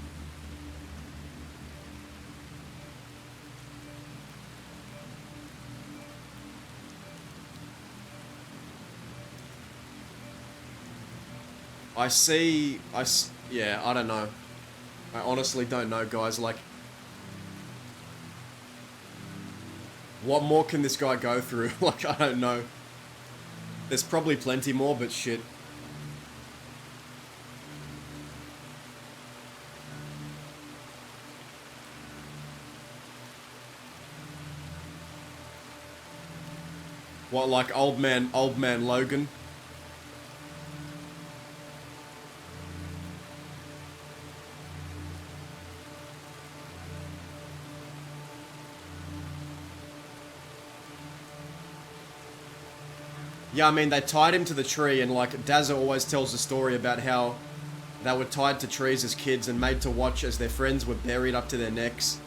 Yeah, I don't know. I honestly don't know, guys. Like, what more can this guy go through? Like, I don't know. There's probably plenty more, but shit. What, like old man Logan? Yeah, I mean, they tied him to the tree, and like, Dazza always tells the story about how they were tied to trees as kids and made to watch as their friends were buried up to their necks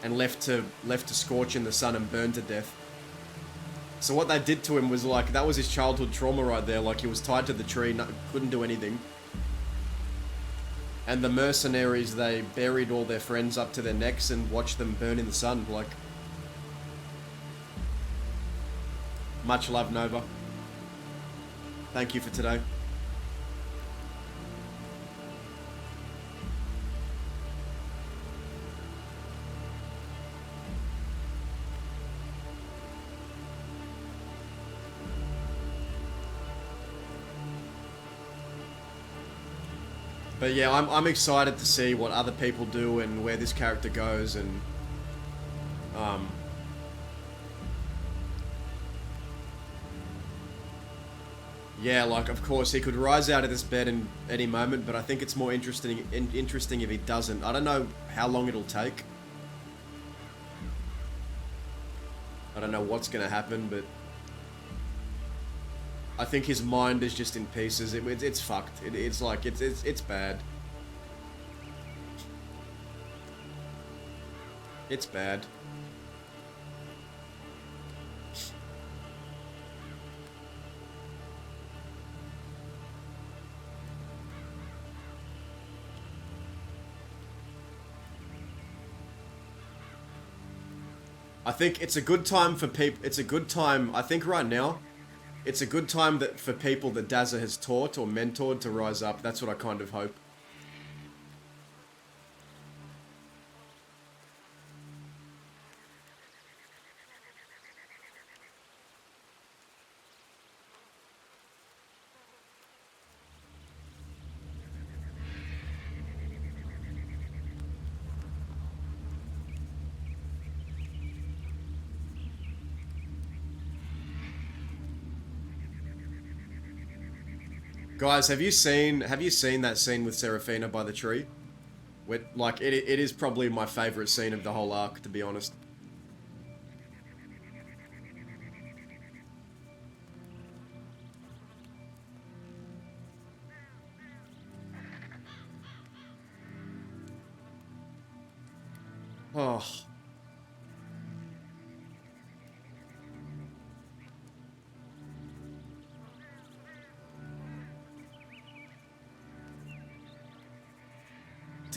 and left to scorch in the sun and burn to death. So what they did to him was like, that was his childhood trauma right there. Like, he was tied to the tree, couldn't do anything. And the mercenaries, they buried all their friends up to their necks and watched them burn in the sun. Like, much love, Nova. Thank you for today. But yeah, I'm excited to see what other people do and where this character goes, and yeah, like, of course he could rise out of this bed in any moment, but I think it's more interesting if he doesn't. I don't know how long it'll take. I don't know what's gonna happen, but I think his mind is just in pieces. It's fucked. It's like, it's bad. It's bad. I think it's a good time for people. It's a good time, I think right now, it's a good time for people that Dazza has taught or mentored to rise up. That's what I kind of hope. Guys, have you seen that scene with Serafina by the tree? Like, it is probably my favorite scene of the whole arc, to be honest. Oh.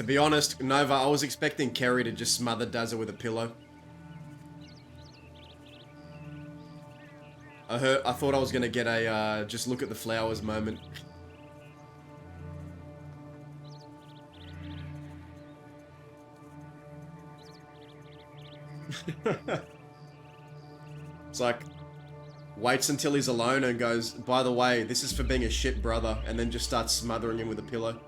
To be honest, Nova, I was expecting Kerry to just smother Dazza with a pillow. I thought I was gonna get a, just look at the flowers moment. It's like, waits until he's alone and goes, by the way, this is for being a shit brother, and then just starts smothering him with a pillow.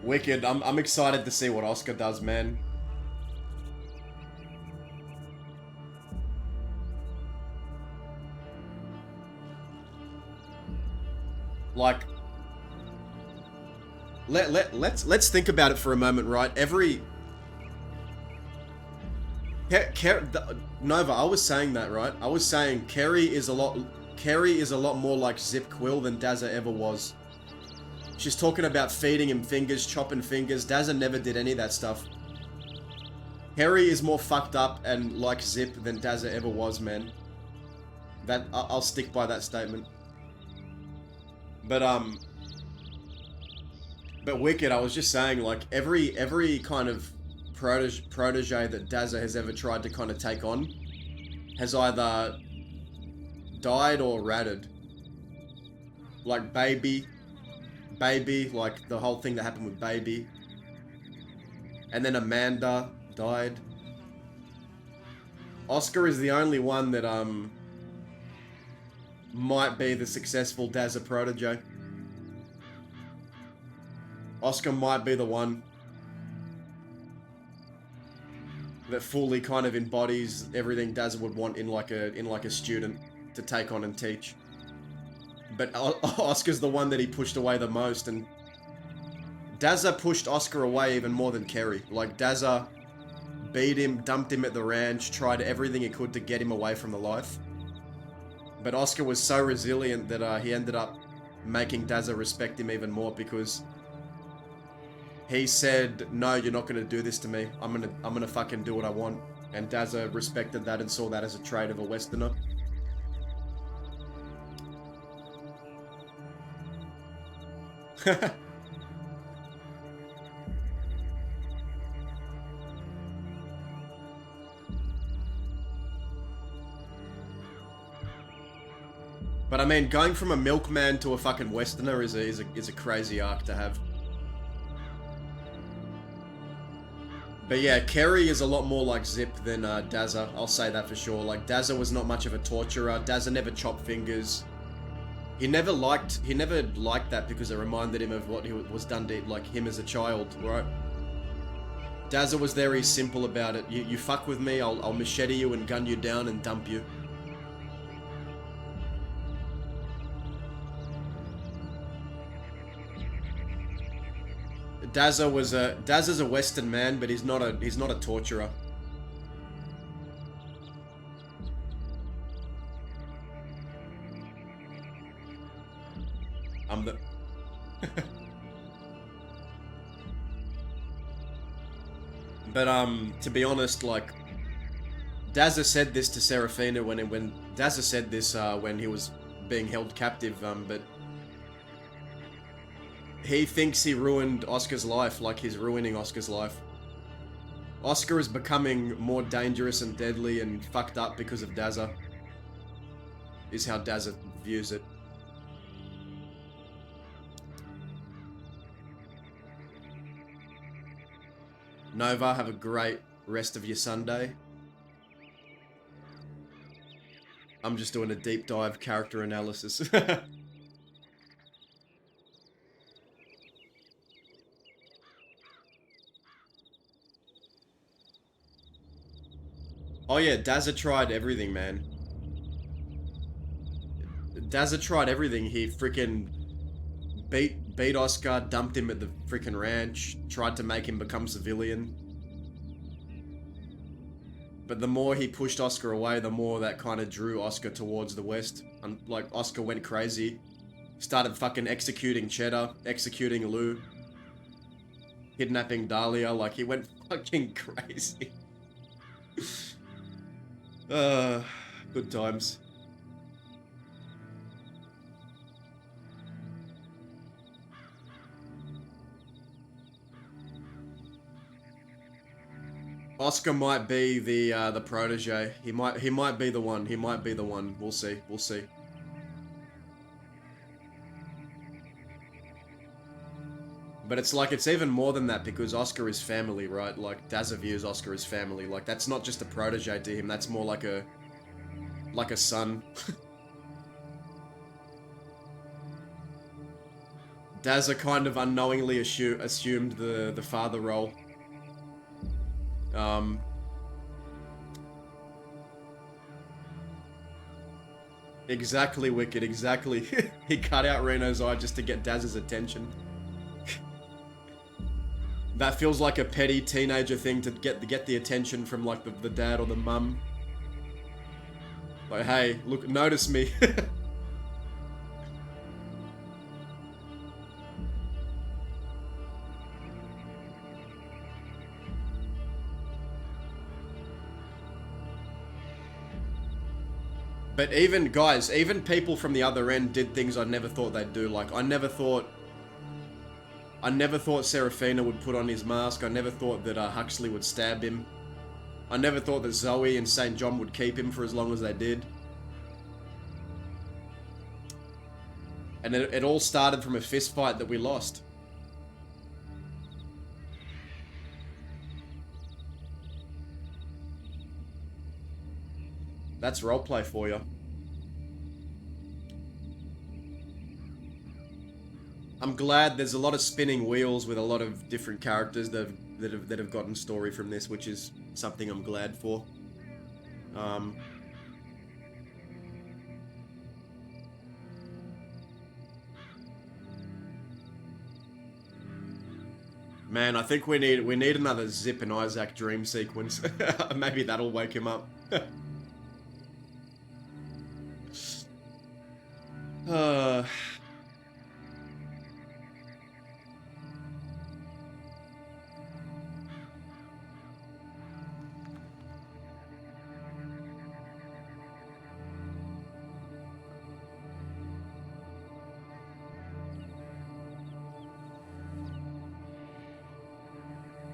Wicked. I'm excited to see what Oscar does, man. Like, let's think about it for a moment, right? Nova, I was saying that, right? I was saying Kerry is a lot more like Zip Quill than Dazza ever was. She's talking about feeding him fingers, chopping fingers. Dazza never did any of that stuff. Kerry is more fucked up and like Zip than Dazza ever was, man. I'll stick by that statement. But Wicked, I was just saying, like, every kind of protege that Dazza has ever tried to kind of take on has either died or ratted. Like Baby, like the whole thing that happened with Baby. And then Amanda died. Oscar is the only one that, might be the successful Dazza protege. Oscar might be the one that fully kind of embodies everything Dazza would want in like a student to take on and teach. But Oscar's the one that he pushed away the most, and Dazza pushed Oscar away even more than Kerry. Like, Dazza beat him, dumped him at the ranch, tried everything he could to get him away from the life. But Oscar was so resilient that he ended up making Dazza respect him even more, because he said, no, you're not going to do this to me. I'm gonna fucking do what I want. And Dazza respected that and saw that as a trait of a Westerner. But I mean, going from a milkman to a fucking Westerner is a crazy arc to have. But yeah, Kerry is a lot more like Zip than Dazza. I'll say that for sure. Like, Dazza was not much of a torturer. Dazza never chopped fingers. He never liked that because it reminded him of what he was done to, like, him as a child, right? Dazza was very simple about it. You fuck with me, I'll machete you and gun you down and dump you. Dazza's a Western man, but he's not a torturer. I'm the But to be honest, like, Dazza said this to Serafina when Dazza said this when he was being held captive, but he thinks he ruined Oscar's life like he's ruining Oscar's life. Oscar is becoming more dangerous and deadly and fucked up because of Dazza, is how Dazza views it. Nova, have a great rest of your Sunday. I'm just doing a deep dive character analysis. Oh yeah, Dazza tried everything, man. Dazza tried everything. He freaking beat Oscar, dumped him at the freaking ranch, tried to make him become civilian. But the more he pushed Oscar away, the more that kind of drew Oscar towards the West. And like, Oscar went crazy. Started fucking executing Cheddar, executing Lou, kidnapping Dahlia. Like, he went fucking crazy. Good times. Oscar might be the protege. He might be the one. He might be the one. We'll see. We'll see. But it's like, it's even more than that because Oscar is family, right? Like, Dazza views Oscar as family. Like, that's not just a protege to him. That's more like a son. Dazza kind of unknowingly assumed the father role. Exactly, Wicked, exactly. He cut out Reno's eye just to get Daz's attention. That feels like a petty teenager thing to get the attention from like the dad or the mum. Like, hey, look, notice me. But even, guys, even people from the other end did things I never thought they'd do. Like, I never thought Serafina would put on his mask. I never thought that Huxley would stab him. I never thought that Zoe and St. John would keep him for as long as they did. And it all started from a fist fight that we lost. That's roleplay for you. I'm glad there's a lot of spinning wheels with a lot of different characters that have gotten story from this, which is something I'm glad for. Man, I think we need another Zip and Isaac dream sequence. Maybe that'll wake him up.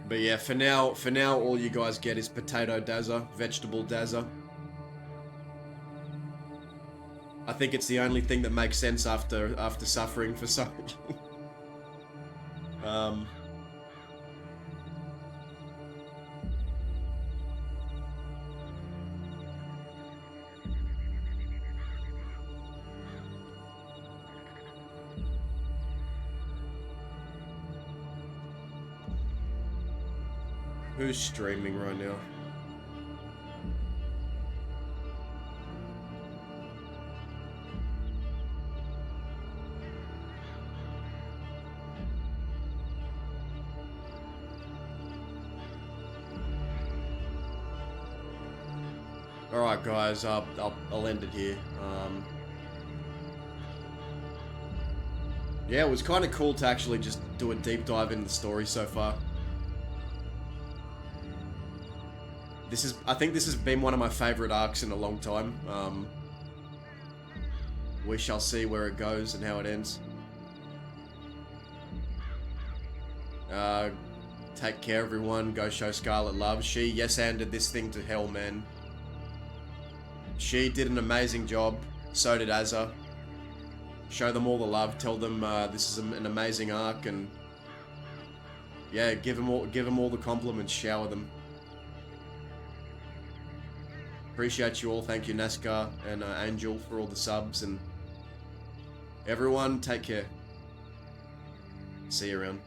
But yeah, for now, all you guys get is potato Dazza, vegetable Dazza. I think it's the only thing that makes sense after suffering for so long. Who's streaming right now? Alright guys, I'll end it here. Yeah, it was kind of cool to actually just do a deep dive into the story so far. I think this has been one of my favorite arcs in a long time. We shall see where it goes and how it ends. Take care, everyone. Go show Scarlet love. She yes-anded this thing to hell, man. She did an amazing job. So did Azza. Show them all the love. Tell them this is an amazing arc, and yeah, give them all the compliments. Shower them. Appreciate you all. Thank you, Nascar and Angel, for all the subs, and everyone, take care. See you around.